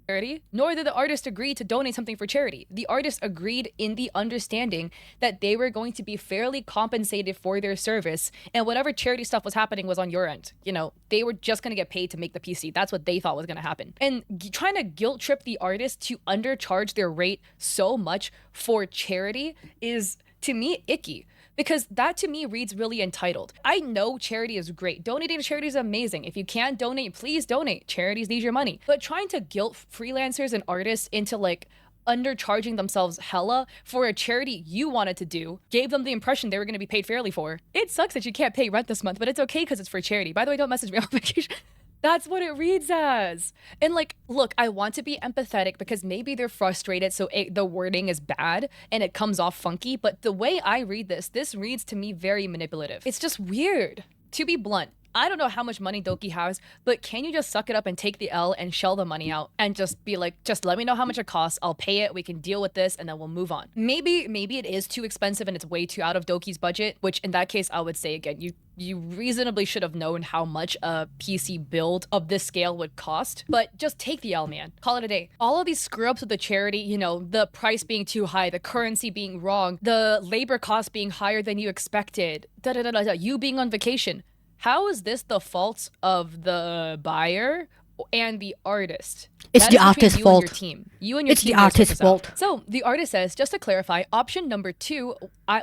charity, nor did the artist agree to donate something for charity. The artist agreed in the understanding that they were going to be fairly compensated for their service, and whatever charity stuff was happening was on your end. You know, they were just going to get paid to make the PC. That's what they thought was going to happen. And trying to guilt trip the artist to undercharge their rate so much for charity is, to me, icky. Because that to me reads really entitled. I know charity is great. Donating to charity is amazing. If you can't donate, please donate. Charities need your money. But trying to guilt freelancers and artists into like undercharging themselves hella for a charity you wanted to do gave them the impression they were going to be paid fairly for. It sucks that you can't pay rent this month, but it's okay because it's for charity. By the way, don't message me on vacation. That's what it reads as. And like, look, I want to be empathetic because maybe they're frustrated, so the wording is bad and it comes off funky. But the way I read this reads to me very manipulative. It's just weird. To be blunt, I don't know how much money Doki has, but can you just suck it up and take the L and shell the money out and just be like, just let me know how much it costs. I'll pay it. We can deal with this and then we'll move on. Maybe it is too expensive and it's way too out of Doki's budget, which in that case, I would say again, you reasonably should have known how much a PC build of this scale would cost, but just take the L, man. Call it a day. All of these screw-ups with the charity, you know, the price being too high, the currency being wrong, the labor cost being higher than you expected, you being on vacation. How is this the fault of the buyer and the artist? It's the artist's fault. And your team. You and your It's team the artist's fault. So the artist says, just to clarify, option number 2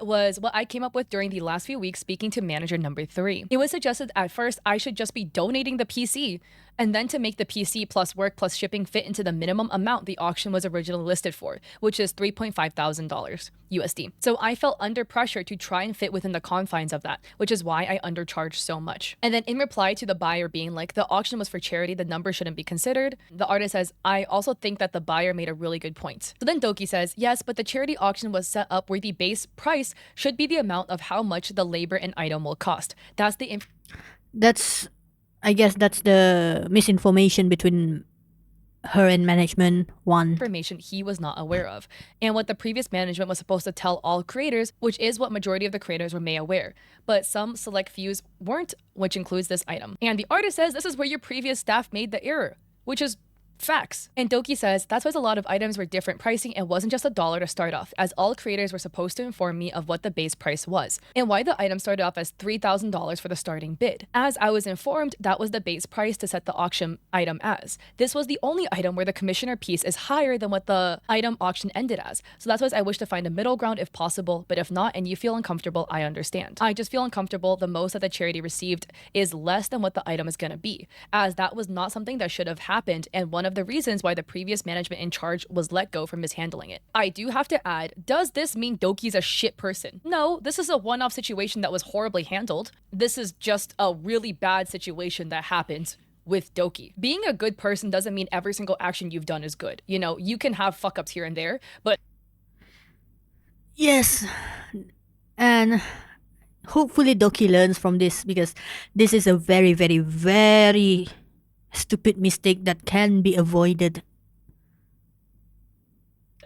was what I came up with during the last few weeks speaking to manager number 3. It was suggested at first I should just be donating the PC, and then to make the PC plus work plus shipping fit into the minimum amount the auction was originally listed for, which is $3,500 USD. So I felt under pressure to try and fit within the confines of that, which is why I undercharged so much. And then in reply to the buyer being like, the auction was for charity, the number shouldn't be considered, the artist says, I also think that the buyer made a really good point. So then Doki says, yes, but the charity auction was set up where the base price should be the amount of how much the labor and item will cost. I guess that's the misinformation between her and management one. Information he was not aware of, and what the previous management was supposed to tell all creators, which is what majority of the creators were made aware, but some select fews weren't, which includes this item. And the artist says this is where your previous staff made the error, which is facts. And Doki says that's why a lot of items were different pricing and wasn't just $1 to start off, as all creators were supposed to inform me of what the base price was and why the item started off as $3,000 for the starting bid. As I was informed, that was the base price to set the auction item as. This was the only item where the commissioner piece is higher than what the item auction ended as. So that's why I wish to find a middle ground if possible, but if not and you feel uncomfortable, I understand. I just feel uncomfortable. The most that the charity received is less than what the item is going to be, as that was not something that should have happened and one of the reasons why the previous management in charge was let go for mishandling it. I do have to add, does this mean Doki's a shit person? No, this is a one-off situation that was horribly handled. This is just a really bad situation that happened with Doki. Being a good person doesn't mean every single action you've done is good. You know, you can have fuck-ups here and there, but... Yes, and hopefully Doki learns from this, because this is a very, very, very stupid mistake that can be avoided.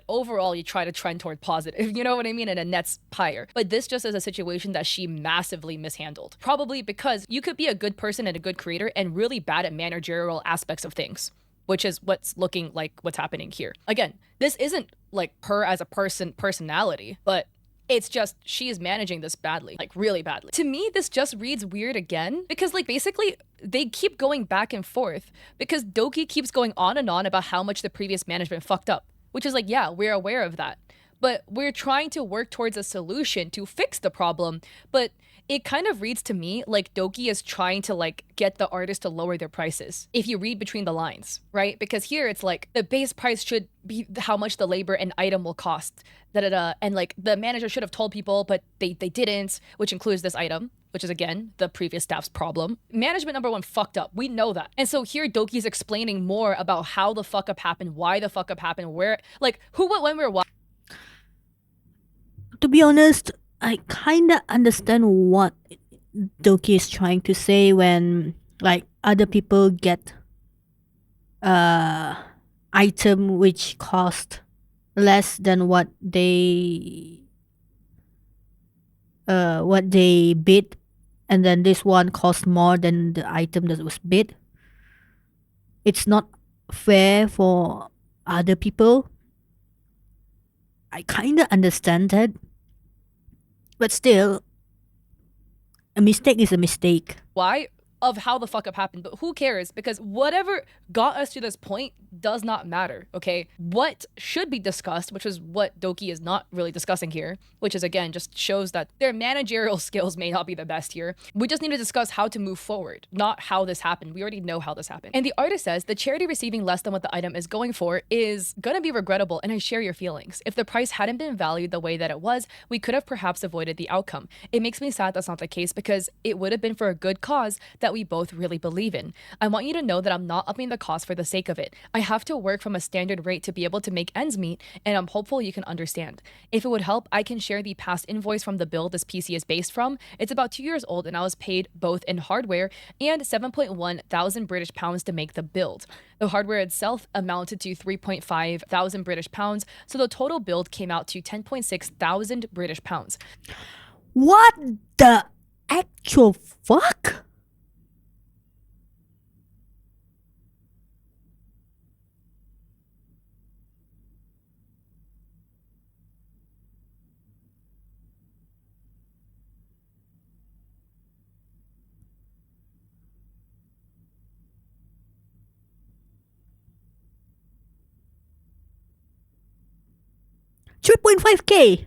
Overall, you try to trend toward positive, you know what I mean, and it nets higher. But this just is a situation that she massively mishandled. Probably because you could be a good person and a good creator and really bad at managerial aspects of things, which is what's looking like what's happening here. Again, this isn't like her as a personality, but it's just she is managing this badly, like really badly. To me, this just reads weird again because like basically they keep going back and forth because Doki keeps going on and on about how much the previous management fucked up, which is like, yeah, we're aware of that. But we're trying to work towards a solution to fix the problem. But it kind of reads to me like Doki is trying to like get the artist to lower their prices. If you read between the lines, right? Because here it's like the base price should be how much the labor and item will cost. And like the manager should have told people, but they didn't, which includes this item, which is again, the previous staff's problem. Management number 1 fucked up. We know that. And so here Doki's explaining more about how the fuck up happened, why the fuck up happened, where, like who, what, when, where, why. To be honest, I kinda understand what Doki is trying to say when like other people get item which cost less than what they bid, and then this one cost more than the item that was bid. It's not fair for other people. I kind of understand that, but still, a mistake is a mistake. why of how the fuck up happened, but who cares? Because whatever got us to this point does not matter, okay? What should be discussed, which is what Doki is not really discussing here, which is again just shows that their managerial skills may not be the best here. We just need to discuss how to move forward, not how this happened. We already know how this happened. And the artist says the charity receiving less than what the item is going for is gonna be regrettable, and I share your feelings. If the price hadn't been valued the way that it was, we could have perhaps avoided the outcome. It makes me sad that's not the case because it would have been for a good cause that we both really believe in. I want you to know that I'm not upping the cost for the sake of it. I have to work from a standard rate to be able to make ends meet, and I'm hopeful you can understand. If it would help, I can share the past invoice from the bill this PC is based from. It's about 2 years old, and I was paid both in hardware and 7.1 thousand British pounds to make the build. The hardware itself amounted to 3.5 thousand British pounds, so the total build came out to 10.6 thousand British pounds. What the actual fuck? $3.5K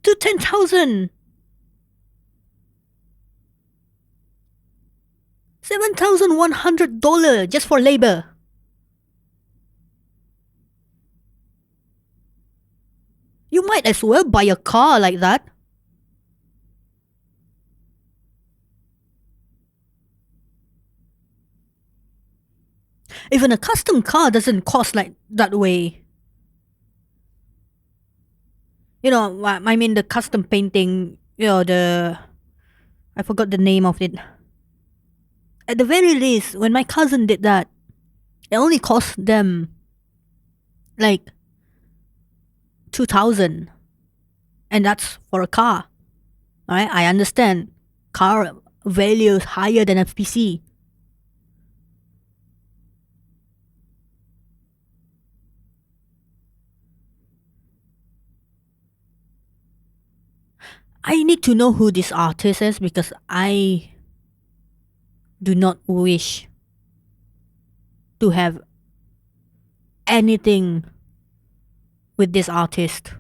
to 10,000. $7,100 just for labor. You might as well buy a car like that. Even a custom car doesn't cost like that way. You know, I mean the custom painting, I forgot the name of it. At the very least, when my cousin did that, it only cost them like 2,000, and that's for a car. Alright, I understand car value is higher than a PC. I need to know who this artist is because I do not wish to have anything with this artist.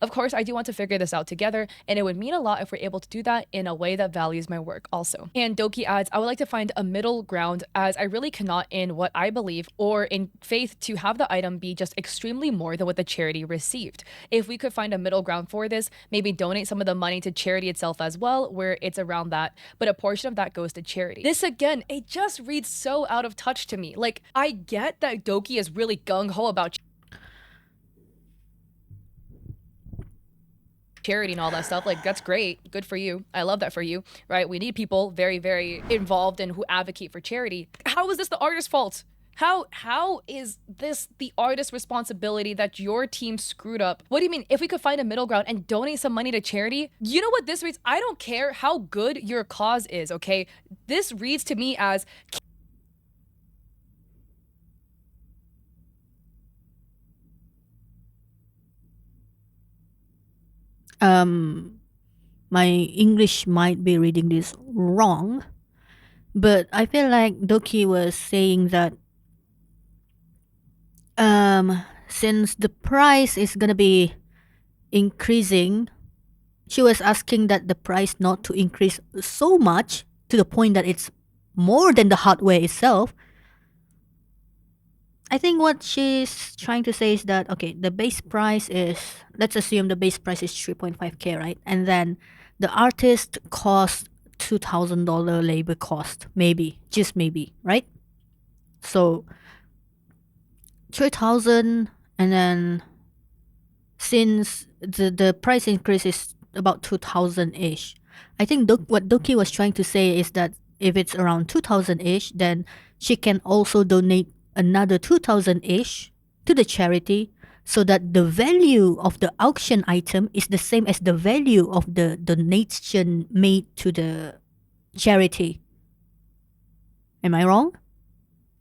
Of course, I do want to figure this out together, and it would mean a lot if we're able to do that in a way that values my work also. And Doki adds, I would like to find a middle ground as I really cannot in what I believe or in faith to have the item be just extremely more than what the charity received. If we could find a middle ground for this, maybe donate some of the money to charity itself as well, where it's around that, but a portion of that goes to charity. This again, it just reads so out of touch to me. Like, I get that Doki is really gung-ho about charity and all that stuff. Like, that's great. Good for you. I love that for you, right? We need people very, very involved and who advocate for charity. How is this the artist's fault? How is this the artist's responsibility that your team screwed up? What do you mean? If we could find a middle ground and donate some money to charity, you know what this reads? I don't care how good your cause is, okay? This reads to me as my English might be reading this wrong, but I feel like Doki was saying that since the price is gonna be increasing, she was asking that the price not to increase so much to the point that it's more than the hardware itself. I think what she's trying to say is that, okay, the base price is, let's assume the base price is 3.5K, right? And then the artist cost $2,000 labor cost, maybe, just maybe, right? So 3,000, and then since the price increase is about 2,000-ish, I think what Doki was trying to say is that if it's around 2,000-ish, then she can also donate another 2,000-ish to the charity so that the value of the auction item is the same as the value of the donation made to the charity. Am I wrong?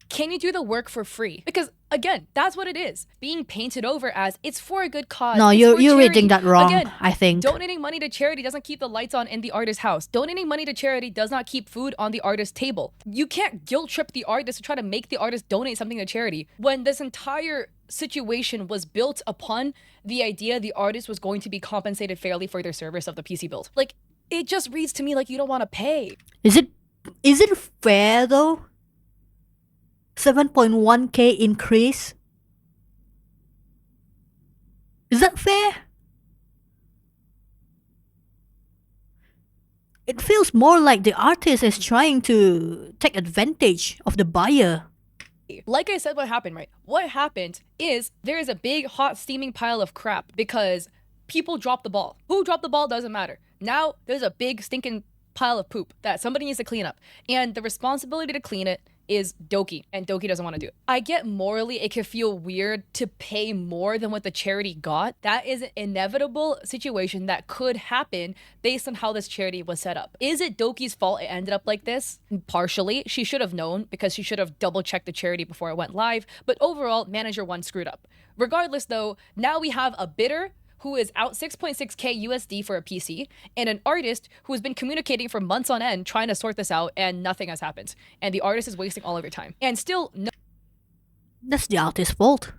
Can you do the work for free? Because again, that's what it is. Being painted over as it's for a good cause. No, it's you're for reading charity. that wrong, Again, I think. donating money to charity doesn't keep the lights on in the artist's house. Donating money to charity does not keep food on the artist's table. You can't guilt trip the artist to try to make the artist donate something to charity when this entire situation was built upon the idea the artist was going to be compensated fairly for their service of the PC build. Like, it just reads to me like you don't want to pay. Is it fair though? 7.1k increase? Is that fair? It feels more like the artist is trying to take advantage of the buyer. Like I said, what happened, right? What happened is there is a big, hot, steaming pile of crap because people dropped the ball. Who dropped the ball doesn't matter. Now there's a big, stinking pile of poop that somebody needs to clean up. And the responsibility to clean it is Doki, and Doki doesn't want to do it. I get morally it can feel weird to pay more than what the charity got. That is an inevitable situation that could happen based on how this charity was set up. Is it Doki's fault it ended up like this? Partially. She should have known because she should have double-checked the charity before it went live, but overall, manager 1 screwed up. Regardless though, now we have a bidder who is out 6.6k USD for a PC, and an artist who has been communicating for months on end trying to sort this out, and nothing has happened. And the artist is wasting all of your time. And still, That's the artist's fault.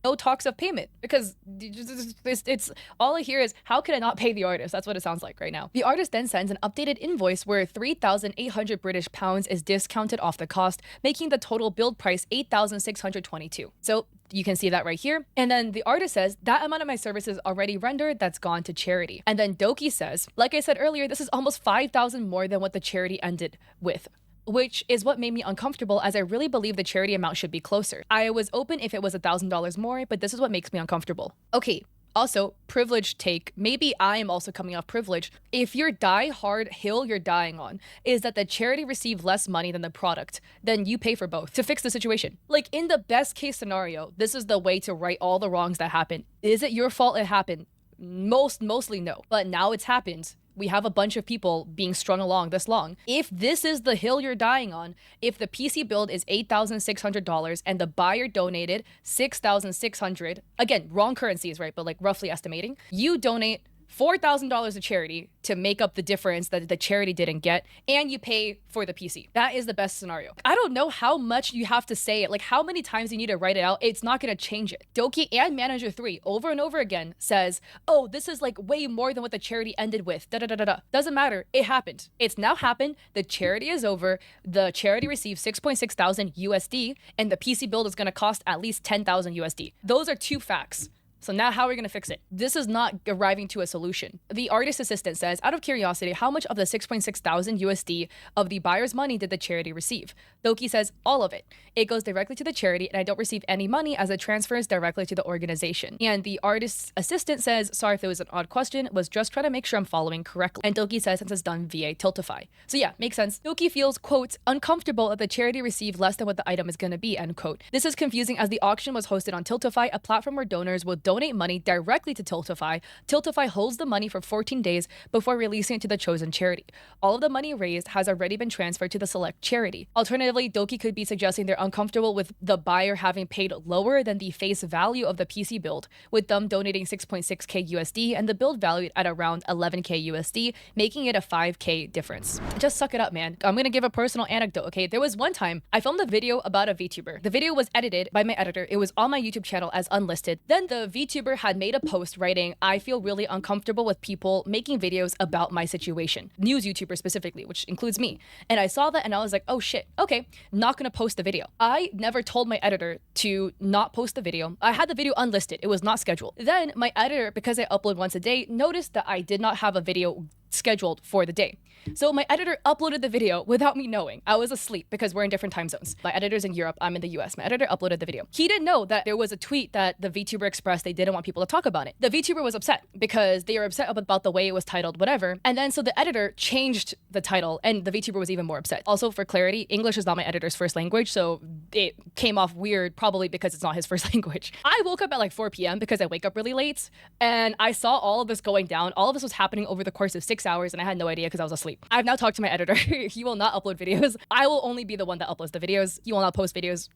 no talks of payment, because it's all I hear is, how can I not pay the artist? That's what it sounds like right now. The artist then sends an updated invoice where 3,800 British pounds is discounted off the cost, making the total build price 8,622. So you can see that right here. And then the artist says, that amount of my services already rendered, that's gone to charity. And then Doki says, like I said earlier, this is almost 5,000 more than what the charity ended with, which is what made me uncomfortable, as I really believe the charity amount should be closer. I was open if it was $1,000 more, but this is what makes me uncomfortable. Okay. Also, privileged take, maybe I am also coming off privilege. If your die-hard hill you're dying on is that the charity received less money than the product, then you pay for both to fix the situation. Like, in the best case scenario, this is the way to right all the wrongs that happened. Is it your fault it happened? Mostly no. But now it's happened. We have a bunch of people being strung along this long. If this is the hill you're dying on, if the PC build is $8,600 and the buyer donated $6,600, again, wrong currencies, right? But like roughly estimating, you donate $4,000 to charity to make up the difference that the charity didn't get, and you pay for the PC. That is the best scenario. I don't know how much you have to say it, like how many times you need to write it out. It's not going to change it. Doki and Manager 3 over and over again says, oh, this is like way more than what the charity ended with. Doesn't matter. It happened. It's now happened. The charity is over. The charity received 6.6 thousand USD, and the PC build is going to cost at least 10,000 USD. Those are two facts. So now how are we going to fix it? This is not arriving to a solution. The artist assistant says, out of curiosity, how much of the 6.6 thousand USD of the buyer's money did the charity receive? Doki says, all of it. It goes directly to the charity, and I don't receive any money as it transfers directly to the organization. And the artist's assistant says, sorry if it was an odd question, was just trying to make sure I'm following correctly. And Doki says, since it's done via Tiltify. So yeah, makes sense. Doki feels, quote, uncomfortable that the charity received less than what the item is going to be, end quote. This is confusing as the auction was hosted on Tiltify, a platform where donors will donate money directly to Tiltify. Tiltify holds the money for 14 days before releasing it to the chosen charity. All of the money raised has already been transferred to the select charity. Alternatively, Doki could be suggesting they're uncomfortable with the buyer having paid lower than the face value of the PC build, with them donating 6.6k USD and the build valued at around 11k USD, making it a 5k difference. Just suck it up, man. I'm gonna give a personal anecdote, okay? There was one time I filmed a video about a VTuber. The video was edited by my editor. It was on my YouTube channel as unlisted. Then the VTuber had made a post writing, I feel really uncomfortable with people making videos about my situation. News YouTubers specifically, which includes me. And I saw that and I was like, oh shit, okay, not gonna post the video. I never told my editor to not post the video. I had the video unlisted. It was not scheduled. Then my editor, because I upload once a day, noticed that I did not have a video scheduled for the day. So my editor uploaded the video without me knowing. I was asleep because we're in different time zones. My editor's in Europe, I'm in the US. My editor uploaded the video. He didn't know that there was a tweet that the VTuber expressed they didn't want people to talk about it. The VTuber was upset because they were upset about the way it was titled, whatever. And then so the editor changed the title and the VTuber was even more upset. Also, for clarity, English is not my editor's first language, so it came off weird probably because it's not his first language. I woke up at like 4 p.m. because I wake up really late and I saw all of this going down. All of this was happening over the course of 6 hours and I had no idea because I was asleep. I've now talked to my editor. He will not upload videos. I will only be the one that uploads the videos. He will not post videos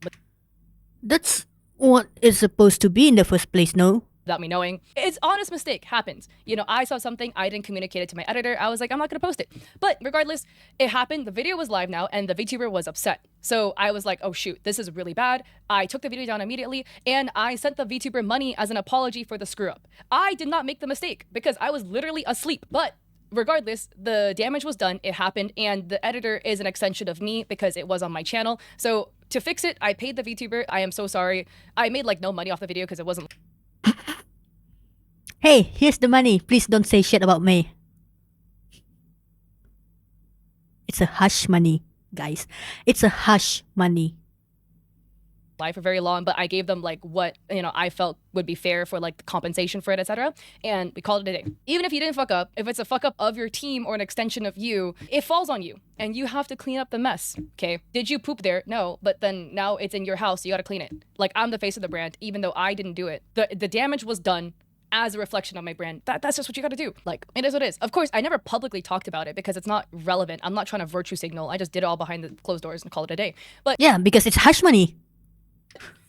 That's what it's supposed to be in the first place, no? without me knowing. It's honest mistake, happens. You know, I saw something, I didn't communicate it to my editor. I was like, I'm not gonna post it. But regardless, it happened. The video was live now and the VTuber was upset. So I was like, oh shoot, this is really bad. I took the video down immediately and I sent the VTuber money as an apology for the screw up. I did not make the mistake because I was literally asleep. But regardless, the damage was done, it happened, and the editor is an extension of me because it was on my channel. So to fix it, I paid the VTuber. I am so sorry. I made like no money off the video because it wasn't. Hey, here's the money. Please don't say shit about me. It's a hush money, guys. It's a hush money. Live for very long, but I gave them like what, you know, I felt would be fair for like the compensation for it, etc. And we called it a day. Even if you didn't fuck up, if it's a fuck up of your team or an extension of you, it falls on you and you have to clean up the mess. Okay. Did you poop there? No, but then now it's in your house. You got to clean it. Like, I'm the face of the brand, even though I didn't do it. The damage was done as a reflection of my brand. That's just what you got to do. Like, it is what it is. Of course, I never publicly talked about it because it's not relevant. I'm not trying to virtue signal. I just did it all behind the closed doors and call it a day. But Yeah, because it's hush money.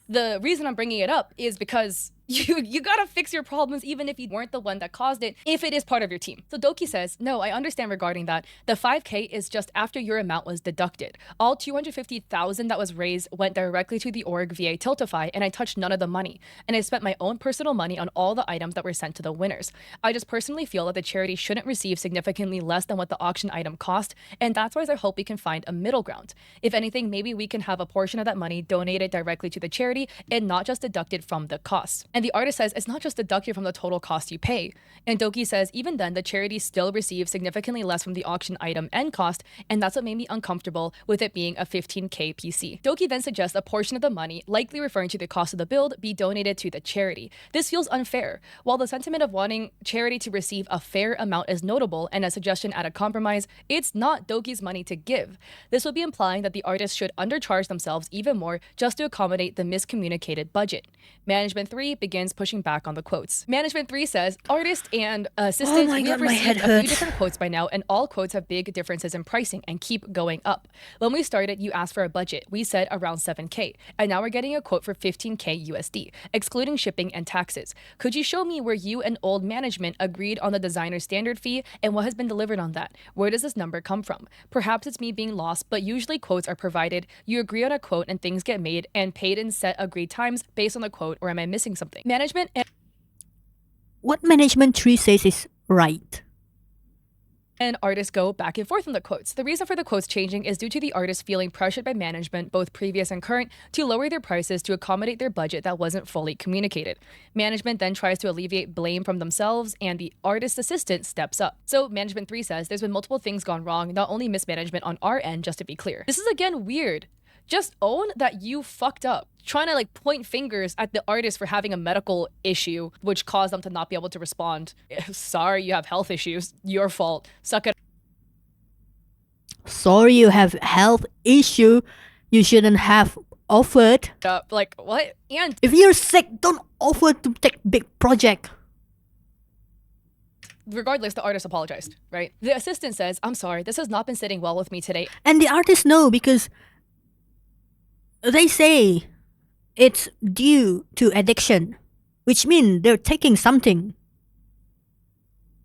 the reason I'm bringing it up is because you gotta fix your problems even if you weren't the one that caused it, if it is part of your team. So Doki says, no, I understand regarding that. The 5K is just after your amount was deducted. All 250,000 that was raised went directly to the org via Tiltify, and I touched none of the money. And I spent my own personal money on all the items that were sent to the winners. I just personally feel that the charity shouldn't receive significantly less than what the auction item cost, and that's why I hope we can find a middle ground. If anything, maybe we can have a portion of that money donated directly to the charity and not just deducted from the costs. And the artist says it's not just deducted from the total cost you pay. And Doki says even then, the charity still receives significantly less from the auction item and cost, and that's what made me uncomfortable with it being a 15K PC. Doki then suggests a portion of the money, likely referring to the cost of the build, be donated to the charity. This feels unfair. While the sentiment of wanting charity to receive a fair amount is notable and a suggestion at a compromise, it's not Doki's money to give. This would be implying that the artists should undercharge themselves even more just to accommodate the miscommunicated budget. Management 3 begins pushing back on the quotes. Management 3 says, artist and assistant, my we have God, my head received a few hurts. different quotes by now, and all quotes have big differences in pricing and keep going up. When we started, you asked for a budget. We said around 7K, and now we're getting a quote for 15K USD, excluding shipping and taxes. Could you show me where you and old management agreed on the designer standard fee and what has been delivered on that? Where does this number come from? Perhaps it's me being lost, but usually quotes are provided. You agree on a quote and things get made and paid in set agreed times based on the quote, or am I missing something? Management and What Management 3 says is right. artists go back and forth on the quotes. The reason for the quotes changing is due to the artists feeling pressured by management, both previous and current, to lower their prices to accommodate their budget that wasn't fully communicated. Management then tries to alleviate blame from themselves, and the artist assistant steps up. So Management 3 says there's been multiple things gone wrong, not only mismanagement on our end, just to be clear. This is again weird. Just own that you fucked up. Trying to like point fingers at the artist for having a medical issue, which caused them to not be able to respond. Sorry, you have health issues. Your fault. Suck it Sorry you have health issue. You shouldn't have offered. up. Like, what? And If you're sick, don't offer to take big project. regardless, the artist apologized, right? The assistant says, I'm sorry, this has not been sitting well with me today. And the artists know because they say it's due to addiction, which means they're taking something.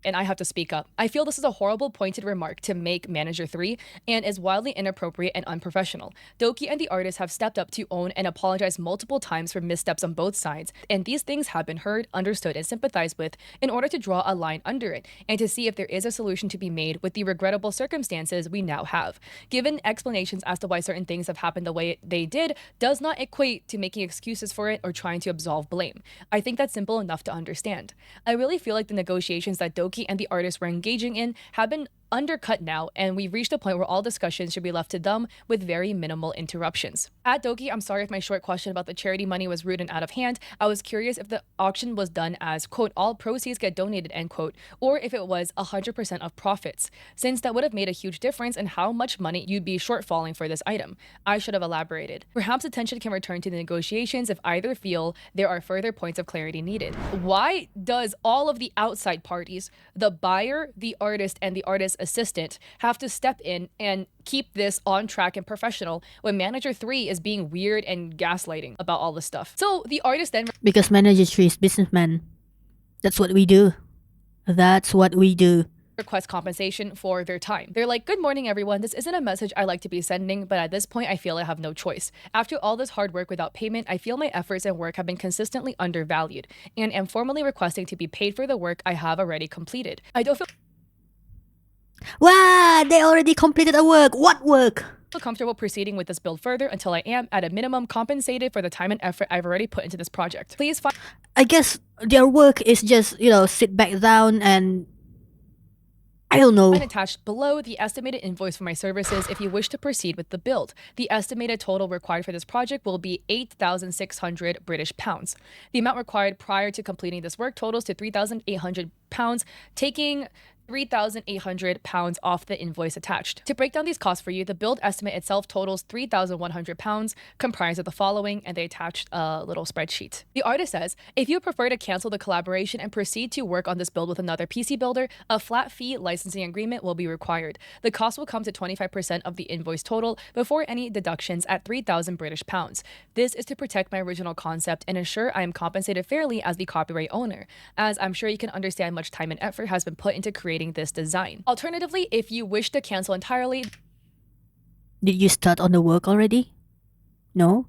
And I have to speak up. I feel this is a horrible pointed remark to make Manager 3 and is wildly inappropriate and unprofessional. Doki and the artist have stepped up to own and apologize multiple times for missteps on both sides, and these things have been heard, understood, and sympathized with in order to draw a line under it and to see if there is a solution to be made with the regrettable circumstances we now have. Given explanations as to why certain things have happened the way they did does not equate to making excuses for it or trying to absolve blame. I think that's simple enough to understand. I really feel like the negotiations that Doki Doki and the artists were engaging in have been undercut now, and we've reached a point where all discussions should be left to them with very minimal interruptions. At Doki, I'm sorry if my short question about the charity money was rude and out of hand. I was curious if the auction was done as, quote, all proceeds get donated, end quote, or if it was 100% of profits, since that would have made a huge difference in how much money you'd be shortfalling for this item. I should have elaborated. Perhaps attention can return to the negotiations if either feel there are further points of clarity needed. Why does all of the outside parties, the buyer, the artist, and the artist assistant, have to step in and keep this on track and professional when manager 3 is being weird and gaslighting about all this stuff? So the artist then Because manager 3 is businessman. That's what we do. That's what we do. request compensation for their time. They're like, good morning, everyone. This isn't a message I like to be sending, but at this point, I feel I have no choice. After all this hard work without payment, I feel my efforts and work have been consistently undervalued and am formally requesting to be paid for the work I have already completed. I don't feel Wow, they already completed a work. What work? comfortable proceeding with this build further until I am, at a minimum, compensated for the time and effort I've already put into this project. Please find I guess their work is just, sit back down and I don't know. attached below the estimated invoice for my services if you wish to proceed with the build. The estimated total required for this project will be 8,600 British pounds. The amount required prior to completing this work totals to 3,800 pounds, taking 3,800 pounds off the invoice attached. To break down these costs for you, the build estimate itself totals 3,100 pounds, comprised of the following, and they attached a little spreadsheet. The artist says, if you prefer to cancel the collaboration and proceed to work on this build with another PC builder, a flat fee licensing agreement will be required. The cost will come to 25% of the invoice total before any deductions at 3,000 British pounds. This is to protect my original concept and ensure I am compensated fairly as the copyright owner, as I'm sure you can understand much time and effort has been put into creating this design. Alternatively, if you wish to cancel entirely, Did you start on the work already? No?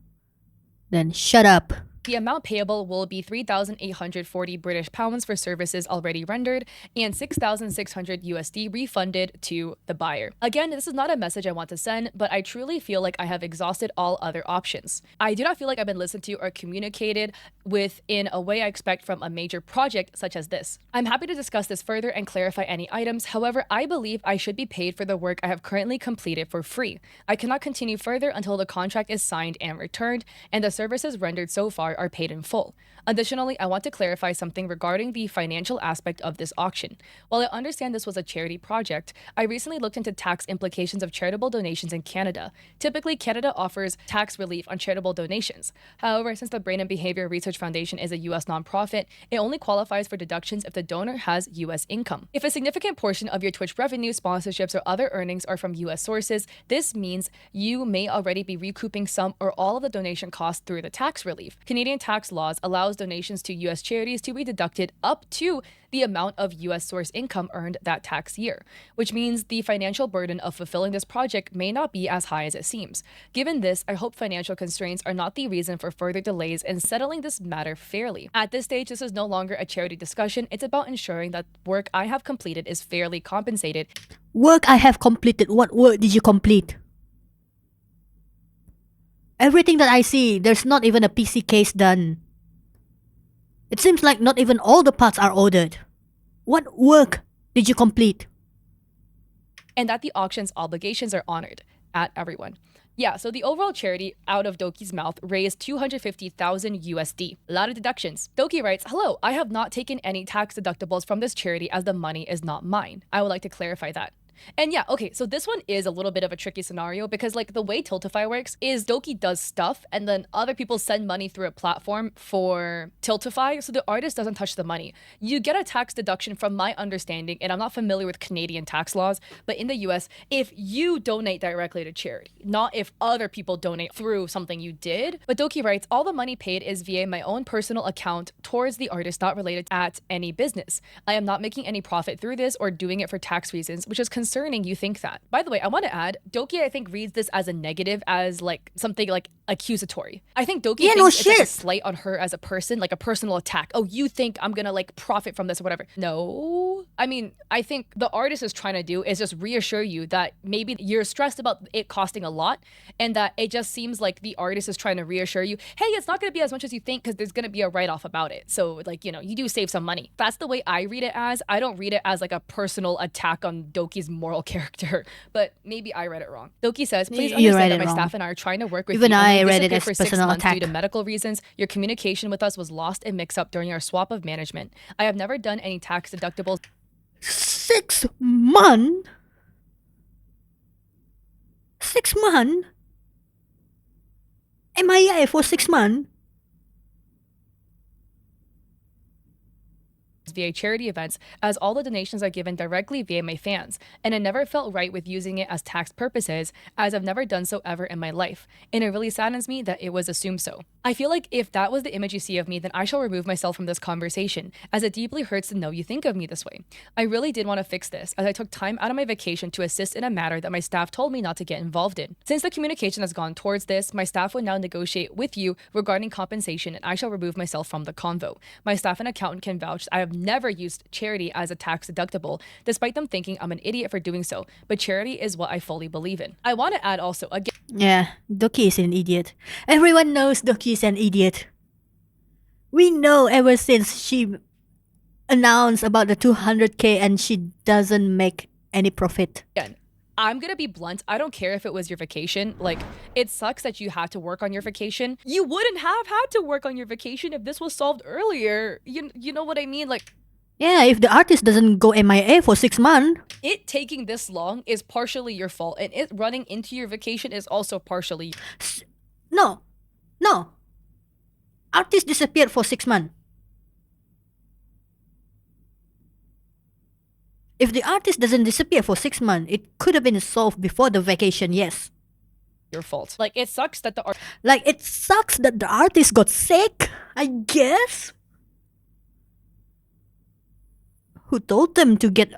Then shut up. the amount payable will be 3,840 British pounds for services already rendered and 6,600 USD refunded to the buyer. Again, this is not a message I want to send, but I truly feel like I have exhausted all other options. I do not feel like I've been listened to or communicated with in a way I expect from a major project such as this. I'm happy to discuss this further and clarify any items. However, I believe I should be paid for the work I have currently completed for free. I cannot continue further until the contract is signed and returned, and the services rendered so far are paid in full. Additionally, I want to clarify something regarding the financial aspect of this auction. While I understand this was a charity project, I recently looked into tax implications of charitable donations in Canada. Typically, Canada offers tax relief on charitable donations. However, since the Brain and Behavior Research Foundation is a U.S. nonprofit, it only qualifies for deductions if the donor has U.S. income. If a significant portion of your Twitch revenue, sponsorships, or other earnings are from U.S. sources, this means you may already be recouping some or all of the donation costs through the tax relief. Canadian tax laws allows donations to U.S. charities to be deducted up to the amount of U.S. source income earned that tax year, which means the financial burden of fulfilling this project may not be as high as it seems. Given this, I hope financial constraints are not the reason for further delays in settling this matter fairly. At this stage, this is no longer a charity discussion. It's about ensuring that work I have completed is fairly compensated. Work I have completed. What work did you complete? Everything that I see, there's not even a PC case done. It seems like not even all the parts are ordered. What work did you complete? And that the auction's obligations are honored at everyone. Yeah, so the overall charity, out of Doki's mouth, raised 250,000 USD. A lot of deductions. Doki writes, hello, I have not taken any tax deductibles from this charity as the money is not mine. I would like to clarify that. And yeah, okay, so this one is a little bit of a tricky scenario because like the way Tiltify works is Doki does stuff and then other people send money through a platform for Tiltify, so the artist doesn't touch the money. You get a tax deduction from my understanding, and I'm not familiar with Canadian tax laws, but in the US, if you donate directly to charity, not if other people donate through something you did. But Doki writes, all the money paid is via my own personal account towards the artist, not related at any business. I am not making any profit through this or doing it for tax reasons, which is concerning you think that. By the way, I want to add, Doki, I think, reads this as a negative, as like something like accusatory. I think Doki thinks it's like a slight on her as a person, like a personal attack. Oh, you think I'm gonna like profit from this or whatever. No. I mean, I think the artist is trying to do is just reassure you that maybe you're stressed about it costing a lot, and that it just seems like the artist is trying to reassure you, hey, it's not gonna be as much as you think because there's gonna be a write-off about it. So like, you know, you do save some money. That's the way I read it as. I don't read it as like a personal attack on Doki's moral character, but maybe I read it wrong. Doki says, please understand that my staff and I are trying to work with Even you. I read it as for 6 personal months attack. due to medical reasons. Your communication with us was lost and mixed up during our swap of management. I have never done any tax deductibles. 6 months? 6 months? MIA for 6 months? Via charity events, as all the donations are given directly via my fans, and I never felt right with using it as tax purposes, as I've never done so ever in my life, and it really saddens me that it was assumed so. I feel like if that was the image you see of me, then I shall remove myself from this conversation, as it deeply hurts to know you think of me this way. I really did want to fix this, as I took time out of my vacation to assist in a matter that my staff told me not to get involved in. Since the communication has gone towards this, my staff would now negotiate with you regarding compensation, and I shall remove myself from the convo. My staff and accountant can vouch I have never used charity as a tax deductible, despite them thinking I'm an idiot for doing so, but charity is what I fully believe in. I want to add also, again, Yeah, Doki is an idiot. Everyone knows Doki is an idiot. We know ever since she announced about the 200k and she doesn't make any profit. I'm gonna be blunt. I don't care if it was your vacation. Like, it sucks that you had to work on your vacation. You wouldn't have had to work on your vacation if this was solved earlier. You know what I mean? Like, Yeah, if the artist doesn't go MIA for 6 months. it taking this long is partially your fault, and it running into your vacation is also partially. No. Artist disappeared for 6 months. If the artist doesn't disappear for 6 months, it could have been solved before the vacation, yes. Your fault. Like, it sucks that the Like, it sucks that the artist got sick, I guess. Who told them to get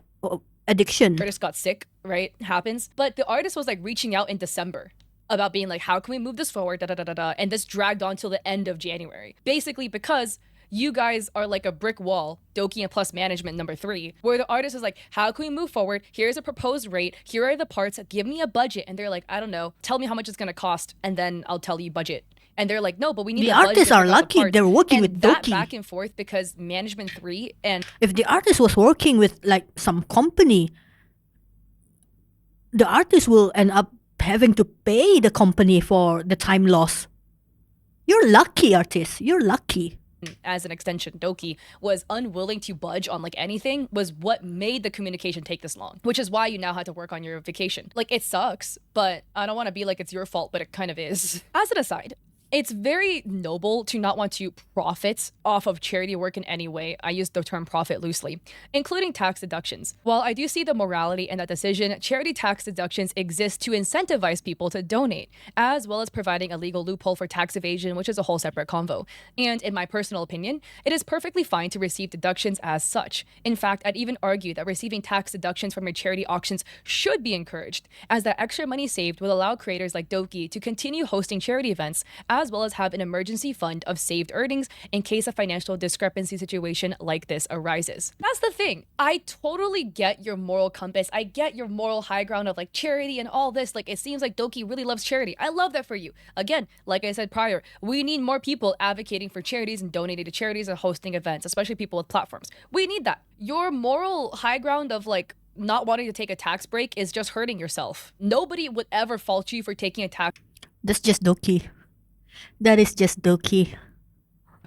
addiction? artist got sick, right? Happens. But the artist was like reaching out in December about being like, how can we move this forward? Da da da da da. And this dragged on till the end of January. Basically because you guys are like a brick wall, Doki and Plus Management number 3, where the artist is like, how can we move forward? Here's a proposed rate. Here are the parts. Give me a budget. And they're like, I don't know. Tell me how much it's going to cost. And then I'll tell you budget. And they're like, no, but we need The a budget artists to are figure out the lucky parts. they're working And with that Doki. back and forth because Management 3 and If the artist was working with like some company, the artist will end up having to pay the company for the time loss. You're lucky, artist. You're lucky. as an extension, Doki, was unwilling to budge on like anything was what made the communication take this long, which is why you now had to work on your vacation. Like, it sucks, but I don't want to be like it's your fault, but it kind of is. As an aside, it's very noble to not want to profit off of charity work in any way. I use the term profit loosely, including tax deductions. While I do see the morality in that decision, charity tax deductions exist to incentivize people to donate, as well as providing a legal loophole for tax evasion, which is a whole separate convo. And in my personal opinion, it is perfectly fine to receive deductions as such. In fact, I'd even argue that receiving tax deductions from your charity auctions should be encouraged, as that extra money saved will allow creators like Doki to continue hosting charity events, as well as have an emergency fund of saved earnings in case a financial discrepancy situation like this arises. That's the thing. I totally get your moral compass. I get your moral high ground of like charity and all this. Like, it seems like Doki really loves charity. I love that for you. Again, like I said prior, we need more people advocating for charities and donating to charities and hosting events, especially people with platforms. We need that. Your moral high ground of like not wanting to take a tax break is just hurting yourself. Nobody would ever fault you for taking a tax That's just Doki. That is just Doki.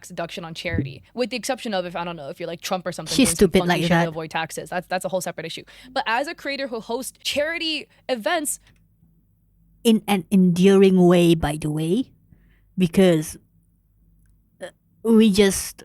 deduction on charity, with the exception of if I don't know if you're like Trump or something. She's doing some stupid funky like shit that. to avoid taxes. That's a whole separate issue. But as a creator who hosts charity events, In an endearing way, by the way, because we just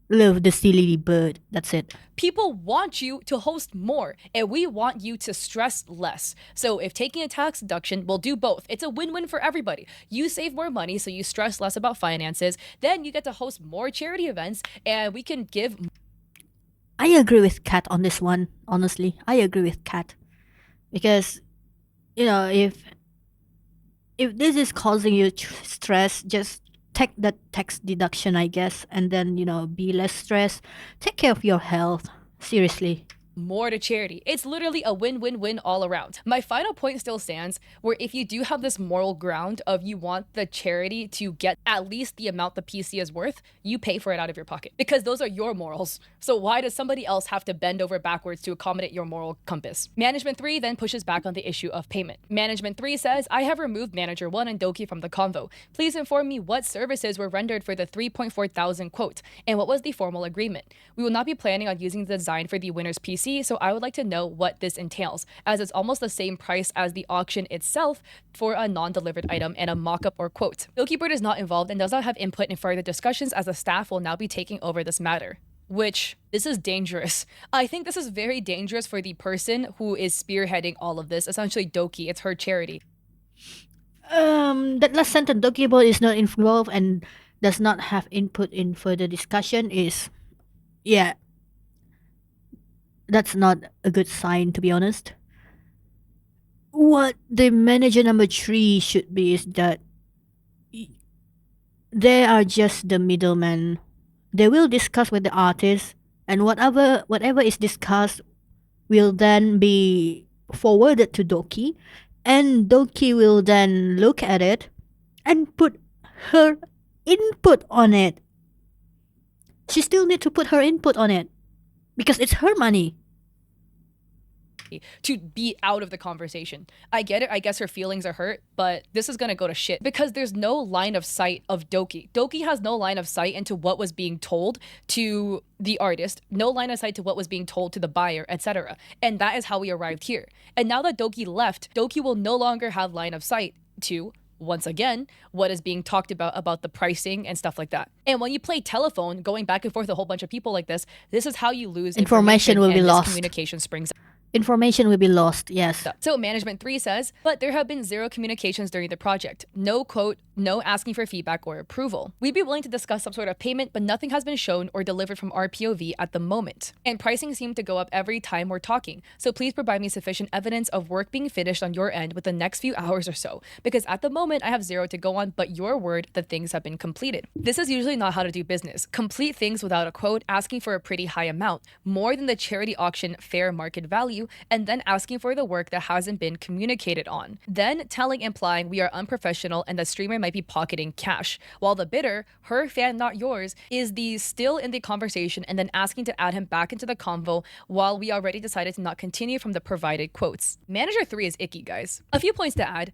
love the silly bird. That's it. people want you to host more, and we want you to stress less. So if taking a tax deduction will do both, it's a win-win for everybody. You save more money, so you stress less about finances. Then you get to host more charity events, and we can give. I agree with Kat on this one. Honestly, I agree with Kat because if this is causing you stress, just take that tax deduction, I guess, and then be less stressed. Take care of your health. Seriously. more to charity. It's literally a win-win-win all around. My final point still stands, where if you do have this moral ground of you want the charity to get at least the amount the PC is worth, you pay for it out of your pocket because those are your morals. So why does somebody else have to bend over backwards to accommodate your moral compass? Management 3 then pushes back on the issue of payment. Management 3 says, I have removed Manager 1 and Doki from the convo. Please inform me what services were rendered for the 3.4 thousand quote, and what was the formal agreement. We will not be planning on using the design for the winner's PC, so I would like to know what this entails, as it's almost the same price as the auction itself for a non-delivered item and a mock-up or quote. Billkeeper is not involved and does not have input in further discussions, as the staff will now be taking over this matter. Which, this is dangerous. I think this is very dangerous for the person who is spearheading all of this, essentially Doki. It's her charity. That last sentence, Dokibo is not involved and does not have input in further discussion is, yeah, that's not a good sign, to be honest. What the manager number 3 should be is that they are just the middleman. They will discuss with the artist, and whatever is discussed will then be forwarded to Doki, and Doki will then look at it and put her input on it. She still need to put her input on it because it's her money. To be out of the conversation. I get it. I guess her feelings are hurt, but this is going to go to shit because there's no line of sight of Doki. Doki has no line of sight into what was being told to the artist, no line of sight to what was being told to the buyer, etc. And that is how we arrived here. And now that Doki left, Doki will no longer have line of sight to, once again, what is being talked about the pricing and stuff like that. And when you play telephone, going back and forth a whole bunch of people like this is how you lose Information will be and lost. Communication springs. Information will be lost, yes. So Management 3 says, but there have been 0 communications during the project. No quote, no asking for feedback or approval. We'd be willing to discuss some sort of payment, but nothing has been shown or delivered from our POV at the moment. And pricing seemed to go up every time we're talking. So please provide me sufficient evidence of work being finished on your end with the next few hours or so. Because at the moment I have 0 to go on, but your word that things have been completed. This is usually not how to do business. Complete things without a quote, asking for a pretty high amount, more than the charity auction fair market value, and then asking for the work that hasn't been communicated on. Then implying we are unprofessional and the streamer might be pocketing cash, while the bidder, her fan not yours, is the still in the conversation and then asking to add him back into the convo while we already decided to not continue from the provided quotes. Manager 3 is icky, guys. A few points to add.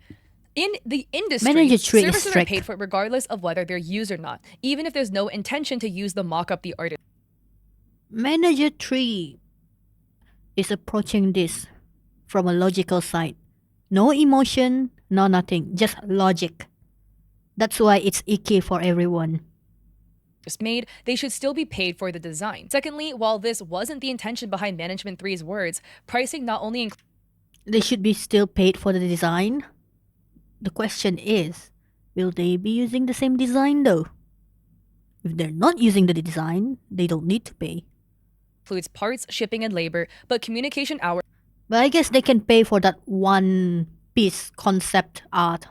In the industry, Manager 3 is services are strict. paid for regardless of whether they're used or not, even if there's no intention to use the mock-up the artist. Manager 3 is approaching this from a logical side. No emotion, no nothing, just logic. That's why it's icky for everyone. Made, they should still be paid for the design. Secondly, while this wasn't the intention behind Management 3's words, pricing not only They should be still paid for the design. The question is, will they be using the same design though? If they're not using the design, they don't need to pay. includes parts, shipping, and labor, but communication hours But I guess they can pay for that one piece concept art,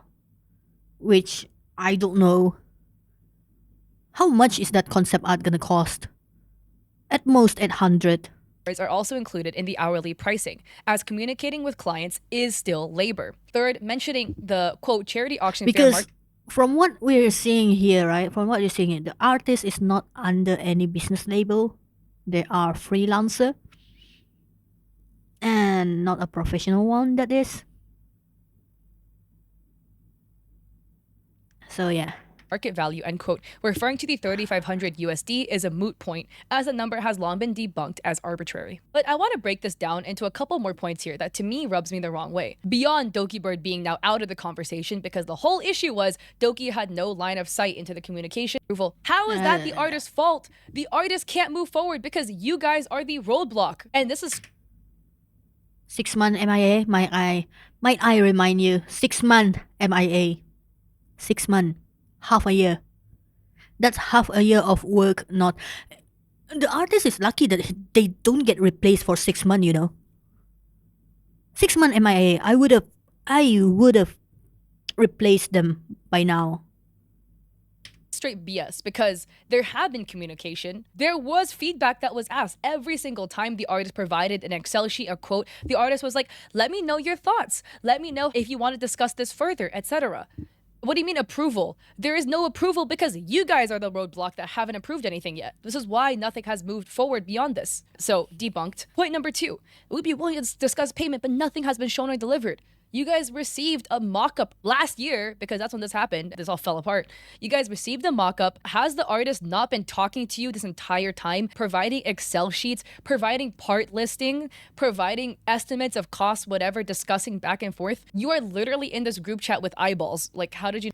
which I don't know. How much is that concept art gonna cost? At most 800. are also included in the hourly pricing, as communicating with clients is still labor. Third, mentioning the quote charity auction fair Because market from what we're seeing here, right? From what you're seeing here, the artist is not under any business label. They are freelancer. And not a professional one, that is. So yeah. market value, end quote, referring to the 3,500 USD is a moot point, as the number has long been debunked as arbitrary. But I want to break this down into a couple more points here that to me rubs me the wrong way. Beyond Doki Bird being now out of the conversation because the whole issue was Doki had no line of sight into the communication approval. How is that the artist's fault? The artist can't move forward because you guys are the roadblock. And this is 6 month MIA, might I remind you, 6 month MIA. 6 months. Half a year. That's half a year of work, not The artist is lucky that they don't get replaced for 6 months, 6 month MIA. I would have replaced them by now. Straight BS, because there had been communication. There was feedback that was asked. Every single time the artist provided an Excel sheet, a quote, the artist was like, let me know your thoughts. Let me know if you want to discuss this further, etc. What do you mean approval? There is no approval because you guys are the roadblock that haven't approved anything yet. This is why nothing has moved forward beyond this. So, debunked. Point number 2. We'd be willing to discuss payment, but nothing has been shown or delivered. You guys received a mock-up last year, because that's when this happened. This all fell apart. You guys received the mock-up. Has the artist not been talking to you this entire time, providing Excel sheets, providing part listing, providing estimates of costs, whatever, discussing back and forth? You are literally in this group chat with eyeballs. Like, how did you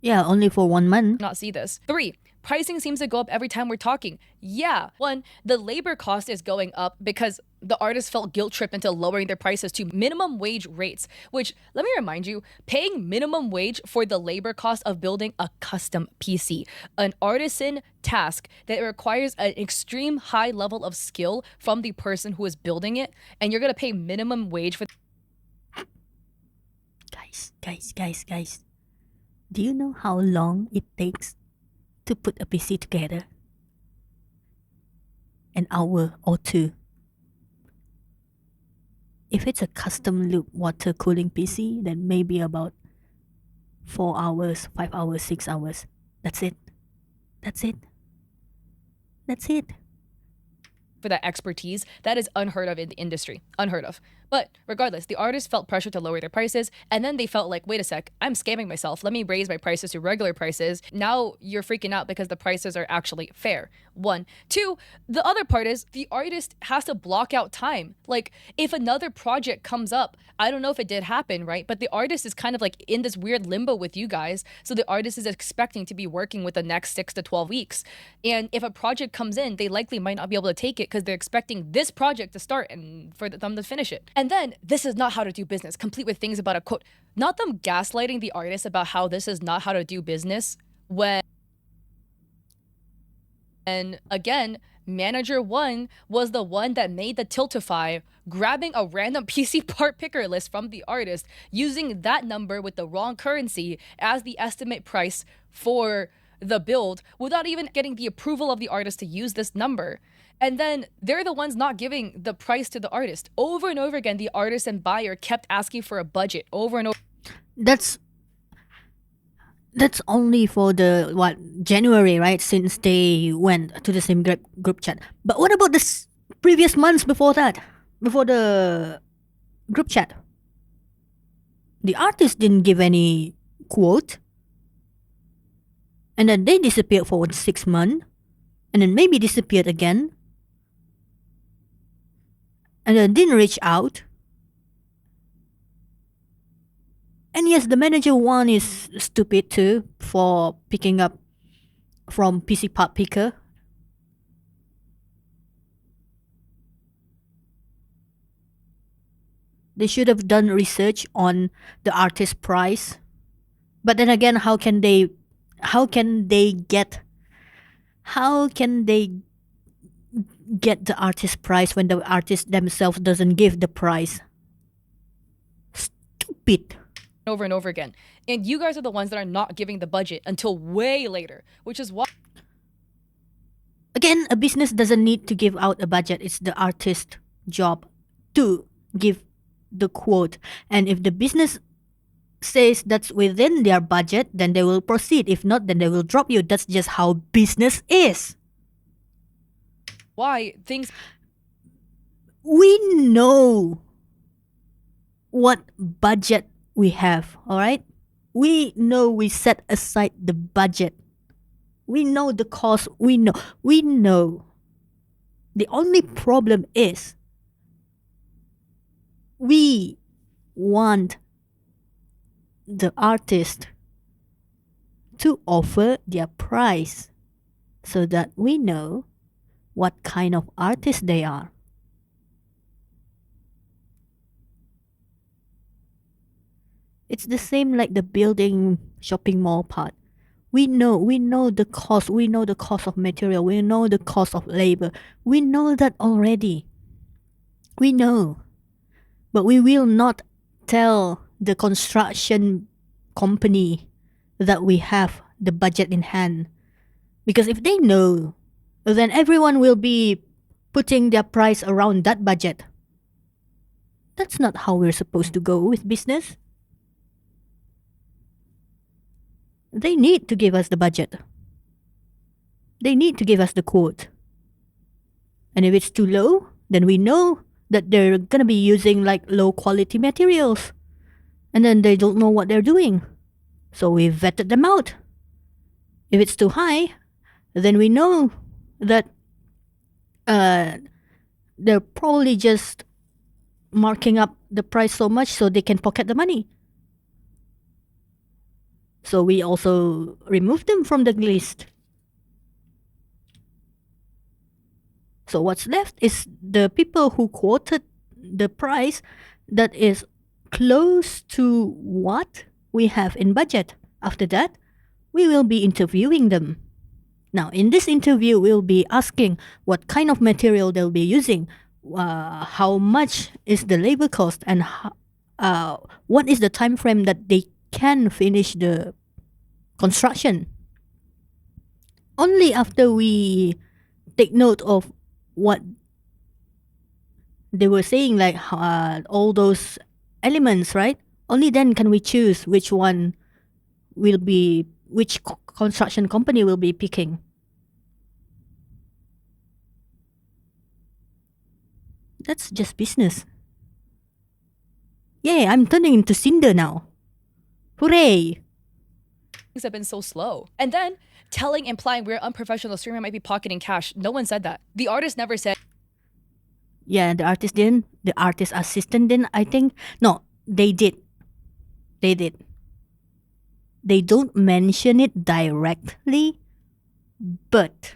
Yeah, only for 1 month. not see this? 3, pricing seems to go up every time we're talking. Yeah. 1, the labor cost is going up because the artist felt guilt tripped into lowering their prices to minimum wage rates, which, let me remind you, paying minimum wage for the labor cost of building a custom PC, an artisan task that requires an extreme high level of skill from the person who is building it, and you're going to pay minimum wage for Guys. Do you know how long it takes to put a PC together? An hour or 2. If it's a custom loop water cooling PC, then maybe about 4 hours, 5 hours, 6 hours. That's it. for that expertise. That is unheard of in the industry. Unheard of. But regardless, the artists felt pressure to lower their prices, and then they felt like, wait a sec, I'm scamming myself. Let me raise my prices to regular prices. Now you're freaking out because the prices are actually fair. 1. 2, the other part is the artist has to block out time. Like, if another project comes up, I don't know if it did happen, right? But the artist is kind of like in this weird limbo with you guys. So the artist is expecting to be working with the next 6 to 12 weeks. And if a project comes in, they likely might not be able to take it because they're expecting this project to start and for them to finish it. And then this is not how to do business, complete with things about a quote, not them gaslighting the artist about how this is not how to do business when, and again, manager 1 was the one that made the Tiltify, grabbing a random PC part picker list from the artist, using that number with the wrong currency as the estimate price for the build without even getting the approval of the artist to use this number. And then they're the ones not giving the price to the artist. Over and over again, the artist and buyer kept asking for a budget over and over. That's only for the January, right? Since they went to the same group chat. But what about the previous months before that? Before the group chat, the artist didn't give any quote, and then they disappeared for 6 months, and then maybe disappeared again, and then didn't reach out. And yes, the manager 1 is stupid too for picking up from PC part picker. They should have done research on the artist price. But then again, how can they get the artist price when the artist themselves doesn't give the price? Stupid. Over and over again. And you guys are the ones that are not giving the budget until way later, which is why. Again, a business doesn't need to give out a budget. It's the artist's job to give the quote. And if the business says that's within their budget, then they will proceed. If not, then they will drop you. That's just how business is. Why things. We know what budget we have, all right? We know we set aside the budget. We know the cost. We know. The only problem is we want the artist to offer their price so that we know what kind of artist they are. It's the same like the building shopping mall part. We know the cost. We know the cost of material. We know the cost of labor. We know that already. We know. But we will not tell the construction company that we have the budget in hand. Because if they know, then everyone will be putting their price around that budget. That's not how we're supposed to go with business. They need to give us the budget. They need to give us the quote. And if it's too low, then we know that they're gonna be using like low quality materials. And then they don't know what they're doing. So we vetted them out. If it's too high, then we know that they're probably just marking up the price so much so they can pocket the money. So we also remove them from the list. So what's left is the people who quoted the price that is close to what we have in budget. After that, we will be interviewing them. Now, in this interview, we'll be asking what kind of material they'll be using, how much is the labor cost, and what is the time frame that they can finish the construction. Only after we take note of what they were saying, like all those elements, right? Only then can we choose which one will be, which construction company will be picking. That's just business. Yay, I'm turning into Cinder now. Hooray! Things have been so slow. And then implying we're unprofessional streamer might be pocketing cash. No one said that. The artist never said. Yeah, the artist didn't. The artist assistant didn't, I think. No, they did. They did. They don't mention it directly, but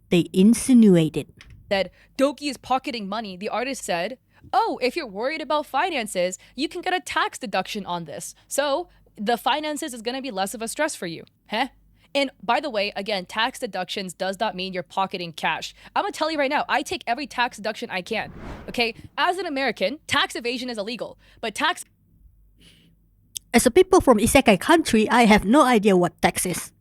they insinuate it. That Doki is pocketing money. The artist said, oh, if you're worried about finances, you can get a tax deduction on this. So the finances is going to be less of a stress for you. Huh? And by the way, again, tax deductions does not mean you're pocketing cash. I'm going to tell you right now, I take every tax deduction I can. Okay? As an American, tax evasion is illegal. But tax... As a people from Isekai country, I have no idea what tax is.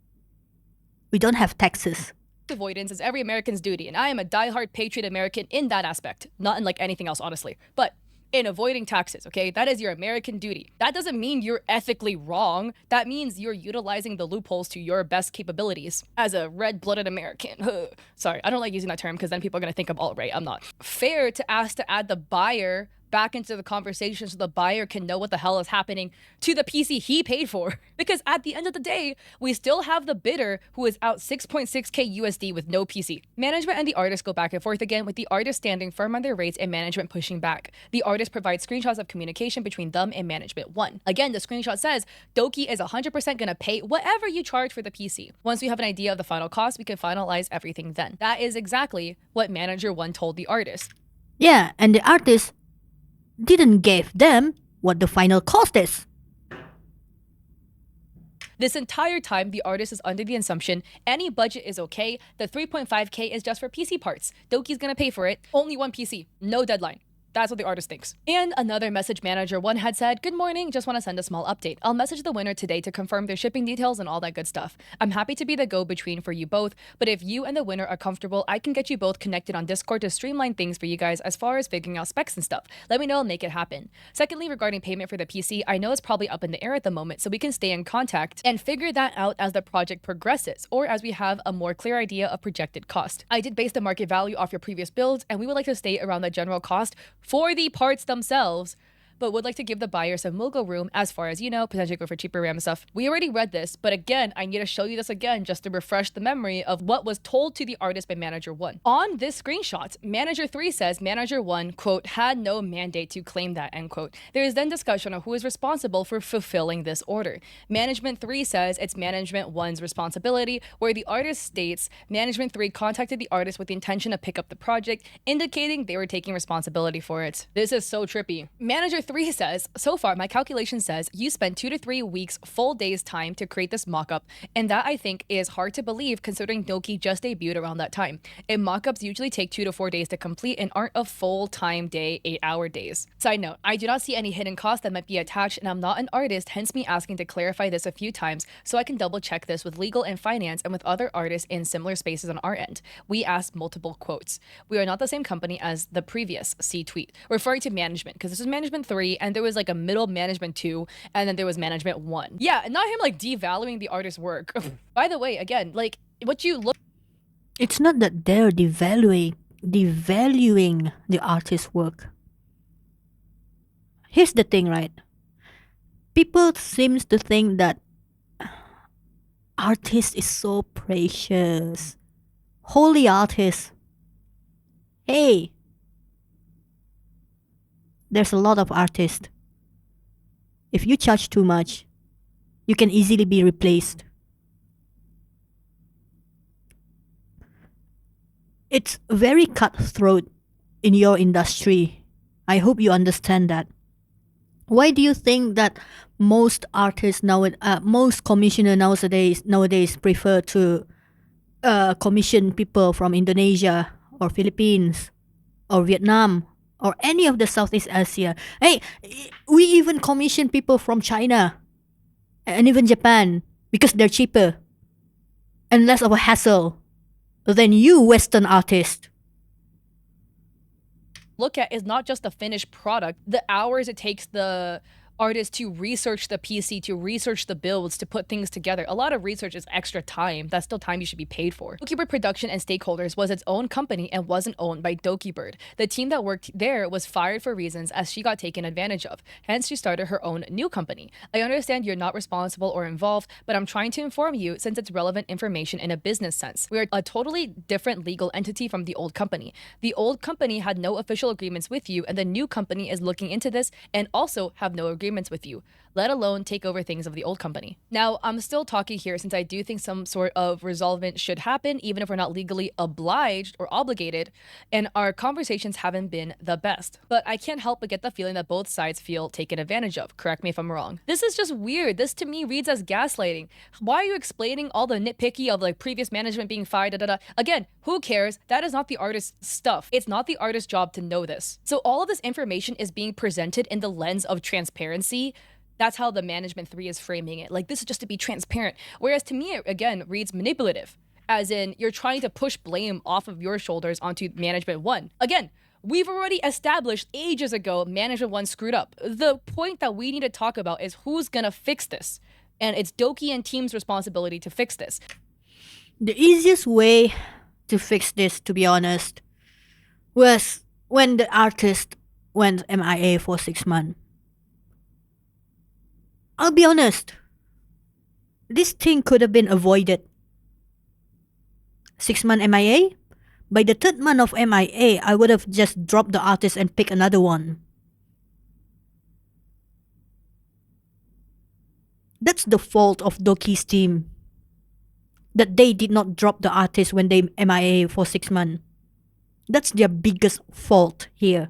We don't have taxes. Avoidance is every American's duty, and I am a diehard patriot American in that aspect. Not in like anything else, honestly. But in avoiding taxes, okay? That is your American duty. That doesn't mean you're ethically wrong. That means you're utilizing the loopholes to your best capabilities as a red-blooded American. Sorry, I don't like using that term because then people are gonna think I'm alt-right. I'm not. Fair to ask to add the buyer back into the conversation so the buyer can know what the hell is happening to the PC he paid for. Because at the end of the day, we still have the bidder who is out 6.6k USD with no PC. Management and the artist go back and forth again, with the artist standing firm on their rates and management pushing back. The artist provides screenshots of communication between them and management 1. Again, the screenshot says, Doki is 100% gonna pay whatever you charge for the PC. Once we have an idea of the final cost, we can finalize everything then. That is exactly what manager 1 told the artist. Yeah, and the artist didn't give them what the final cost is. This entire time, the artist is under the assumption any budget is okay. The 3.5k is just for PC parts. Doki's gonna pay for it. Only one PC, no deadline. That's what the artist thinks. And another message manager 1 had said, good morning, just want to send a small update. I'll message the winner today to confirm their shipping details and all that good stuff. I'm happy to be the go-between for you both, but if you and the winner are comfortable, I can get you both connected on Discord to streamline things for you guys as far as figuring out specs and stuff. Let me know, I'll make it happen. Secondly, regarding payment for the PC, I know it's probably up in the air at the moment, so we can stay in contact and figure that out as the project progresses, or as we have a more clear idea of projected cost. I did base the market value off your previous builds, and we would like to stay around the general cost for the parts themselves, but would like to give the buyer some wiggle room as far as, you know, potentially go for cheaper RAM and stuff. We already read this, but again, I need to show you this again just to refresh the memory of what was told to the artist by Manager 1. On this screenshot, Manager 3 says Manager 1, quote, had no mandate to claim that, end quote. There is then discussion on who is responsible for fulfilling this order. Management 3 says it's Management 1's responsibility, where the artist states Management 3 contacted the artist with the intention to pick up the project, indicating they were taking responsibility for it. This is so trippy. Manager 3 says, so far, my calculation says you spent 2 to 3 weeks full days time to create this mockup. And that I think is hard to believe considering Doki just debuted around that time. And mockups usually take 2 to 4 days to complete and aren't a full-time day, 8-hour days. Side note, I do not see any hidden costs that might be attached and I'm not an artist, hence me asking to clarify this a few times so I can double check this with legal and finance and with other artists in similar spaces on our end. We asked multiple quotes. We are not the same company as the previous C tweet, referring to management, because this is management 3 and there was like a middle management 2 and then there was management 1. Yeah, not him like devaluing the artist's work. By the way, again, like what you look. It's not that they're devaluing the artist's work. Here's the thing, right? People seems to think that artist is so precious. Holy artist. Hey, there's a lot of artists. If you charge too much, you can easily be replaced. It's very cutthroat in your industry. I hope you understand that. Why do you think that most artists most commissioner nowadays prefer to commission people from Indonesia or Philippines or Vietnam or any of the Southeast Asia? Hey, we even commission people from China and even Japan because they're cheaper and less of a hassle than you Western artists. Look at is not just the finished product, the hours it takes the artists to research the PC, to research the builds, to put things together. A lot of research is extra time. That's still time you should be paid for. Dokibird Production and Stakeholders was its own company and wasn't owned by Dokibird. The team that worked there was fired for reasons as she got taken advantage of. Hence, she started her own new company. I understand you're not responsible or involved, but I'm trying to inform you since it's relevant information in a business sense. We are a totally different legal entity from the old company. The old company had no official agreements with you, and the new company is looking into this and also have no agreements with you, let alone take over things of the old company. Now, I'm still talking here since I do think some sort of resolvement should happen, even if we're not legally obliged or obligated, and our conversations haven't been the best. But I can't help but get the feeling that both sides feel taken advantage of. Correct me if I'm wrong. This is just weird. This to me reads as gaslighting. Why are you explaining all the nitpicky of like previous management being fired, Again, who cares? That is not the artist's stuff. It's not the artist's job to know this. So all of this information is being presented in the lens of transparency. That's how the management 3 is framing it. Like, this is just to be transparent. Whereas to me, it again reads manipulative, as in you're trying to push blame off of your shoulders onto management 1. Again, we've already established ages ago management 1 screwed up. The point that we need to talk about is who's gonna fix this. And it's Doki and team's responsibility to fix this. The easiest way to fix this, to be honest, was when the artist went MIA for 6 months. I'll be honest, this thing could have been avoided. 6 month MIA? By the 3rd month of MIA, I would have just dropped the artist and picked another one. That's the fault of Doki's team. That they did not drop the artist when they MIA for 6 months. That's their biggest fault here.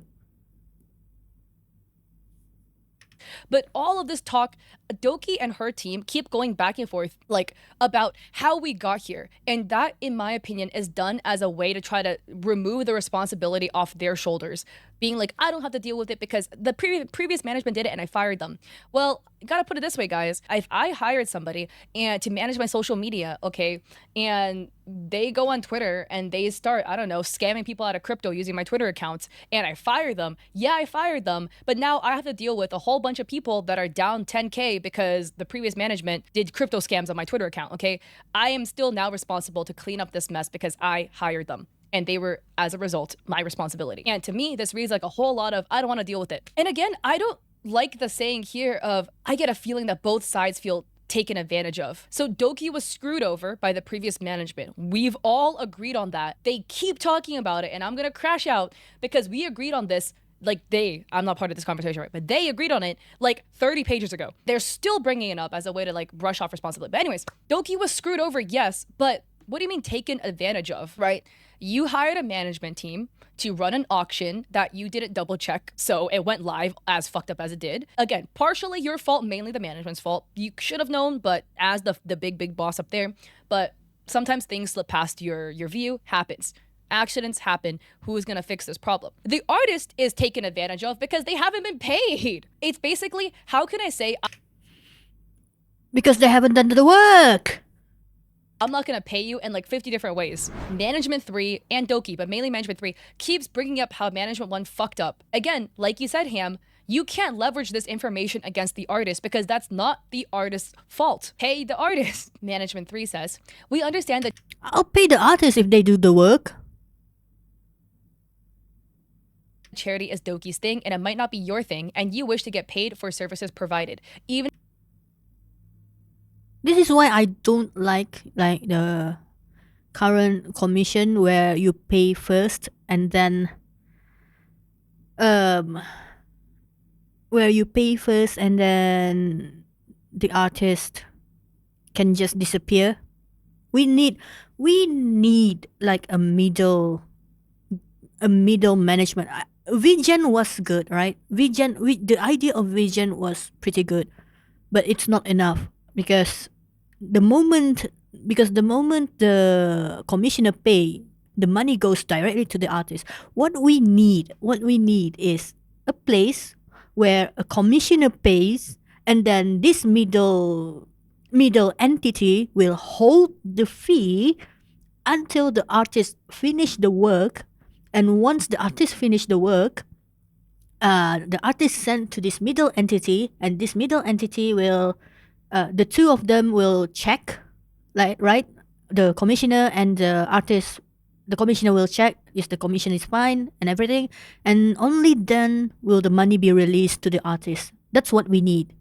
But all of this talk, Doki and her team keep going back and forth like about how we got here. And that, in my opinion, is done as a way to try to remove the responsibility off their shoulders. Being like, I don't have to deal with it because the previous management did it and I fired them. Well, gotta put it this way, guys. If I hired somebody and to manage my social media, okay, and they go on Twitter and they start, I don't know, scamming people out of crypto using my Twitter accounts, and I fire them. Yeah, I fired them, but now I have to deal with a whole bunch of people that are down 10K because the previous management did crypto scams on my Twitter account, okay? I am still now responsible to clean up this mess because I hired them. And they were, as a result, my responsibility. And to me, this reads like a whole lot of, I don't want to deal with it. And again, I don't like the saying here of, I get a feeling that both sides feel taken advantage of. So Doki was screwed over by the previous management. We've all agreed on that. They keep talking about it, and I'm gonna crash out because we agreed on this. Like I'm not part of this conversation, right? But they agreed on it like 30 pages ago. They're still bringing it up as a way to like brush off responsibility. But anyways, Doki was screwed over, yes, but what do you mean taken advantage of, right? You hired a management team to run an auction that you didn't double check, so it went live as fucked up as it did. Again, partially your fault, mainly the management's fault. You should have known, but as the big boss up there, but sometimes things slip past your view. Happens. Accidents happen. Who is going to fix this problem? The artist is taken advantage of because they haven't been paid. It's basically, how can I say, Because they haven't done the work. I'm not going to pay you in like 50 different ways. Management 3 and Doki, but mainly Management 3, keeps bringing up how Management 1 fucked up. Again, like you said, Ham, you can't leverage this information against the artist because that's not the artist's fault. Pay the artist. Management 3 says, we understand that I'll pay the artist if they do the work. charity is Doki's thing and it might not be your thing, and you wish to get paid for services provided. Even This is why I don't like the current commission where you pay first and then the artist can just disappear. We need like a middle management. Vision was good, right? The idea of Vision was pretty good, but it's not enough. Because the moment the commissioner pay, the money goes directly to the artist. What we need is a place where a commissioner pays, and then this middle entity will hold the fee until the artist finish the work. And once the artist finish the work, the artist sent to this middle entity, and this middle entity will the two of them will check, right? The commissioner and the artist. The commissioner will check if the commission is fine and everything, and only then will the money be released to the artist. That's what we need.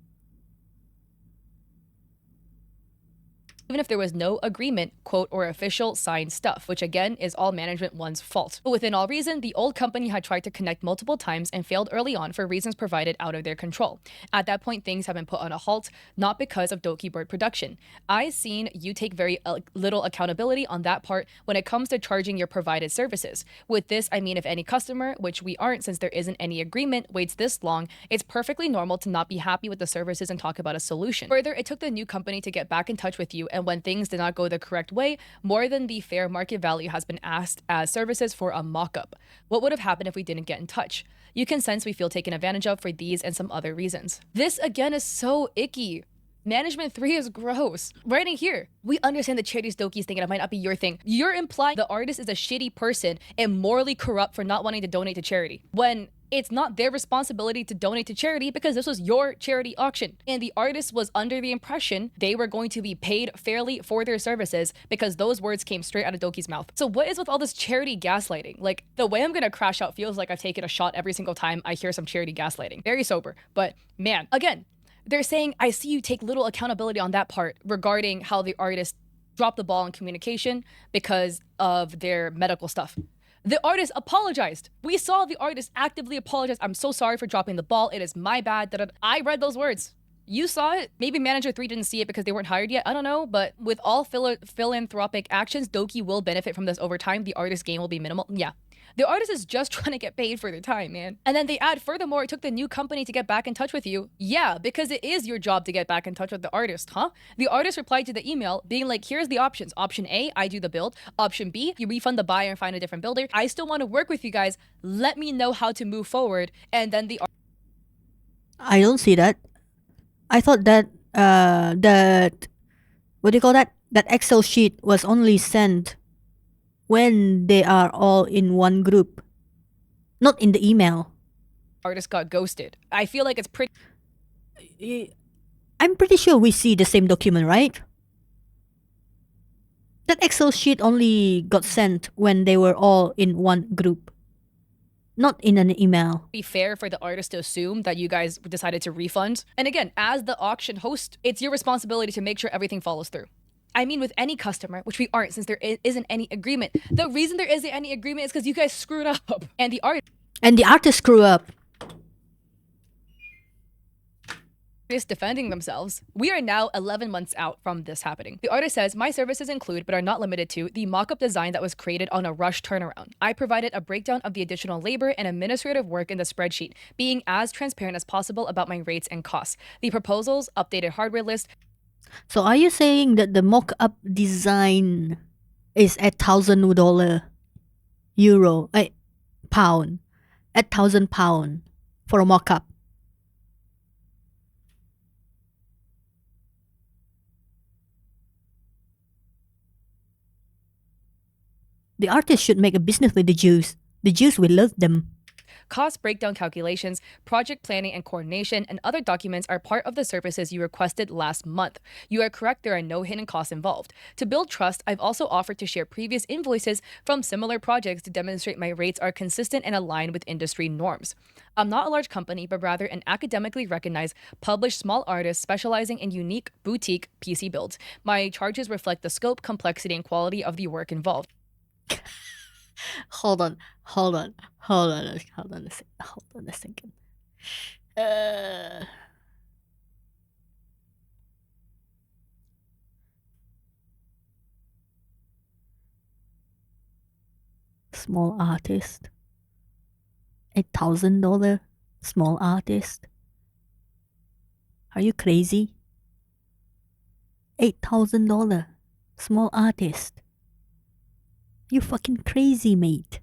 even if there was no agreement, quote, or official signed stuff, which again is all Management 1's fault. But within all reason, the old company had tried to connect multiple times and failed early on for reasons provided out of their control. At that point, things have been put on a halt, not because of Doki Bird production. I've seen you take very little accountability on that part when it comes to charging your provided services. With this, I mean if any customer, which we aren't since there isn't any agreement, waits this long, it's perfectly normal to not be happy with the services and talk about a solution. Further, it took the new company to get back in touch with you, and when things did not go the correct way, more than the fair market value has been asked as services for a mock-up. What would have happened if we didn't get in touch? You can sense we feel taken advantage of for these and some other reasons. This again is so icky. Management 3 is gross. Writing here, we understand the charity's Doki's thing and it might not be your thing. You're implying the artist is a shitty person and morally corrupt for not wanting to donate to charity, when it's not their responsibility to donate to charity because this was your charity auction. And the artist was under the impression they were going to be paid fairly for their services because those words came straight out of Doki's mouth. So what is with all this charity gaslighting? Like, the way I'm gonna crash out feels like I've taken a shot every single time I hear some charity gaslighting. Very sober, but man, again, they're saying, I see you take little accountability on that part regarding how the artist dropped the ball in communication because of their medical stuff. The artist apologized. We saw the artist actively apologize. I'm so sorry for dropping the ball. It is my bad. I read those words. You saw it. Maybe Manager 3 didn't see it because they weren't hired yet. I don't know. But with all philanthropic actions, Doki will benefit from this over time. The artist's gain will be minimal. Yeah. The artist is just trying to get paid for their time, man. And then they add, furthermore, it took the new company to get back in touch with you. Yeah, because it is your job to get back in touch with the artist, huh? The artist replied to the email being like, here's the options. Option A, I do the build. Option B, you refund the buyer and find a different builder. I still want to work with you guys. Let me know how to move forward. And then the I don't see that. I thought that what do you call that? That Excel sheet was only sent when they are all in one group, not in the email. artist got ghosted. I feel like it's pretty I'm pretty sure we see the same document, right? That Excel sheet only got sent when they were all in one group, not in an email. fair for the artist to assume that you guys decided to refund. And again, as the auction host, it's your responsibility to make sure everything follows through. I mean, with any customer, which we aren't since there isn't any agreement. The reason there isn't any agreement is because you guys screwed up. And the artist screw up. artists defending themselves. We are now 11 months out from this happening. The artist says, my services include, but are not limited to, the mock-up design that was created on a rush turnaround. I provided a breakdown of the additional labor and administrative work in the spreadsheet, being as transparent as possible about my rates and costs. The proposals, updated hardware list. So are you saying that the mock-up design is $1,000 euro, pound, £1,000 for a mock-up? The artist should make a business with the Jews. The Jews will love them. Cost breakdown calculations, project planning and coordination, and other documents are part of the services you requested last month. You are correct, there are no hidden costs involved. To build trust, I've also offered to share previous invoices from similar projects to demonstrate my rates are consistent and aligned with industry norms. I'm not a large company, but rather an academically recognized, published small artist specializing in unique, boutique PC builds. My charges reflect the scope, complexity, and quality of the work involved. Hold on a second. Small artist, $1,000 small artist. Are you crazy? $8,000 small artist. You fucking crazy, mate.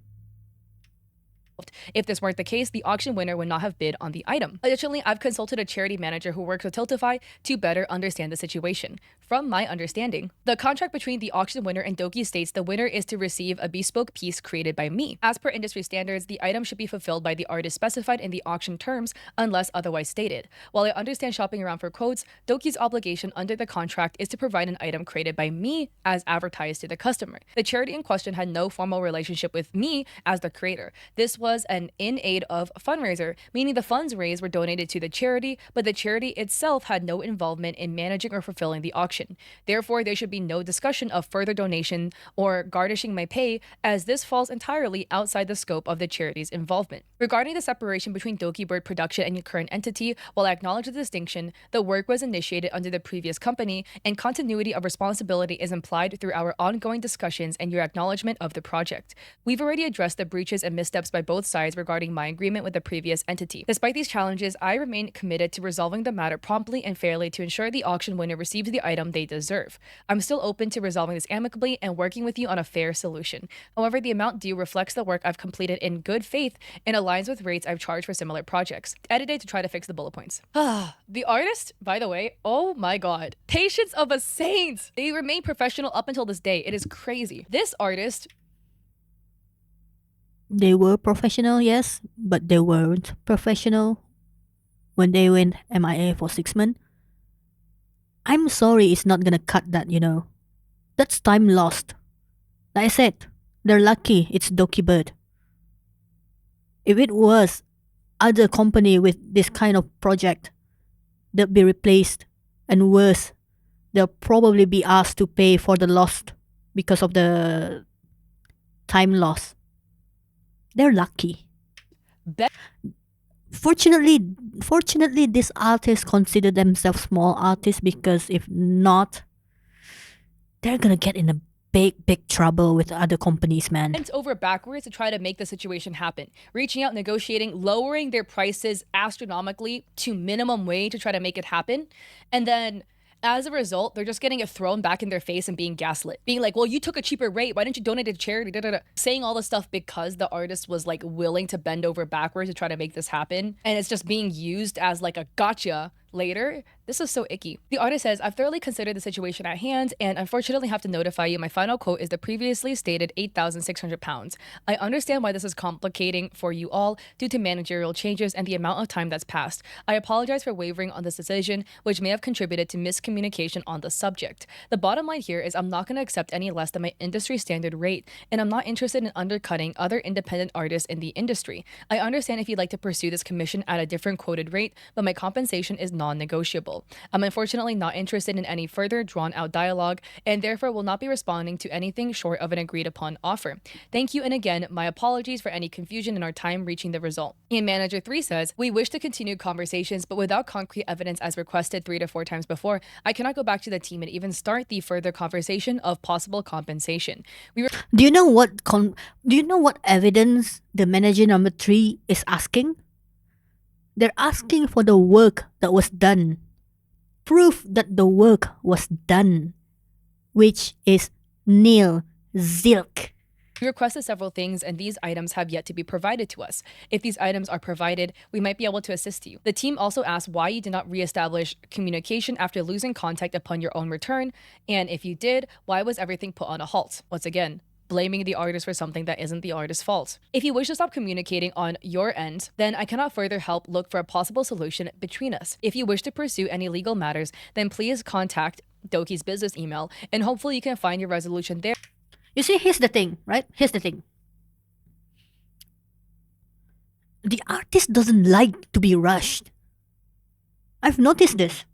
If this weren't the case, the auction winner would not have bid on the item. Additionally, I've consulted a charity manager who works with Tiltify to better understand the situation. From my understanding, the contract between the auction winner and Doki states the winner is to receive a bespoke piece created by me. As per industry standards, the item should be fulfilled by the artist specified in the auction terms unless otherwise stated. While I understand shopping around for quotes, Doki's obligation under the contract is to provide an item created by me as advertised to the customer. The charity in question had no formal relationship with me as the creator. This was an in aid of fundraiser, meaning the funds raised were donated to the charity, but the charity itself had no involvement in managing or fulfilling the auction. Therefore, there should be no discussion of further donation or garnishing my pay, as this falls entirely outside the scope of the charity's involvement. Regarding the separation between Doki Bird production and your current entity, while I acknowledge the distinction, the work was initiated under the previous company, and continuity of responsibility is implied through our ongoing discussions and your acknowledgement of the project. We've already addressed the breaches and missteps by both sides regarding my agreement with the previous entity. Despite these challenges, I remain committed to resolving the matter promptly and fairly to ensure the auction winner receives the item they deserve. I'm still open to resolving this amicably and working with you on a fair solution. However, the amount due reflects the work I've completed in good faith and aligns with rates I've charged for similar projects. Edited to try to fix the bullet points. The artist, by the way, oh my god. Patience of a saint! They remain professional up until this day. It is crazy. This artist, They were professional, yes, but they weren't professional when they went MIA for 6 months. I'm sorry it's not gonna cut that, That's time lost. Like I said, they're lucky it's Doki Bird. If it was other company with this kind of project, they'll be replaced. And worse, they'll probably be asked to pay for the loss because of the time loss. They're lucky. Fortunately, these artists consider themselves small artists, because if not, they're gonna get in a big trouble with other companies, man. bent over backwards to try to make the situation happen, reaching out, negotiating, lowering their prices astronomically to minimum wage to try to make it happen. And then as a result, they're just getting it thrown back in their face and being gaslit. Being like, well, you took a cheaper rate. Why didn't you donate it to charity? Da, da, da. Saying all this stuff because the artist was like willing to bend over backwards to try to make this happen. And it's just being used as like a gotcha later. This is so icky. The artist says, I've thoroughly considered the situation at hand and unfortunately have to notify you my final quote is the previously stated £8,600. I understand why this is complicating for you all due to managerial changes and the amount of time that's passed. I apologize for wavering on this decision, which may have contributed to miscommunication on the subject. The bottom line here is I'm not going to accept any less than my industry standard rate, and I'm not interested in undercutting other independent artists in the industry. I understand if you'd like to pursue this commission at a different quoted rate, but my compensation is non-negotiable. level. I'm unfortunately not interested in any further drawn-out dialogue, and therefore will not be responding to anything short of an agreed-upon offer. Thank you, and again, my apologies for any confusion in our time reaching the result. And Manager 3 says, we wish to continue conversations, but without concrete evidence as requested 3 to 4 times before, I cannot go back to the team and even start the further conversation of possible compensation. Do you know what evidence the manager number 3 is asking? They're asking for the work that was done. Proof that the work was done, which is nil, zilch. We requested several things, and these items have yet to be provided to us. If these items are provided, we might be able to assist you. The team also asked why you did not reestablish communication after losing contact upon your own return, and if you did, why was everything put on a halt? Once again, blaming the artist for something that isn't the artist's fault. If you wish to stop communicating on your end, then I cannot further help look for a possible solution between us. If you wish to pursue any legal matters, then please contact Doki's business email, and hopefully you can find your resolution there. You see, here's the thing, right? Here's the thing. The artist doesn't like to be rushed. I've noticed this.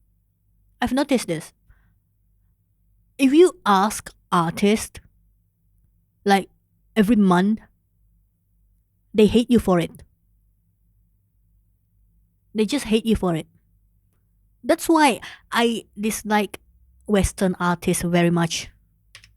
If you ask artists, like every month, they hate you for it. They just hate you for it. That's why I dislike Western artists very much.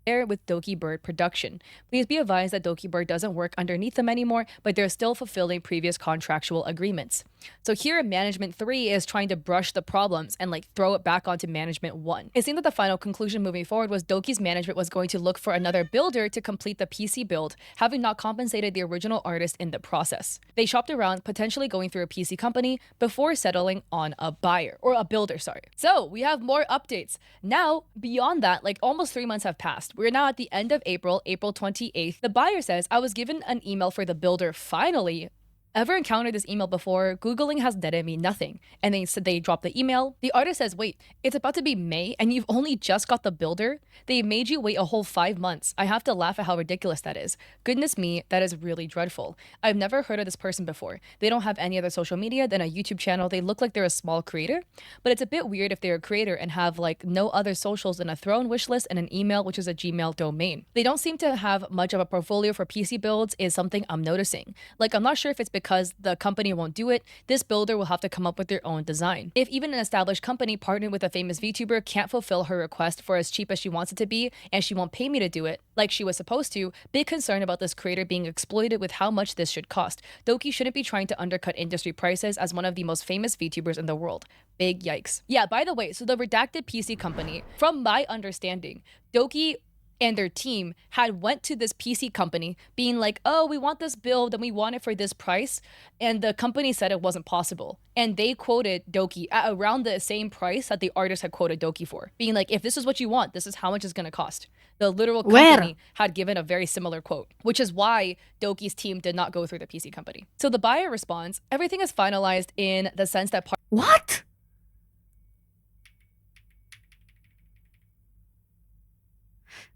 With Doki Bird production. Please be advised that Doki Bird doesn't work underneath them anymore, but they're still fulfilling previous contractual agreements. So here, Management 3 is trying to brush the problems and throw it back onto Management 1. It seemed that the final conclusion moving forward was Doki's management was going to look for another builder to complete the PC build, having not compensated the original artist in the process. They shopped around, potentially going through a PC company before settling on a buyer, or a builder, sorry. So we have more updates. Now, beyond that, almost 3 months have passed. We're now at the end of April 28th. The buyer says, I was given an email for the builder finally. Ever encountered this email before? Googling has netted me nothing. And they said they dropped the email. The artist says, wait, it's about to be May and you've only just got the builder? They made you wait a whole 5 months. I have to laugh at how ridiculous that is. Goodness me, that is really dreadful. I've never heard of this person before. They don't have any other social media than a YouTube channel. They look like they're a small creator, but it's a bit weird if they're a creator and have no other socials than a throne wish list and an email, which is a Gmail domain. They don't seem to have much of a portfolio for PC builds is something I'm noticing. I'm not sure if it's because the company won't do it. This builder will have to come up with their own design. If even an established company partnered with a famous VTuber can't fulfill her request for as cheap as she wants it to be, and she won't pay me to do it like she was supposed to, big concern about this creator being exploited with how much this should cost. Doki shouldn't be trying to undercut industry prices as one of the most famous VTubers in the world. Big yikes. Yeah, by the way, so the redacted PC company, from my understanding, Doki and their team had went to this PC company being like, oh, we want this build and we want it for this price. And the company said it wasn't possible. And they quoted Doki at around the same price that the artist had quoted Doki for, being like, if this is what you want, this is how much it's going to cost. The literal company had given a very similar quote, which is why Doki's team did not go through the PC company. So the buyer responds, everything is finalized in the sense that What?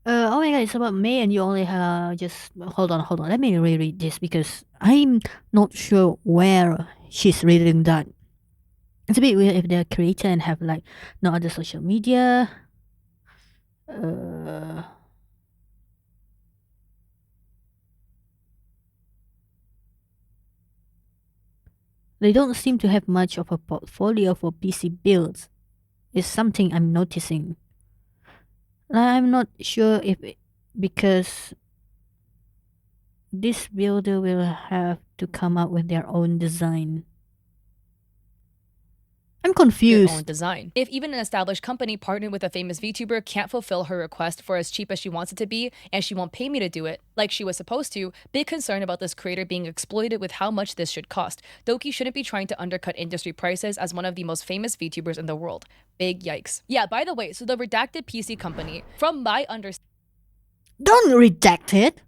Oh my god, it's about May and you only have just hold on. Let me reread this because I'm not sure where she's reading that. It's a bit weird if they're a creator and have no other social media. They don't seem to have much of a portfolio for PC builds. It's something I'm noticing. I'm not sure if because this builder will have to come up with their own design. I'm confused. Their own design. If even an established company partnered with a famous VTuber can't fulfill her request for as cheap as she wants it to be, and she won't pay me to do it like she was supposed to, big concern about this creator being exploited with how much this should cost. Doki shouldn't be trying to undercut industry prices as one of the most famous VTubers in the world. Big yikes. Yeah, by the way, so the redacted PC company, from my understanding, Don't redact it.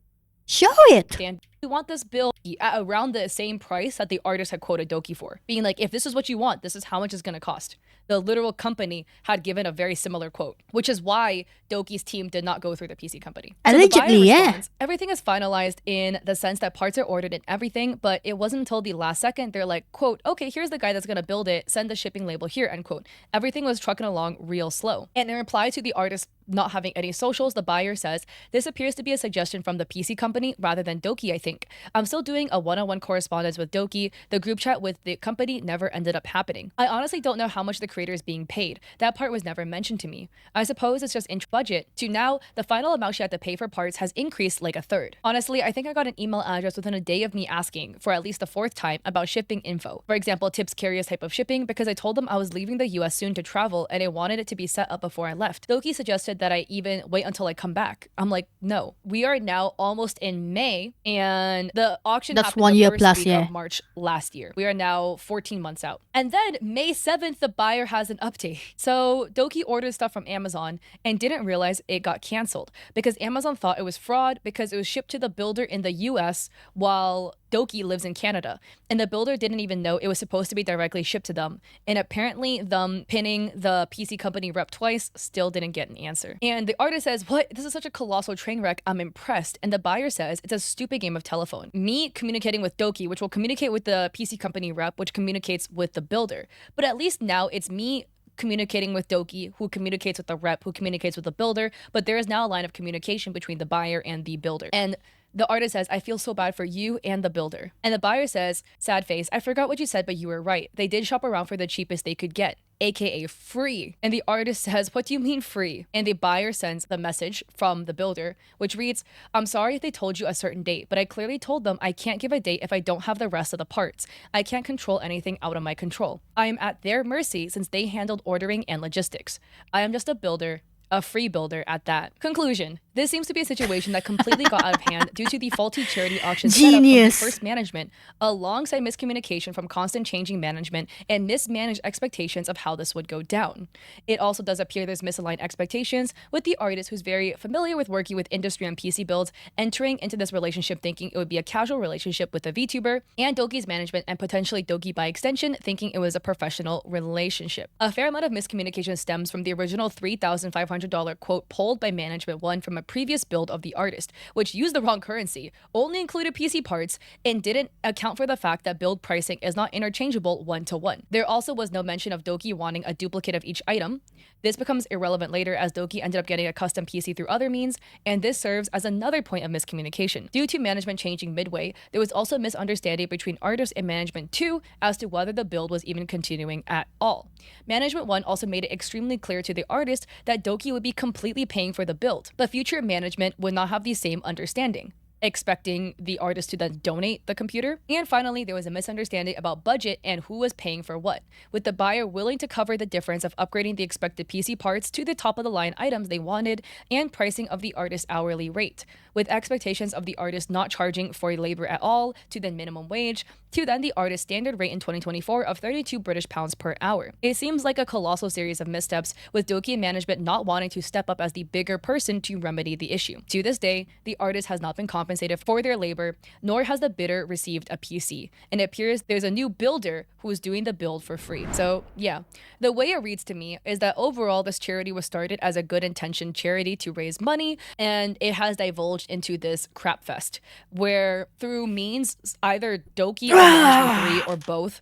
Show it. we want this bill at around the same price that the artist had quoted Doki for, being like, if this is what you want, this is how much it's going to cost. The literal company had given a very similar quote, which is why Doki's team did not go through the PC company. So the buyer Allegedly, yeah. responds, everything is finalized in the sense that parts are ordered and everything, but it wasn't until the last second they're like, quote, okay, here's the guy that's going to build it, send the shipping label here, end quote. Everything was trucking along real slow. And in reply to the artist not having any socials, the buyer says, this appears to be a suggestion from the PC company rather than Doki, I think. I'm still doing a one-on-one correspondence with Doki. The group chat with the company never ended up happening. I honestly don't know how much the creator is being paid. That part was never mentioned to me. I suppose it's just in budget. To now, the final amount she had to pay for parts has increased like a third. Honestly, I think I got an email address within a day of me asking for at least the fourth time about shipping info. For example, tips curious type of shipping, because I told them I was leaving the US soon to travel and I wanted it to be set up before I left. Doki suggested that I even wait until I come back. I'm like, no. We are now almost in May and the auction That's happened 1 the year first plus, week yeah. of March last year. We are now 14 months out. And then May 7th, the buyer has an update. So Doki ordered stuff from Amazon and didn't realize it got canceled because Amazon thought it was fraud because it was shipped to the builder in the US while Doki lives in Canada. And the builder didn't even know it was supposed to be directly shipped to them. And apparently them pinning the PC company rep twice still didn't get an answer. And the artist says, what? This is such a colossal train wreck. I'm impressed. And the buyer says, it's a stupid game of telephone. Me communicating with Doki, which will communicate with the PC company rep, which communicates with the builder. But at least now it's me communicating with Doki, who communicates with the rep, who communicates with the builder, but there is now a line of communication between the buyer and the builder. And the artist says, I feel so bad for you and the builder. And the buyer says, sad face, I forgot what you said, but you were right. They did shop around for the cheapest they could get, aka free. And the artist says, what do you mean free? And the buyer sends the message from the builder, which reads, I'm sorry if they told you a certain date, but I clearly told them I can't give a date if I don't have the rest of the parts. I can't control anything out of my control. I am at their mercy since they handled ordering and logistics. I am just a builder, a free builder at that. Conclusion. This seems to be a situation that completely got out of hand due to the faulty charity auction setup from the Genius. first management, alongside miscommunication from constant changing management and mismanaged expectations of how this would go down. It also does appear there's misaligned expectations with the artist, who's very familiar with working with industry and PC builds, entering into this relationship thinking it would be a casual relationship with a VTuber, and Doki's management and potentially Doki by extension thinking it was a professional relationship. A fair amount of miscommunication stems from the original $3,500 quote pulled by management one from a previous build of the artist, which used the wrong currency, only included PC parts, and didn't account for the fact that build pricing is not interchangeable one-to-one. There also was no mention of Doki wanting a duplicate of each item. This becomes irrelevant later as Doki ended up getting a custom PC through other means, and this serves as another point of miscommunication. Due to management changing midway, there was also misunderstanding between artist and management 2 as to whether the build was even continuing at all. Management 1 also made it extremely clear to the artist that Doki would be completely paying for the build, but future management would not have the same understanding, expecting the artist to then donate the computer. And finally, there was a misunderstanding about budget and who was paying for what, with the buyer willing to cover the difference of upgrading the expected PC parts to the top of the line items they wanted and pricing of the artist's hourly rate, with expectations of the artist not charging for labor at all to then minimum wage to then the artist's standard rate in 2024 of 32 British pounds per hour. It seems like a colossal series of missteps, with Doki and management not wanting to step up as the bigger person to remedy the issue. To this day, the artist has not been compensated for their labor, nor has the bidder received a PC, and it appears there's a new builder who is doing the build for free. So yeah, the way it reads to me is that overall this charity was started as a good intention charity to raise money, and it has divulged into this crap fest where through means either Doki or Management 3 or both.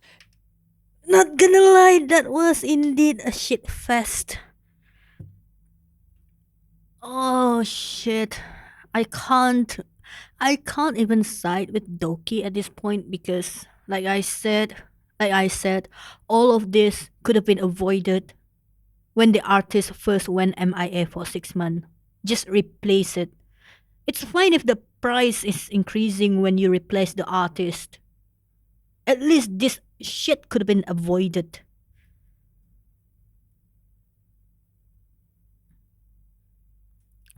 Not gonna lie, that was indeed a shit fest. Oh shit. I can't even side with Doki at this point because like I said, all of this could have been avoided when the artist first went MIA for 6 months. Just replace it. It's fine if the price is increasing when you replace the artist. At least this shit could have been avoided.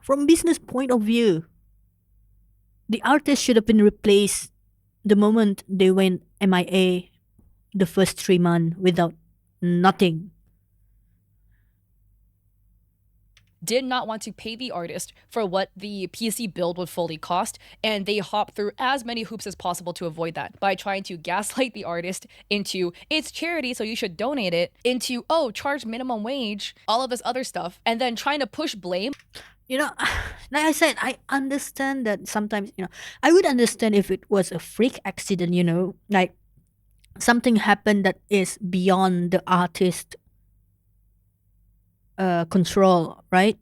From business point of view, the artist should have been replaced the moment they went MIA the first 3 months without nothing. did not want to pay the artist for what the PC build would fully cost, and they hopped through as many hoops as possible to avoid that by trying to gaslight the artist into it's charity, so you should donate it, into charge minimum wage, all of this other stuff, and then trying to push blame. You know, like I said, I understand that sometimes, I would understand if it was a freak accident, like something happened that is beyond the artist control, right?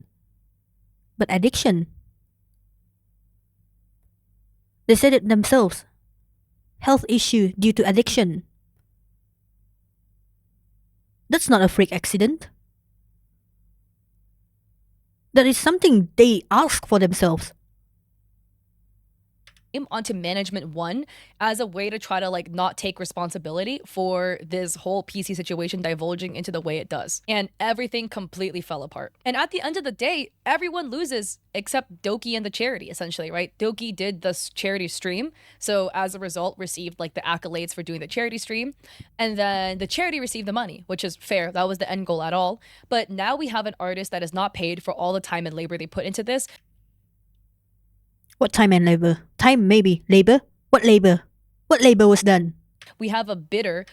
But addiction, they said it themselves, health issue due to addiction. That's not a freak accident. That is something they ask for themselves. Onto management one as a way to try to like not take responsibility for this whole PC situation divulging into the way it does. And everything completely fell apart. And at the end of the day, everyone loses except Doki and the charity, essentially, right? Doki did this charity stream, so as a result received like the accolades for doing the charity stream, and then the charity received the money, which is fair. That was the end goal at all. But now we have an artist that is not paid for all the time and labor they put into this. What time and labor? Time, maybe. Labor? What labor? What labor was done? We have a bidder.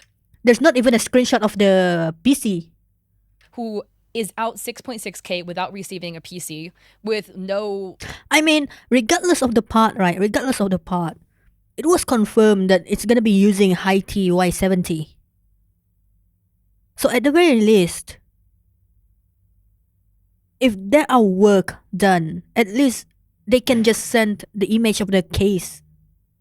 There's not even a screenshot of the PC. Who is out 6.6K without receiving a PC with no... I mean, regardless of the part, right? Regardless of the part, it was confirmed that it's gonna be using high-T Y70. So at the very least, if there are work done, at least they can just send the image of the case.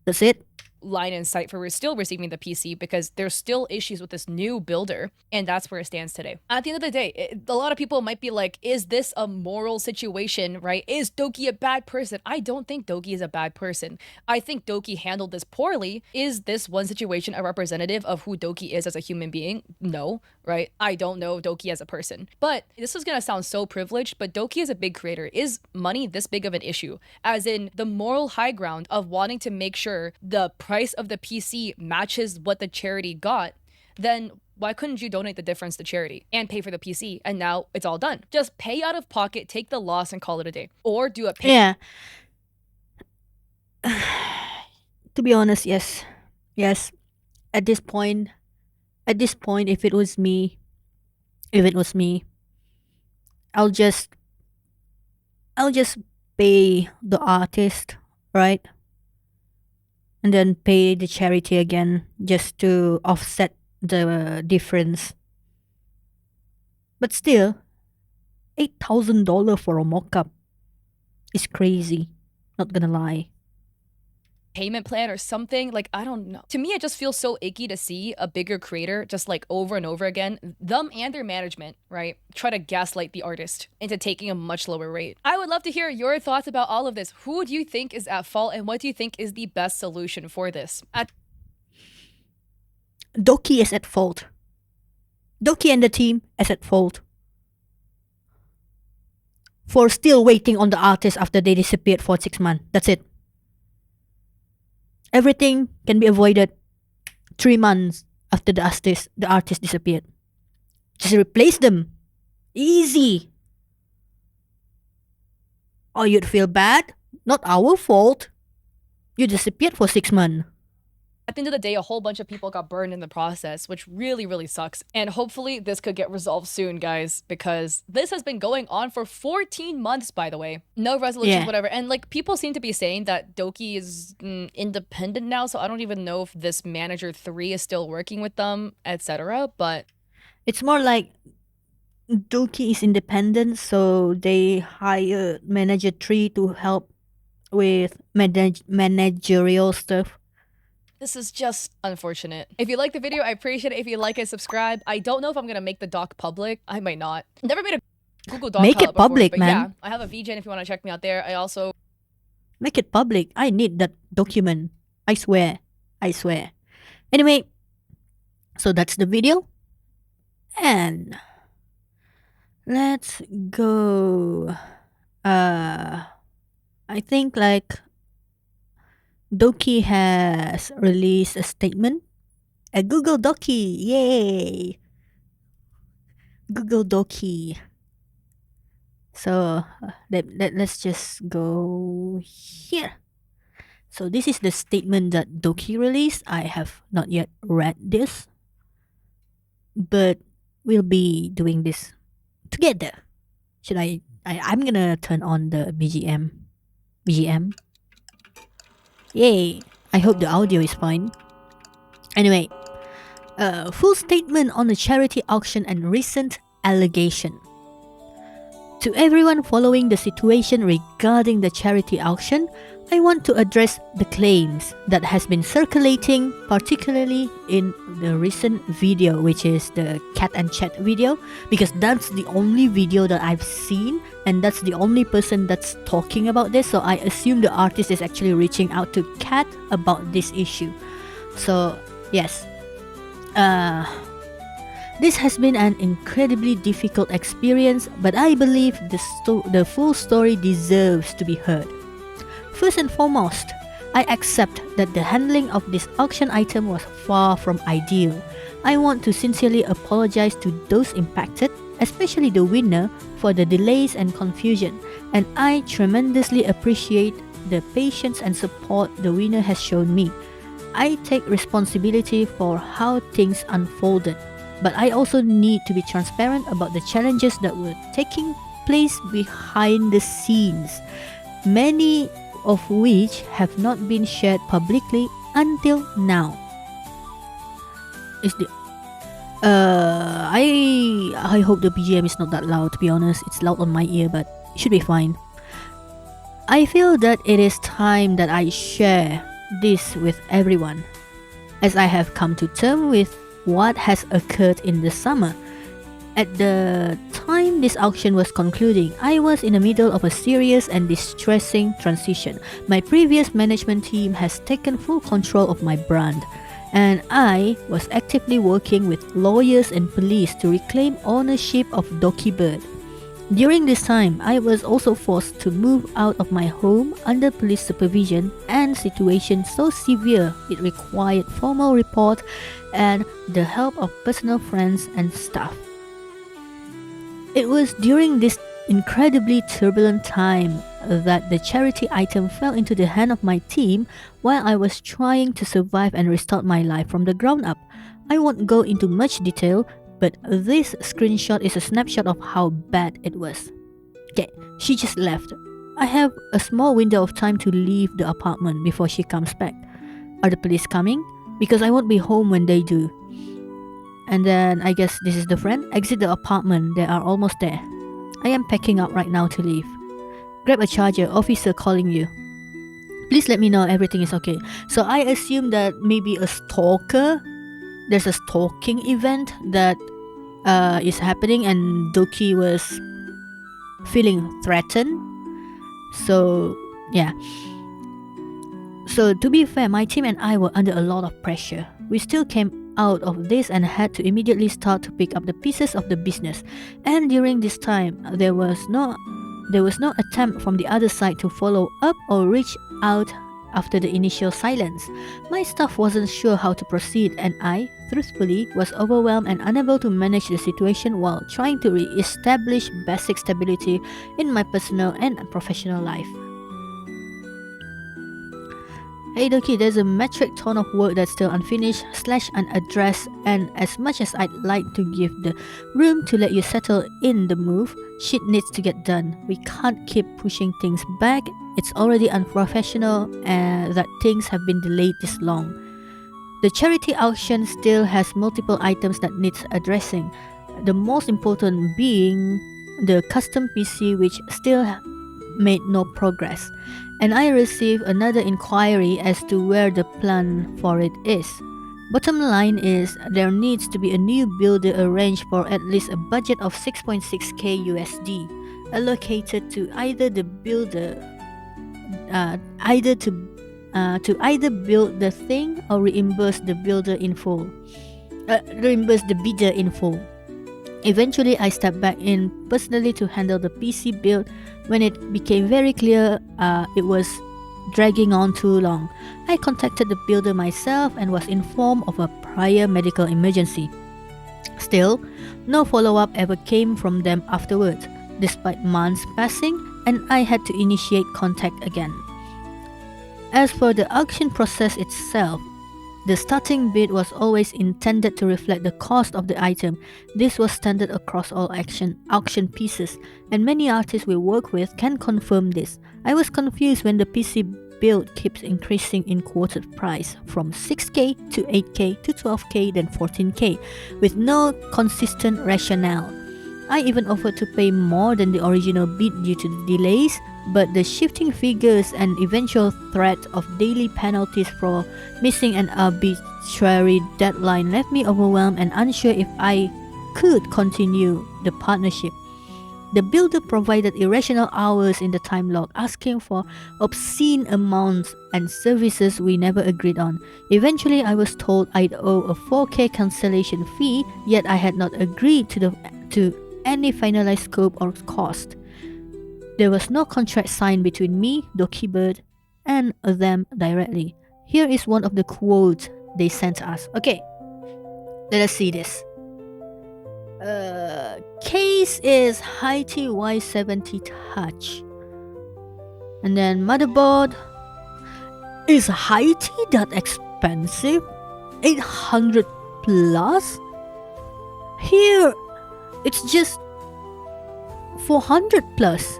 That's it. Line in sight for still receiving the PC because there's still issues with this new builder, and that's where it stands today. At the end of the day, a lot of people might be like, is this a moral situation, right? Is Doki a bad person? I don't think Doki is a bad person. I think Doki handled this poorly. Is this one situation a representative of who Doki is as a human being? No, right? I don't know Doki as a person. But this is gonna sound so privileged, but Doki is a big creator. Is money this big of an issue? As in the moral high ground of wanting to make sure the price of the PC matches what the charity got, then why couldn't you donate the difference to charity and pay for the PC? And now it's all done. Just pay out of pocket, take the loss, and call it a day. Or do a pay. Yeah. To be honest, yes. Yes. At this point, if it was me, I'll just pay the artist, right? And then pay the charity again just to offset the difference. But still, $8,000 for a mock-up is crazy. Not gonna lie. Payment plan or something, like, I don't know. To me, it just feels so icky to see a bigger creator just like over and over again, them and their management, right, try to gaslight the artist into taking a much lower rate. I would love to hear your thoughts about all of this. Who do you think is at fault, and what do you think is the best solution for this? Doki is at fault. Doki and the team is at fault for still waiting on the artist after they disappeared for 6 months. That's it. Everything can be avoided 3 months after the artist disappeared. Just replace them. Easy. Or you'd feel bad. Not our fault. You disappeared for 6 months. At the end of the day, a whole bunch of people got burned in the process, which really, really sucks. And hopefully this could get resolved soon, guys, because this has been going on for 14 months, by the way. No resolutions, whatever. And like, people seem to be saying that Doki is independent now, so I don't even know if this manager 3 is still working with them, etc. But it's more like Doki is independent, so they hired manager 3 to help with managerial stuff. this is just unfortunate. If you like the video, I appreciate it. If you like it, subscribe. I don't know if I'm gonna make the doc public. I might not. Never made a Google Doc. Make it before, public, but man. Yeah, I have a VGen if you want to check me out there. I also Make it public. I need that document. I swear. I swear. Anyway, so that's the video. And let's go. I think like Doki has released a statement. A Google Doki. Yay. Google Doki So let's just go here. So this is the statement that Doki released. I have not yet read this, but we'll be doing this together. Should I'm gonna turn on the BGM. BGM. Yay! I hope the audio is fine. Anyway, full statement on the charity auction and recent allegation. To everyone following the situation regarding the charity auction, I want to address the claims that has been circulating, particularly in the recent video, which is the cat and chat video, because that's the only video that I've seen and that's the only person that's talking about this. So I assume the artist is actually reaching out to Cat about this issue. So yes, this has been an incredibly difficult experience, but I believe the full story deserves to be heard. First and foremost, I accept that the handling of this auction item was far from ideal. I want to sincerely apologize to those impacted, especially the winner, for the delays and confusion, and I tremendously appreciate the patience and support the winner has shown me. I take responsibility for how things unfolded, but I also need to be transparent about the challenges that were taking place behind the scenes, many of which have not been shared publicly until now. Is the I hope the BGM is not that loud. To be honest, it's loud on my ear, but it should be fine. I feel that it is time that I share this with everyone, as I have come to terms with what has occurred in the summer. At the time this auction was concluding, I was in the middle of a serious and distressing transition. My previous management team has taken full control of my brand, and I was actively working with lawyers and police to reclaim ownership of Doki Bird. During this time, I was also forced to move out of my home under police supervision, and situation so severe it required formal report and the help of personal friends and staff. It was during this incredibly turbulent time that the charity item fell into the hand of my team while I was trying to survive and restart my life from the ground up. I won't go into much detail, but this screenshot is a snapshot of how bad it was. Okay, she just left. I have a small window of time to leave the apartment before she comes back. Are the police coming? Because I won't be home when they do. And then I guess this is the friend. Exit the apartment, they are almost there. I am packing up right now to leave. Grab a charger, officer calling you. Please let me know everything is okay. So I assume that maybe a stalker, there's a stalking event that is happening and Doki was feeling threatened. So yeah. So to be fair, my team and I were under a lot of pressure. We still came out of this and had to immediately start to pick up the pieces of the business. And during this time, there was no attempt from the other side to follow up or reach out after the initial silence. My staff wasn't sure how to proceed, and I, truthfully, was overwhelmed and unable to manage the situation while trying to re-establish basic stability in my personal and professional life. Hey Doki, there's a metric ton of work that's still unfinished / unaddressed, and as much as I'd like to give the room to let you settle in the move, shit needs to get done. We can't keep pushing things back. It's already unprofessional that things have been delayed this long. The charity auction still has multiple items that needs addressing. The most important being the custom PC, which still made no progress. And I received another inquiry as to where the plan for it is. Bottom line is there needs to be a new builder arranged for at least a budget of 6.6k USD allocated to either the builder to either build the thing or reimburse the bidder in full. Eventually, I stepped back in personally to handle the PC build when it became very clear it was dragging on too long. I contacted the builder myself and was informed of a prior medical emergency. Still, no follow-up ever came from them afterwards. despite months passing, and I had to initiate contact again. As for the auction process itself, the starting bid was always intended to reflect the cost of the item. This was standard across all auction pieces, and many artists we work with can confirm this. I was confused when the PC build keeps increasing in quoted price from 6k to 8k to 12k then 14k with no consistent rationale. I even offered to pay more than the original bid due to the delays, but the shifting figures and eventual threat of daily penalties for missing an arbitrary deadline left me overwhelmed and unsure if I could continue the partnership. The builder provided irrational hours in the time log, asking for obscene amounts and services we never agreed on. Eventually, I was told I'd owe a 4k cancellation fee, yet I had not agreed to any finalized scope or cost. There was no contract signed between me, Dokibird, and them directly. Here is one of the quotes they sent us. Okay, let us see this. Case is Haiti Y70 Touch. And then motherboard. Is Haiti that expensive? 800 plus? Here, it's just 400 plus.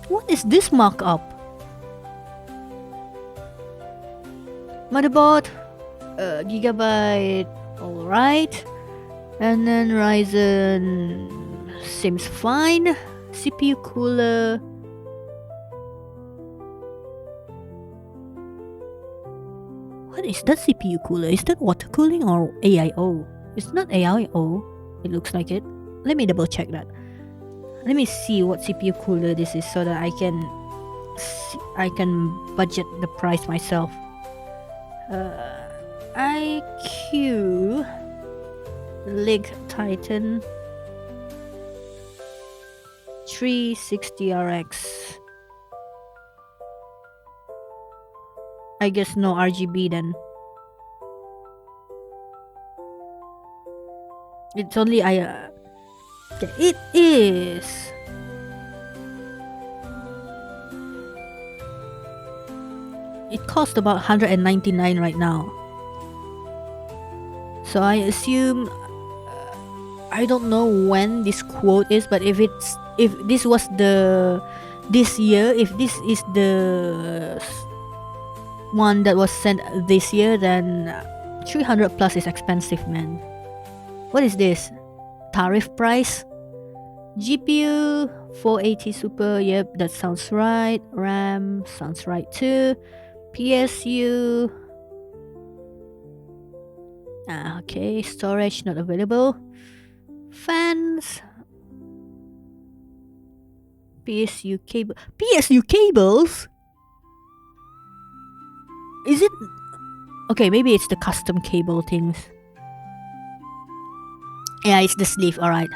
What is this markup? Motherboard, Gigabyte, alright. And then Ryzen seems fine. CPU cooler. What is that CPU cooler? Is that water cooling or AIO? It's not AIO. It looks like it. Let me double check that. Let me see what CPU cooler this is so that I can budget the price myself. IQ Lig Titan 360RX. I guess no RGB then. It's only okay, it is. It costs about 199 right now. So I assume I don't know when this quote is, but if this was this year, if this is the one that was sent this year, then 300 plus is expensive, man. What is this? Tariff price? GPU 480 Super, yep, that sounds right. RAM sounds right too. PSU. Okay, storage not available. Fans. PSU cable. PSU cables? Is it? Okay, maybe it's the custom cable things. Yeah, it's the sleeve, alright.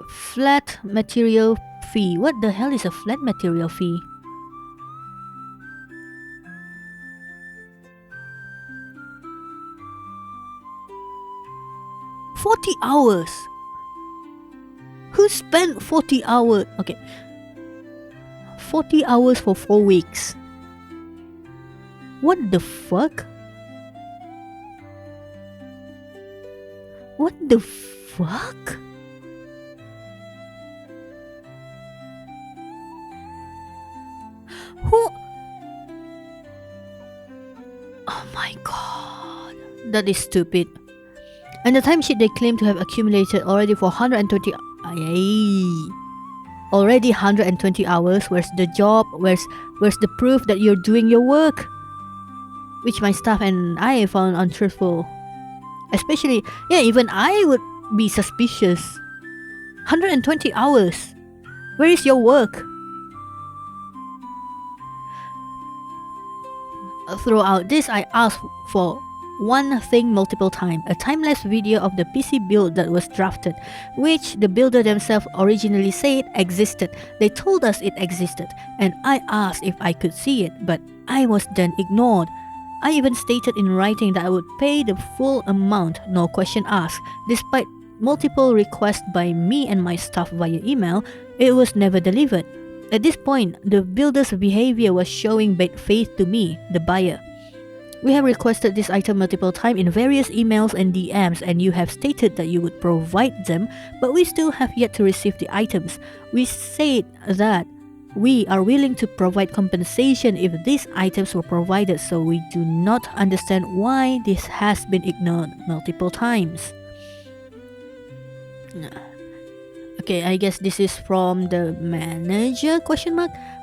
Flat material fee. What the hell is a flat material fee? $40 hours. Who spent 40 hours? Okay. 40 hours for 4 weeks. What the fuck? What the fuck? Who? Oh my god. That is stupid. And the timesheet they claim to have accumulated already for 120. Already 120 hours. Where's the job? Where's the proof that you're doing your work? Which my staff and I found untruthful. Especially, yeah, even I would be suspicious. 120 hours. Where is your work? Throughout this, I asked for one thing multiple times, a time-lapse video of the PC build that was drafted, which the builder themselves originally said existed. They told us it existed, and I asked if I could see it, but I was then ignored. I even stated in writing that I would pay the full amount, no question asked, despite multiple requests by me and my staff via email, it was never delivered. At this point, the builder's behavior was showing bad faith to me, the buyer. We have requested this item multiple times in various emails and DMs, and you have stated that you would provide them, but we still have yet to receive the items. We said that we are willing to provide compensation if these items were provided, so we do not understand why this has been ignored multiple times. Okay, I guess this is from the manager, ?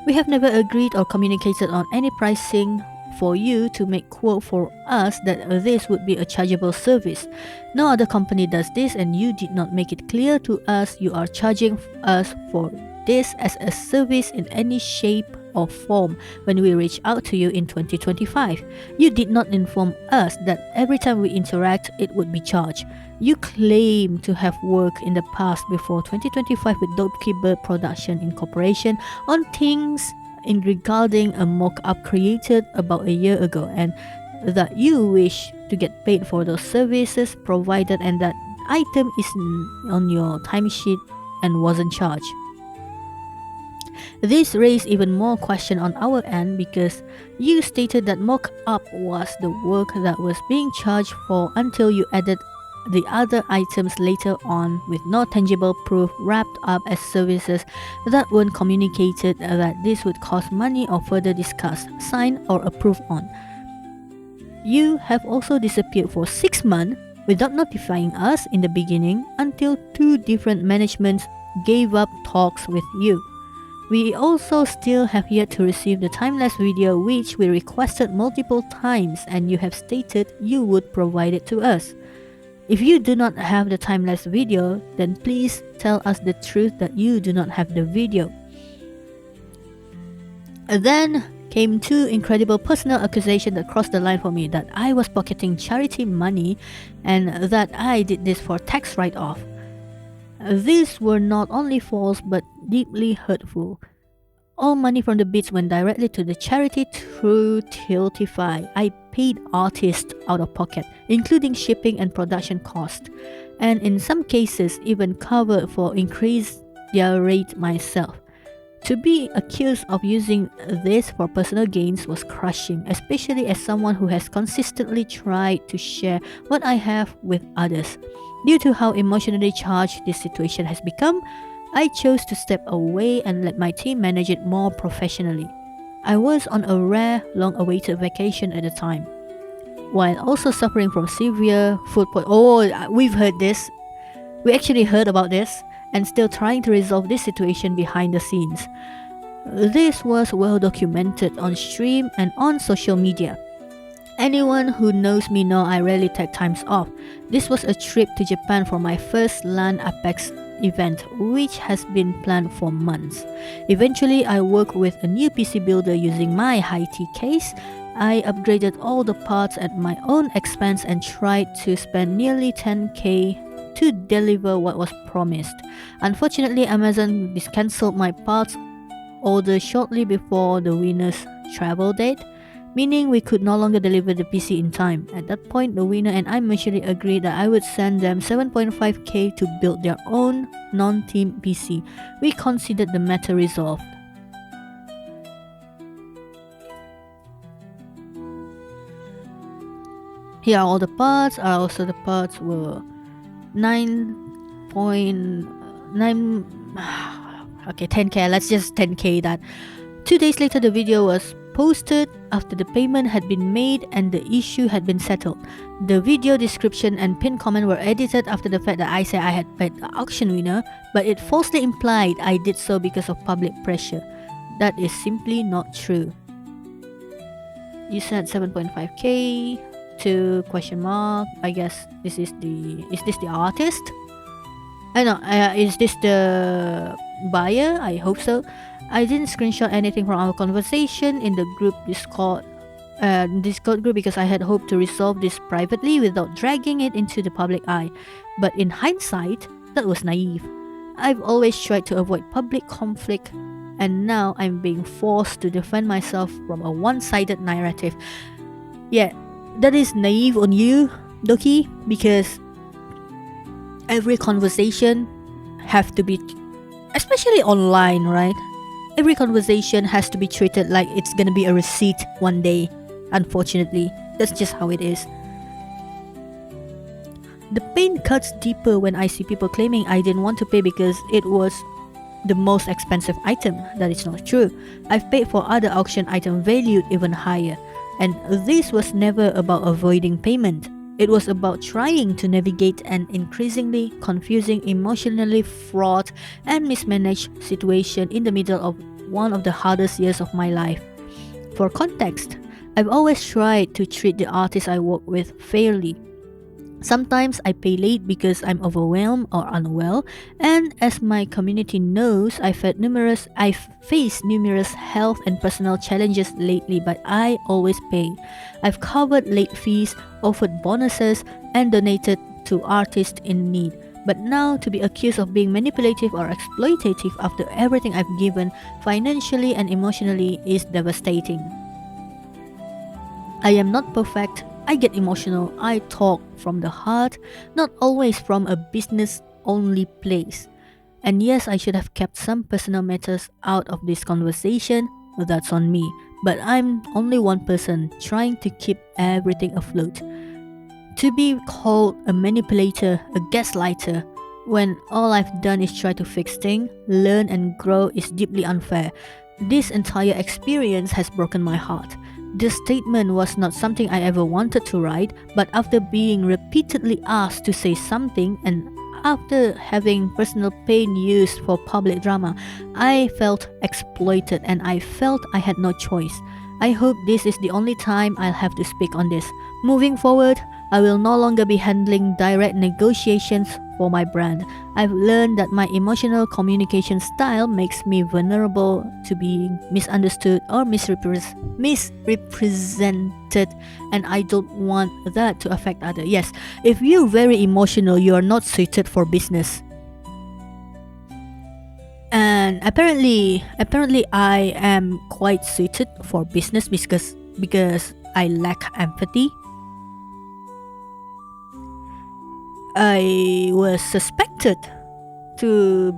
We have never agreed or communicated on any pricing for you to make quote for us that this would be a chargeable service. No other company does this, and you did not make it clear to us you are charging us for this as a service in any shape or form when we reached out to you in 2025. You did not inform us that every time we interact it would be charged. You claim to have worked in the past before 2025 with Doki Bird Production Incorporation on things in regarding a mock-up created about a year ago, and that you wish to get paid for those services provided, and that item is on your timesheet and wasn't charged. This raised even more question on our end because you stated that mock-up was the work that was being charged for until you added the other items later on with no tangible proof wrapped up as services that weren't communicated that this would cost money or further discussed, signed or approved on. You have also disappeared for 6 months without notifying us in the beginning until 2 different managements gave up talks with you. We also still have yet to receive the time-lapse video which we requested multiple times, and you have stated you would provide it to us. If you do not have the time-lapse video, then please tell us the truth that you do not have the video. Then came 2 incredible personal accusations that crossed the line for me, that I was pocketing charity money and that I did this for tax write-off. These were not only false but deeply hurtful. All money from the bids went directly to the charity through Tiltify. I paid artists out of pocket, including shipping and production costs, and in some cases even covered for increased their rate myself. To be accused of using this for personal gains was crushing, especially as someone who has consistently tried to share what I have with others. Due to how emotionally charged this situation has become, I chose to step away and let my team manage it more professionally. I was on a rare, long-awaited vacation at the time, while also suffering from severe food poisoning. Oh, we've heard this. We actually heard about this, and still trying to resolve this situation behind the scenes. This was well documented on stream and on social media. Anyone who knows me know I rarely take times off. This was a trip to Japan for my first LAN Apex event, which has been planned for months. Eventually, I worked with a new PC builder using my high-tea case. I upgraded all the parts at my own expense and tried to spend nearly 10k to deliver what was promised. Unfortunately, Amazon cancelled my parts order shortly before the winner's travel date, meaning we could no longer deliver the PC in time. At that point, the winner and I mutually agreed that I would send them 7.5k to build their own non-team PC. We considered the matter resolved. Here are all the parts. Also the parts were 9.9 okay, 10k. Let's just 10k that. 2 days later, the video was posted after the payment had been made and the issue had been settled. The video description and pinned comment were edited after the fact that I said I had paid the auction winner, but it falsely implied I did so because of public pressure. That is simply not true. You said 7.5k to ? I guess this is is this the artist? I know, is this the buyer? I hope so. I didn't screenshot anything from our conversation in the group Discord group because I had hoped to resolve this privately without dragging it into the public eye. But in hindsight, that was naive. I've always tried to avoid public conflict, and now I'm being forced to defend myself from a one-sided narrative. Yeah, that is naive on you, Doki, because every conversation have to be, especially online, right? Every conversation has to be treated like it's gonna be a receipt one day. Unfortunately, that's just how it is. The pain cuts deeper when I see people claiming I didn't want to pay because it was the most expensive item. That is not true. I've paid for other auction items valued even higher, and this was never about avoiding payment. It was about trying to navigate an increasingly confusing, emotionally fraught, and mismanaged situation in the middle of one of the hardest years of my life. For context, I've always tried to treat the artists I work with fairly. Sometimes I pay late because I'm overwhelmed or unwell, and as my community knows, I've faced numerous health and personal challenges lately, but I always pay. I've covered late fees, offered bonuses, and donated to artists in need. But now to be accused of being manipulative or exploitative after everything I've given financially and emotionally is devastating. I am not perfect. I get emotional. I talk from the heart, not always from a business-only place. And yes, I should have kept some personal matters out of this conversation. That's on me. But I'm only one person trying to keep everything afloat. To be called a manipulator, a gaslighter, when all I've done is try to fix things, learn and grow is deeply unfair. This entire experience has broken my heart. This statement was not something I ever wanted to write, but after being repeatedly asked to say something and after having personal pain used for public drama, I felt exploited and I felt I had no choice. I hope this is the only time I'll have to speak on this. Moving forward, I will no longer be handling direct negotiations for my brand. I've learned that my emotional communication style makes me vulnerable to being misunderstood or misrepresented, and I don't want that to affect others. Yes, if you're very emotional, you are not suited for business. And apparently I am quite suited for business because I lack empathy. I was suspected to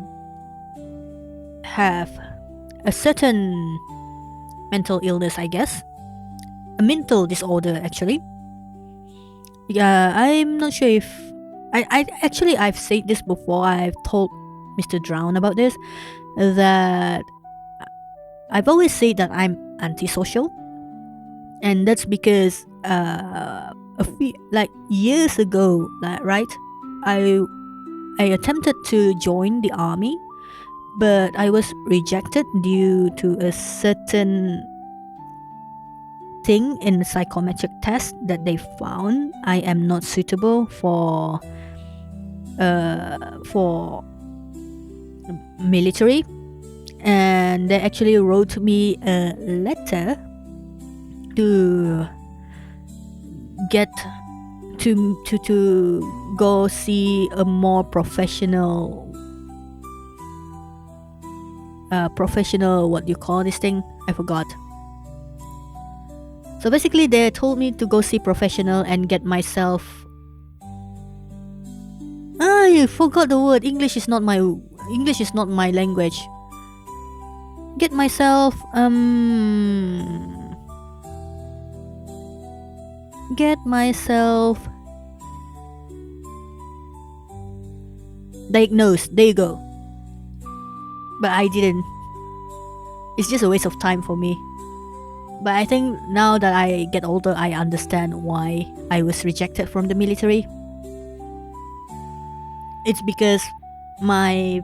have a certain mental illness, I guess. A mental disorder, actually. Yeah, I'm not sure if... I've said this before. I've told Mr. Drown about this. That I've always said that I'm antisocial. And that's because years ago, right? I attempted to join the army, but I was rejected due to a certain thing in the psychometric test that they found I am not suitable for military, and they actually wrote me a letter to get to go see a more professional what do you call this thing? I forgot. So basically they told me to go see professional and get myself... I forgot the word. English is not my language. Get myself diagnosed. There you go. But I didn't. It's just a waste of time for me. But I think now that I get older, I understand why I was rejected from the military. It's because my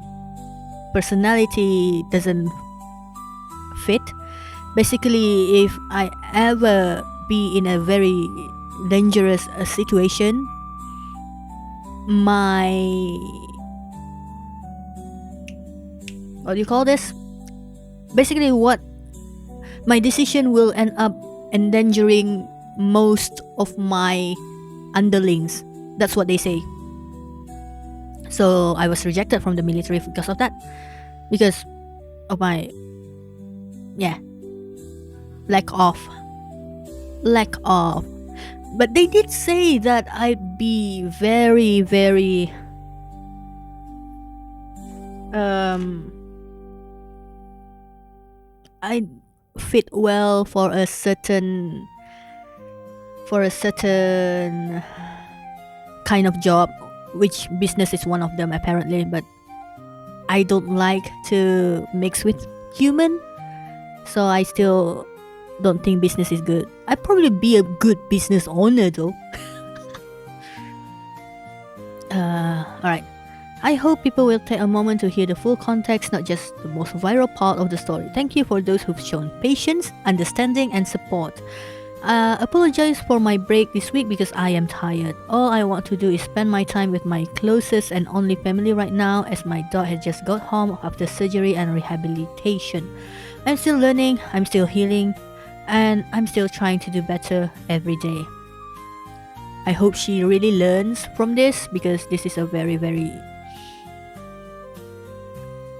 personality doesn't fit. Basically, if I ever be in a very dangerous situation, my... what do you call this? Basically, my decision will end up endangering most of my underlings. That's what they say. So I was rejected from the military because of that. Because of my... lack of. But they did say that I'd be very, very I fit well for a certain kind of job, which business is one of them apparently, but I don't like to mix with human, so I still don't think business is good. I'd probably be a good business owner though. Alright. I hope people will take a moment to hear the full context, not just the most viral part of the story. Thank you for those who've shown patience, understanding, and support. Apologize for my break this week because I am tired. All I want to do is spend my time with my closest and only family right now, as my dog has just got home after surgery and rehabilitation. I'm still learning, I'm still healing, and I'm still trying to do better every day. I hope she really learns from this, because this is a very, very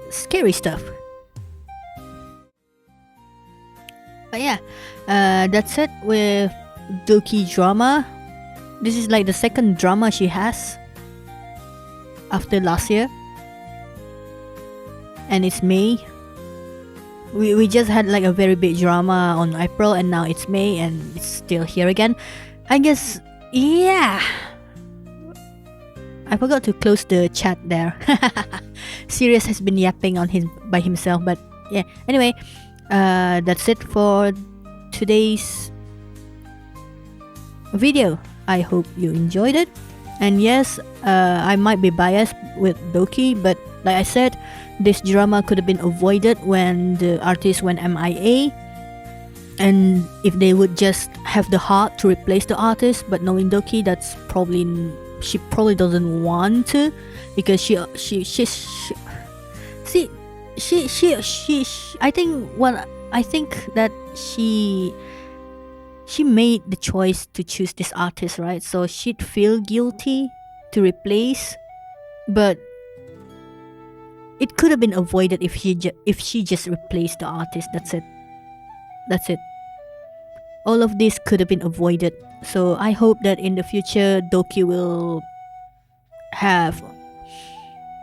scary stuff. But yeah, that's it with Doki drama. This is like the second drama she has after last year, and it's May. We just had like a very big drama on April, and now it's May and it's still here again. I guess, yeah. I forgot to close the chat there. Sirius has been yapping on by himself, but yeah. Anyway, that's it for today's video. I hope you enjoyed it. And yes, I might be biased with Doki, but like I said, this drama could have been avoided when the artist went MIA. And if they would just have the heart to replace the artist, but knowing Doki, that's probably, she probably doesn't want to, because she I think that she made the choice to choose this artist, right? So she'd feel guilty to replace, but it could have been avoided if she just replaced the artist. That's it. All of this could have been avoided. So I hope that in the future Doki will have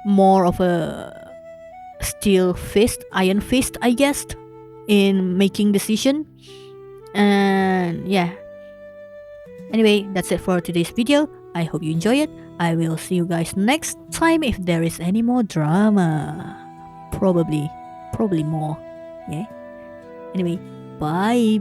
more of a iron fist, I guess, in making decision. And yeah. Anyway, that's it for today's video. I hope you enjoy it. I will see you guys next time if there is any more drama. Probably more. Yeah. Anyway, bye.